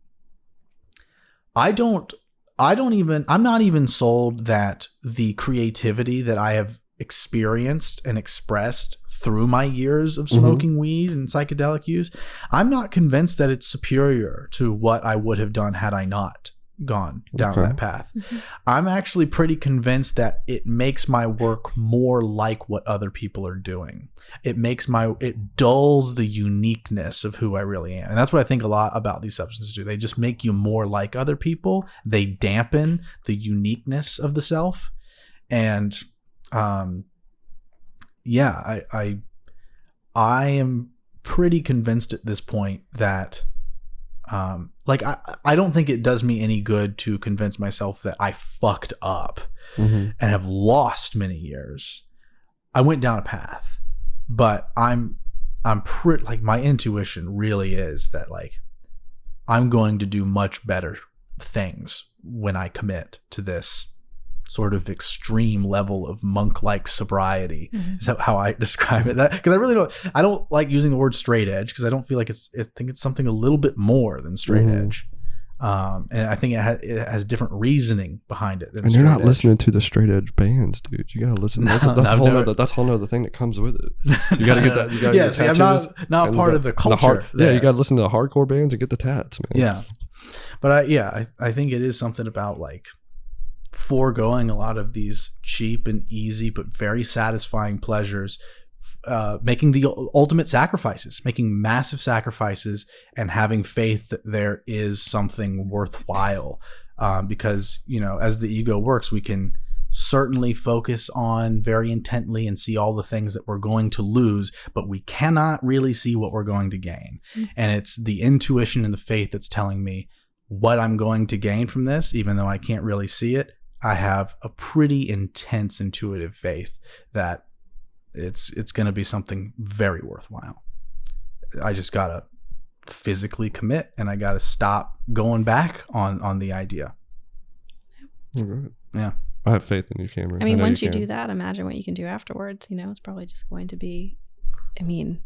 I'm not even sold that the creativity that I have experienced and expressed through my years of smoking weed and psychedelic use, I'm not convinced that it's superior to what I would have done had I not gone down that path. I'm actually pretty convinced that it makes my work more like what other people are doing. It dulls the uniqueness of who I really am. And that's what I think a lot about these substances do. They just make you more like other people. They dampen the uniqueness of the self. And I am pretty convinced at this point that I don't think it does me any good to convince myself that I fucked up and have lost many years. I went down a path, but I'm pretty like my intuition really is that like I'm going to do much better things when I commit to this sort of extreme level of monk-like sobriety. Is that how I describe it? Because I don't like using the word straight edge because I don't feel like I think it's something a little bit more than straight edge. And I think it has different reasoning behind it. And you're not listening to the straight edge bands, dude. You gotta listen. That's a whole other thing that comes with it. You gotta get that. You gotta get tattoos. I'm not part of the culture. You gotta listen to the hardcore bands and get the tats, man. Yeah, but I think it is something about like foregoing a lot of these cheap and easy but very satisfying pleasures, making the ultimate sacrifices, making massive sacrifices, and having faith that there is something worthwhile. Because, you know, as the ego works, we can certainly focus on very intently and see all the things that we're going to lose, but we cannot really see what we're going to gain. And it's the intuition and the faith that's telling me what I'm going to gain from this, even though I can't really see it. I have a pretty intense intuitive faith that it's going to be something very worthwhile. I just got to physically commit, and I got to stop going back on the idea. Right. Yeah. I have faith in you, Cameron. I mean, once you do that, imagine what you can do afterwards. You know, it's probably just going to be, I mean,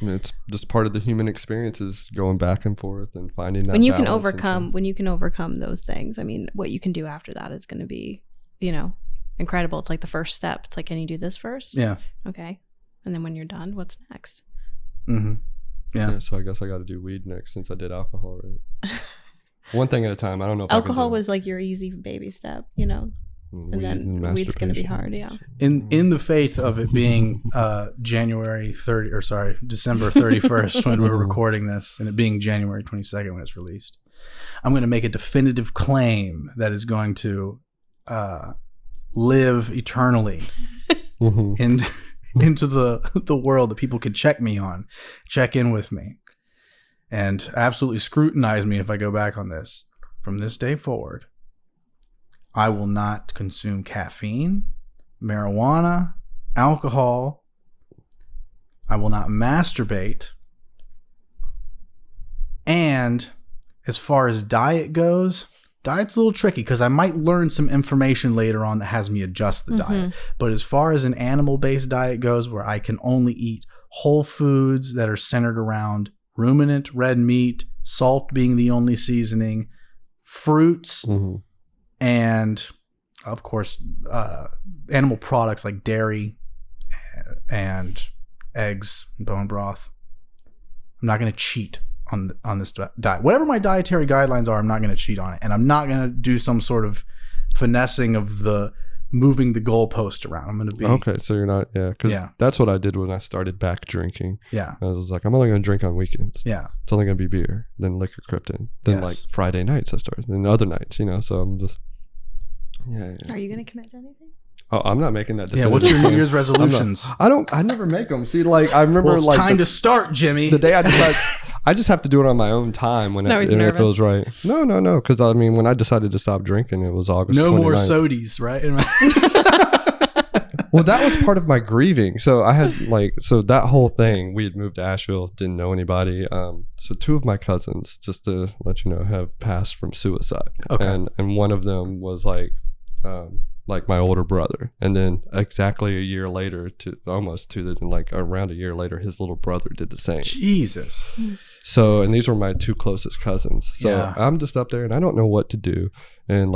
it's just part of the human experience is going back and forth and finding that when you can overcome those things. I mean, what you can do after that is going to be, you know, incredible. It's like the first step. It's like, can you do this first? Yeah. Okay. And then when you're done, what's next? Yeah. So I guess I got to do weed next since I did alcohol, right? One thing at a time. I don't know if alcohol was like your easy baby step, you know. And then weed's going to be hard, yeah. In the faith of it being December 31st when we're recording this, and it being January 22nd when it's released, I'm going to make a definitive claim that is going to live eternally into the world that people can check in with me. and absolutely scrutinize me if I go back on this. From this day forward, I will not consume caffeine, marijuana, alcohol. I will not masturbate. And as far as diet goes, diet's a little tricky because I might learn some information later on that has me adjust the diet. But as far as an animal-based diet goes, where I can only eat whole foods that are centered around ruminant, red meat, salt being the only seasoning, fruits, and of course, animal products like dairy and eggs, bone broth. I'm not going to cheat on this diet. Whatever my dietary guidelines are, I'm not going to cheat on it. And I'm not going to do some sort of finessing of the moving the goalpost around. I'm going to be... Okay, so you're not... Yeah, because that's what I did when I started back drinking. Yeah. I was like, I'm only going to drink on weekends. Yeah. It's only going to be beer, then liquor crept in. Then like Friday nights I started, then other nights, so I'm just... Yeah. Are you going to commit to anything? Oh, I'm not making that decision. Yeah, what's your New Year's resolutions? I never make them. See, like, I remember it's time to start, Jimmy. The day I decide... I just have to do it on my own time when it feels right. No. Because I mean, when I decided to stop drinking, it was August 29th. No more sodies, right? Well, that was part of my grieving. So I had so that whole thing, we had moved to Asheville, didn't know anybody. So two of my cousins, just to let you know, have passed from suicide. Okay. And one of them was like my older brother. And then exactly a year later, around a year later, his little brother did the same. Jesus. So, and these were my two closest cousins. So I'm just up there and I don't know what to do. And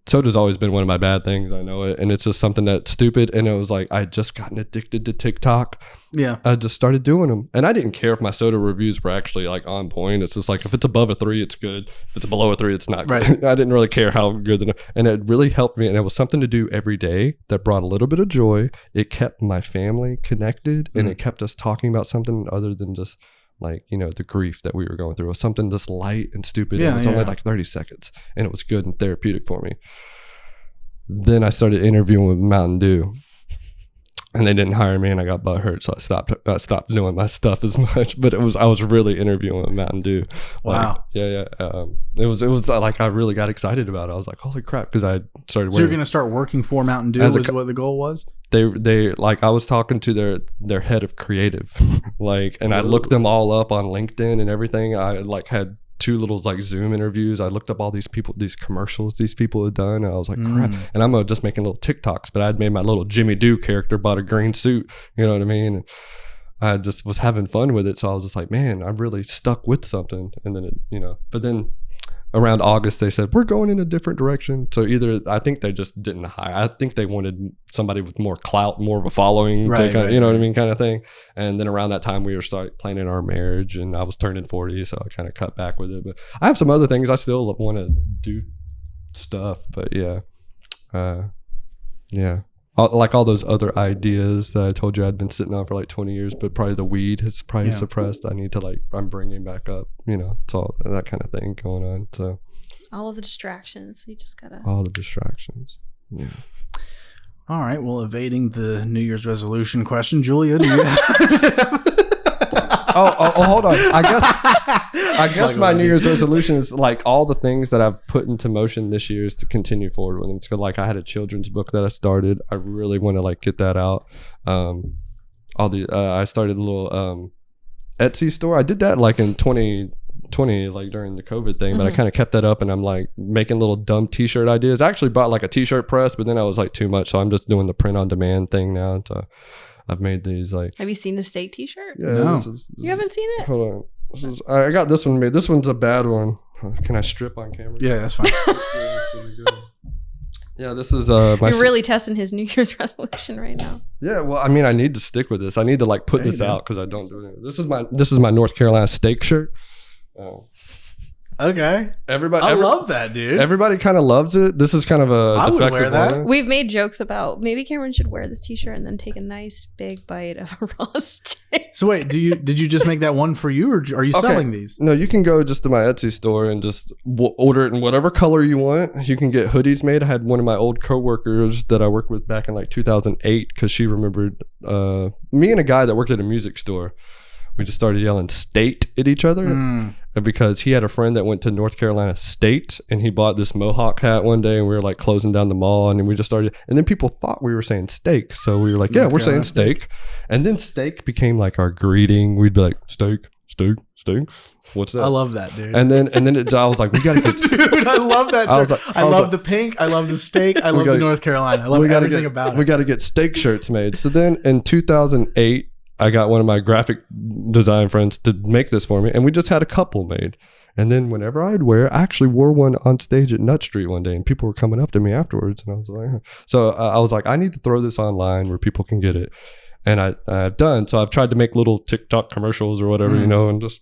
soda's always been one of my bad things. I know it. And it's just something that's stupid. And it was like, I had just gotten addicted to TikTok. Yeah. I just started doing them. And I didn't care if my soda reviews were actually on point. It's just like, if it's above a 3, it's good. If it's below a 3, it's not good. I didn't really care how good. And it really helped me. And it was something to do every day that brought a little bit of joy. It kept my family connected and it kept us talking about something other than just the grief that we were going through. It was something just light and stupid. And it was only 30 seconds and it was good and therapeutic for me. Then I started interviewing with Mountain Dew and they didn't hire me and I got butthurt. So I stopped doing my stuff as much, but I was really interviewing with Mountain Dew. Wow. It was like, I really got excited about it. I was like, holy crap. Cause I started So you're going to start working for Mountain Dew is what the goal was? They I was talking to their head of creative, and I looked them all up on LinkedIn and everything. I had 2 little Zoom interviews. I looked up all these people, these commercials these people had done. And I was like, crap. And I'm just making little TikToks, but I'd made my little Jimmy Dew character, bought a green suit. You know what I mean? And I just was having fun with it. So I was just like, man, I'm really stuck with something. And then but then around August, they said, we're going in a different direction. So I think they just didn't hire. I think they wanted somebody with more clout, more of a following, you know what I mean, kind of thing. And then around that time, we were planning our marriage and I was turning 40. So I kind of cut back with it. But I have some other things. I still want to do stuff. But all those other ideas that I told you I'd been sitting on for 20 years, but probably the weed has probably suppressed. I need to I'm bringing back up, it's all that kind of thing going on. So all of the distractions, you just gotta... All the distractions, yeah. All right, well, evading the New Year's resolution question, Julia, do you Oh, hold on. I guess my New Year's resolution is all the things that I've put into motion this year is to continue forward with them. It's I had a children's book that I started. I really want to get that out. I started a little Etsy store. I did that in 2020, during the COVID thing, but I kind of kept that up and I'm making little dumb t-shirt ideas. I actually bought a t-shirt press, but then I was too much. So I'm just doing the print on demand thing now. So I've made these Have you seen the steak t-shirt? Yeah. No. You haven't seen it? Hold on. I got this one made. This one's a bad one. Can I strip on camera? Yeah, that's fine. Yeah, this is You're really testing his New Year's resolution right now. Yeah, well, I mean, I need to stick with this. I need to put this out because I don't do it. This is my North Carolina steak shirt. Okay. I love that, dude. Everybody kind of loves it. This is kind of a defective wear that. one. We've made jokes about maybe Cameron should wear this t-shirt and then take a nice big bite of a raw steak. So wait, did you just make that one for you, or are you selling these? No, you can go just to my Etsy store and just order it in whatever color you want. You can get hoodies made. I had one of my old coworkers that I worked with back in 2008 because she remembered me and a guy that worked at a music store. we just started yelling state at each other. And because he had a friend that went to North Carolina State, and he bought this Mohawk hat one day, and we were like closing down the mall, and we just started, and then people thought we were saying steak. So we were like, yeah, we're saying steak. And then steak became like our greeting. We'd be like, steak. What's that? I love that, dude. And then I was like, we gotta get dude, I love that shirt. I love the pink. I love the steak. I love the North Carolina. I love everything about it. We got to get steak shirts made. So then in 2008, I got one of my graphic design friends to make this for me, and we just had a couple made. And then whenever I'd wear, I actually wore one on stage at Nut Street one day, and people were coming up to me afterwards, and I was like, so I was like, I need to throw this online where people can get it. And I've done. So I've tried to make little TikTok commercials or whatever, you know, and just.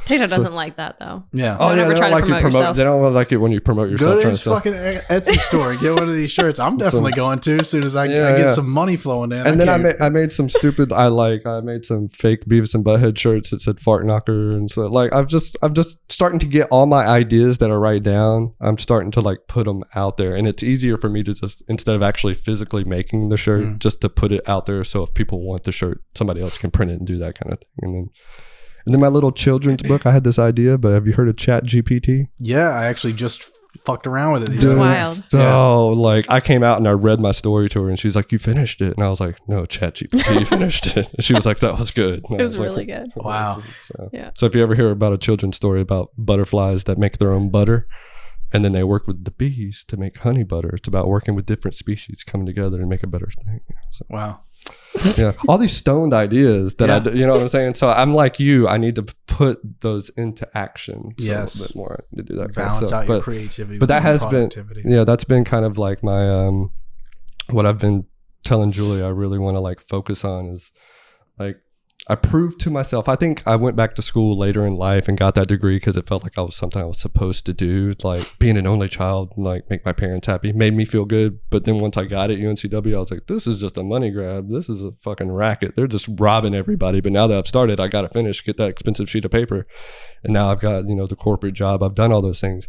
TikTok doesn't like that though. Yeah. Oh yeah, they don't like you promote. They don't like it when you promote yourself. Go to his fucking Etsy store and get one of these shirts. I'm definitely going to as soon as I get some money flowing in. And then I made some stupid. I made some fake Beavis and Butthead shirts that said "Fart Knocker," and so like I'm just starting to get all my ideas that I write down. I'm starting to like put them out there, and it's easier for me to just, instead of actually physically making the shirt, just to put it out there. So if people want the shirt, somebody else can print it and do that kind of thing, And then my little children's book, I had this idea, but have you heard of Chat GPT? Yeah, I actually just fucked around with it. It's wild. So like I came out and I read my story to her, and she's like, "You finished it?" And I was like, "No, Chat GPT finished it." She was like, "That was good." It was really good. Wow. So if you ever hear about a children's story about butterflies that make their own butter, and then they work with the bees to make honey butter, it's about working with different species coming together and make a better thing. So. Wow. Yeah, all these stoned ideas that you know what I'm saying. So I'm like you. I need to put those into action. So a little bit more to do that. Balance kind of stuff. out your creativity. But that has been, that's been kind of like my what I've been telling Julie. I really want to like focus on is like I proved to myself. I think I went back to school later in life and got that degree because it felt like I was something I was supposed to do. Like being an only child, like make my parents happy, made me feel good. But then once I got at UNCW, I was like, this is just a money grab. This is a fucking racket. They're just robbing everybody. But now that I've started, I got to finish, get that expensive sheet of paper. And now I've got, the corporate job. I've done all those things.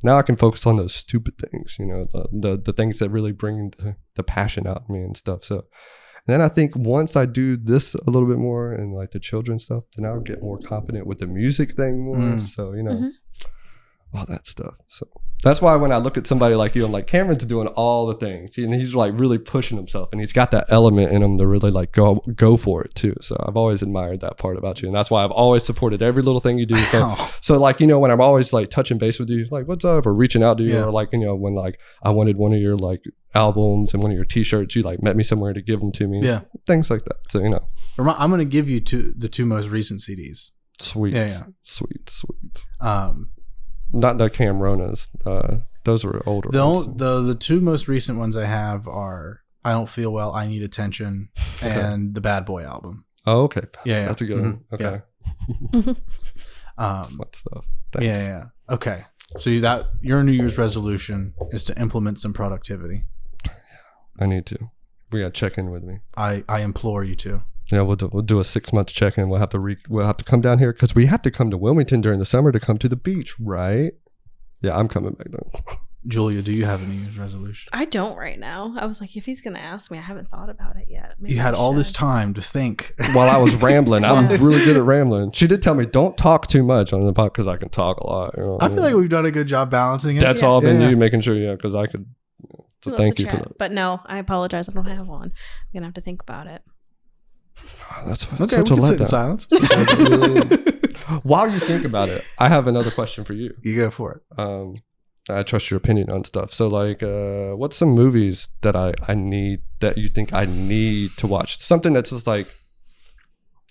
Now I can focus on those stupid things, the things that really bring the passion out of me and stuff. So. And then I think once I do this a little bit more and like the children stuff, then I'll get more confident with the music thing more. So, all that stuff. So that's why when I look at somebody like you, I'm like, Cameron's doing all the things. And he's like really pushing himself, and he's got that element in him to really like go for it too. So I've always admired that part about you. And that's why I've always supported every little thing you do. So like, when I'm always like touching base with you, like what's up, or reaching out to you, or like, when like I wanted one of your like albums and one of your t-shirts, you like met me somewhere to give them to me. Yeah. Things like that. So, I'm going to give you the two most recent CDs. Sweet. Yeah. Sweet. Not the Cameronas. Those were older ones. The two most recent ones I have are I Don't Feel Well, I Need Attention, and the Bad Boy album. Oh, okay. Yeah. That's a good one. Okay. What stuff? Thanks. Yeah. Okay. So your New Year's resolution is to implement some productivity. I need to. We got to check in with me. I implore you to. Yeah, we'll do a 6-month check-in. We'll have to come down here because we have to come to Wilmington during the summer to come to the beach, right? Yeah, I'm coming back then. Julia, do you have a New Year's resolution? I don't right now. I was like, if he's gonna ask me, I haven't thought about it yet. Maybe you had all this time to think while I was rambling. I'm really good at rambling. She did tell me don't talk too much on the podcast because I can talk a lot. I feel like we've done a good job balancing it. That's all been you making sure, because I could. So thank you for that. But no, I apologize. I don't have one. I'm gonna have to think about it. That's okay. We can sit in silence. While you think about it, I have another question for you. You go for it. I trust your opinion on stuff. So, like, what's some movies that I need that you think I need to watch? Something that's just like,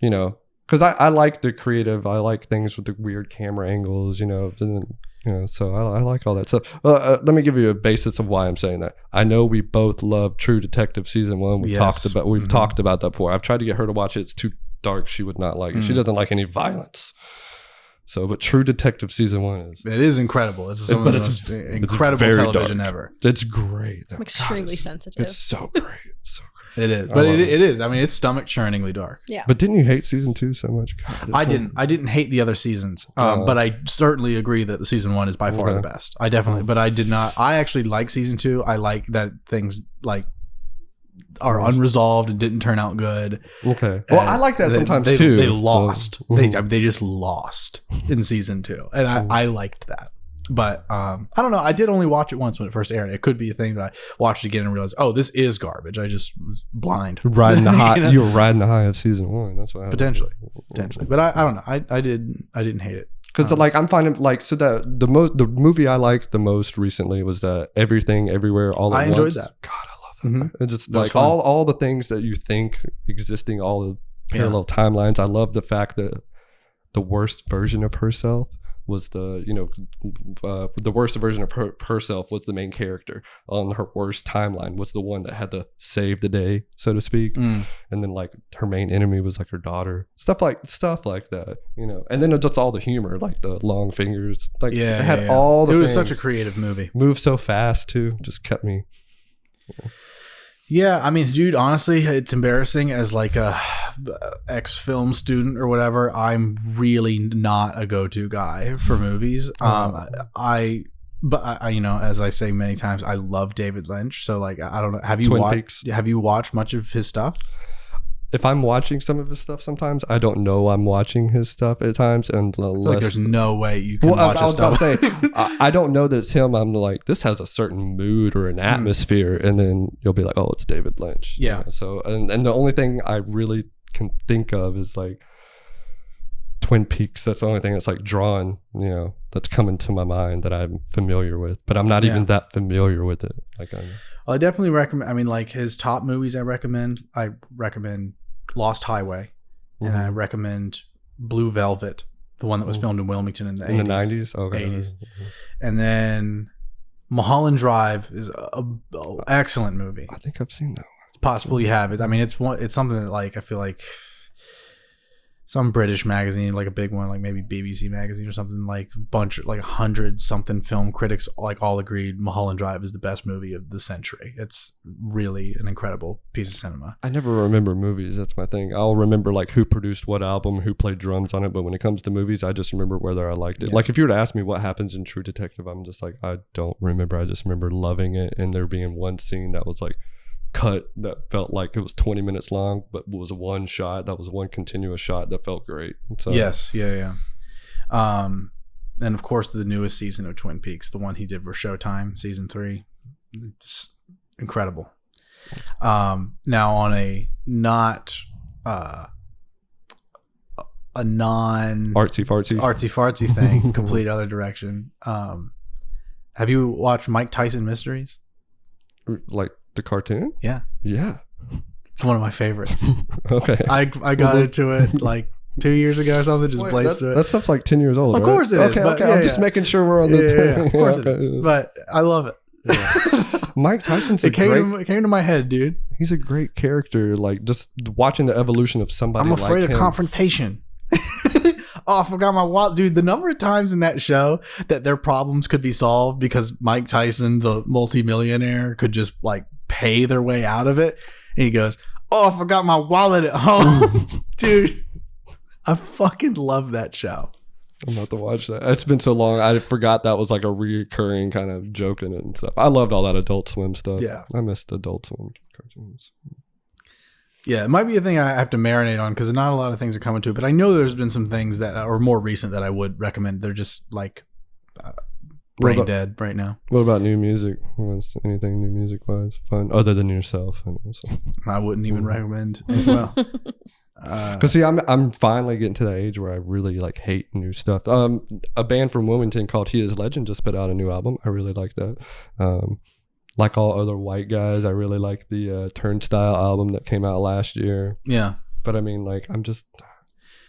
because I like the creative. I like things with the weird camera angles. So I like all that. So let me give you a basis of why I'm saying that. I know we both love True Detective season 1. We've talked about that before. I've tried to get her to watch it. It's too dark. She would not like it. She doesn't like any violence. So, but True Detective season 1 is incredible. It's some of the most incredible television ever. It's great. I'm extremely sensitive. It's so great. It's so great. It is, but it is. I mean, it's stomach churningly dark. Yeah. But didn't you hate season 2 so much? God, I didn't hate the other seasons, but I certainly agree that the season 1 is by far the best. I definitely, but I did not. I actually like season 2. I like that things like are unresolved and didn't turn out good. Okay. Well, I like that sometimes too. They lost. They just lost in season 2, and I liked that. But I don't know. I did only watch it once when it first aired. It could be a thing that I watched again and realized, oh, this is garbage. I just was blind. Riding the high. You were riding the high of season 1. That's why. Potentially. But I don't know. I didn't hate it. Because like I'm finding like so that the movie I liked the most recently was the Everything Everywhere All at Once. I enjoyed that. God, I love that. Mm-hmm. It's just like all the things that you think existing, all the parallel timelines. I love the fact that the worst version of herself was the worst version of herself was the main character on her worst timeline, was the one that had to save the day, so to speak. And then like her main enemy was like her daughter, stuff like that, and then just all the humor, like the long fingers, like it had all the was such a creative movie, moved so fast too, just kept me. Yeah, I mean, dude, honestly, it's embarrassing as like a ex-film student or whatever. I'm really not a go-to guy for movies. I as I say many times, I love David Lynch. So like, I don't know. Have you watched much of his stuff? If I'm watching some of his stuff, sometimes I don't know I'm watching his stuff at times, and I feel like there's no way you can watch his stuff. I was about to say, I don't know that it's him. I'm like, this has a certain mood or an atmosphere, and then you'll be like, oh, it's David Lynch. Yeah. So and the only thing I really can think of is like Twin Peaks. That's the only thing that's like drawn, that's coming to my mind that I'm familiar with, but I'm not even that familiar with it. Like I definitely recommend. I mean, like his top movies, I recommend Lost Highway, and I recommend Blue Velvet, the one that was filmed in Wilmington in the 80s. Okay. 80s. And then Mulholland Drive is an excellent movie. I think I've seen that one. It's possible you have it. I mean, it's something that like I feel like some British magazine, like a big one, like maybe BBC magazine or something, like 100-something film critics like all agreed Mulholland Drive is the best movie of the century. It's really an incredible piece of cinema. I never remember movies. That's my thing. I'll remember like who produced what album, who played drums on it. But when it comes to movies, I just remember whether I liked it. Yeah. Like if you were to ask me what happens in True Detective, I'm just like, I don't remember. I just remember loving it. And there being one scene that was like cut that felt like it was 20 minutes long, but was one shot that was one continuous shot that felt great. So yes, and of course the newest season of Twin Peaks, the one he did for Showtime, season 3, it's incredible. Now on a not a non artsy fartsy thing, complete other direction. Have you watched Mike Tyson Mysteries? Like the cartoon? Yeah. It's one of my favorites. Okay. I got into it like 2 years ago or something. Just blazed to it. That stuff's like 10 years old. Of course it is. Okay. I'm just making sure we're on the. Yeah. Of course it is. But I love it. Yeah. Mike Tyson's it came to my head, dude. He's a great character. Like just watching the evolution of somebody. I'm afraid of confrontation. Oh, I forgot my wallet. Dude, the number of times in that show that their problems could be solved because Mike Tyson, the multimillionaire, could just like pay their way out of it. And he goes, oh, I forgot my wallet at home. Dude, I fucking love that show. I'm about to watch that. It's been so long. I forgot that was like a recurring kind of joke in it and stuff. I loved all that Adult Swim stuff. Yeah. I missed Adult Swim cartoons. Yeah, it might be a thing I have to marinate on because not a lot of things are coming to it. But I know there's been some things that are more recent that I would recommend. They're just like brain dead right now. What about new music? Anything new music wise fun other than yourself? I wouldn't even recommend. Well, because see, I'm finally getting to that age where I really like hate new stuff. A band from Wilmington called He Is Legend just put out a new album. I really like that. Like all other white guys, I really like the Turnstile album that came out last year. Yeah. But I mean, like, I'm just...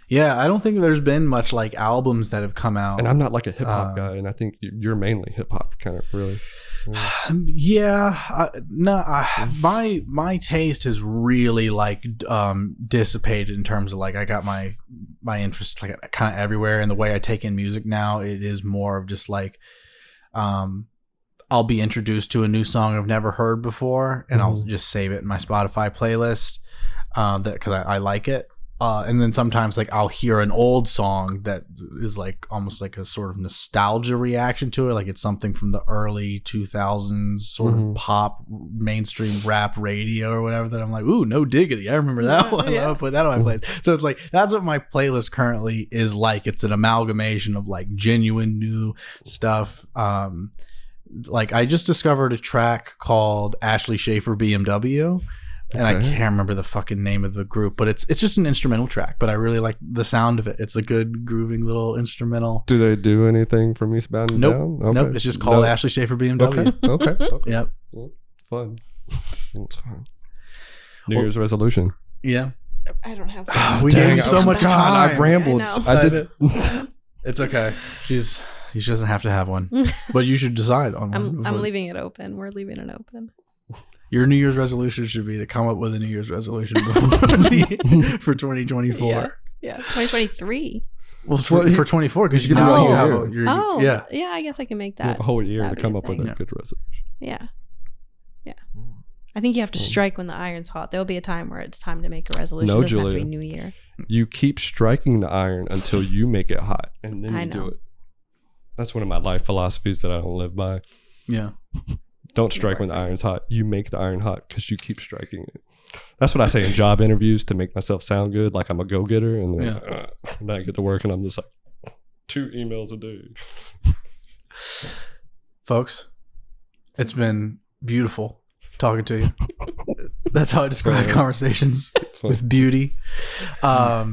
Yeah, I don't think there's been much, like, albums that have come out. And I'm not, like, a hip-hop guy, and I think you're mainly hip-hop, kind of, really. My taste has really, like, dissipated in terms of, like, I got my interest, like, kind of everywhere. And the way I take in music now, it is more of just, like... I'll be introduced to a new song I've never heard before, and I'll just save it in my Spotify playlist because I like it. And then sometimes like I'll hear an old song that is like almost like a sort of nostalgia reaction to it. Like it's something from the early 2000s sort of pop mainstream rap radio or whatever that I'm like, ooh, no diggity. I remember that one. Yeah. I'll put that on my playlist. So it's like, that's what my playlist currently is like. It's an amalgamation of like genuine new stuff. Like I just discovered a track called Ashley Schaefer BMW. And I can't remember the fucking name of the group, but it's just an instrumental track. But I really like the sound of it. It's a good grooving little instrumental. Do they do anything from Eastbound and Nope. Down? Okay. Nope. It's just called Ashley Schaefer BMW. Okay. Yep. Well, fun. That's fine. New Year's resolution. Yeah. I don't have We gave you so much time. I rambled. I know. I did. It's okay. She doesn't have to have one, but you should decide on one. I'm leaving it open. We're leaving it open. Your New Year's resolution should be to come up with a New Year's resolution for 2024. Yeah. 2023. Well, for 24, because you give know it you a have whole yeah. Yeah, I guess I can make You have that. a whole year to That'd be come a up with thing. a good resolution. Yeah. I think you have to strike when the iron's hot. There'll be a time where it's time to make a resolution. No, it doesn't have to be Julia. New Year. You keep striking the iron until you make it hot, and then I you know. do it. That's one of my life philosophies that I don't live by. Yeah. Don't strike when the iron's hot. You make the iron hot because you keep striking it. That's what I say in job interviews to make myself sound good, like I'm a go-getter. And then I get to work and I'm just like, 2 emails a day. Folks, it's been beautiful talking to you. That's how I describe conversations with beauty. I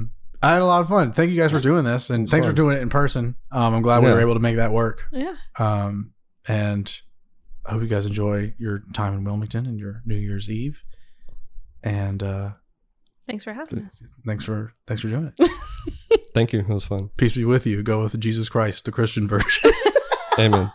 had a lot of fun. Thank you guys for doing this, and thanks for doing it in person. I'm glad we were able to make that work. Yeah. And I hope you guys enjoy your time in Wilmington and your New Year's Eve. And Thanks for having us. thanks for doing it. Thank you. It was fun. Peace be with you. Go with Jesus Christ, the Christian version. Amen.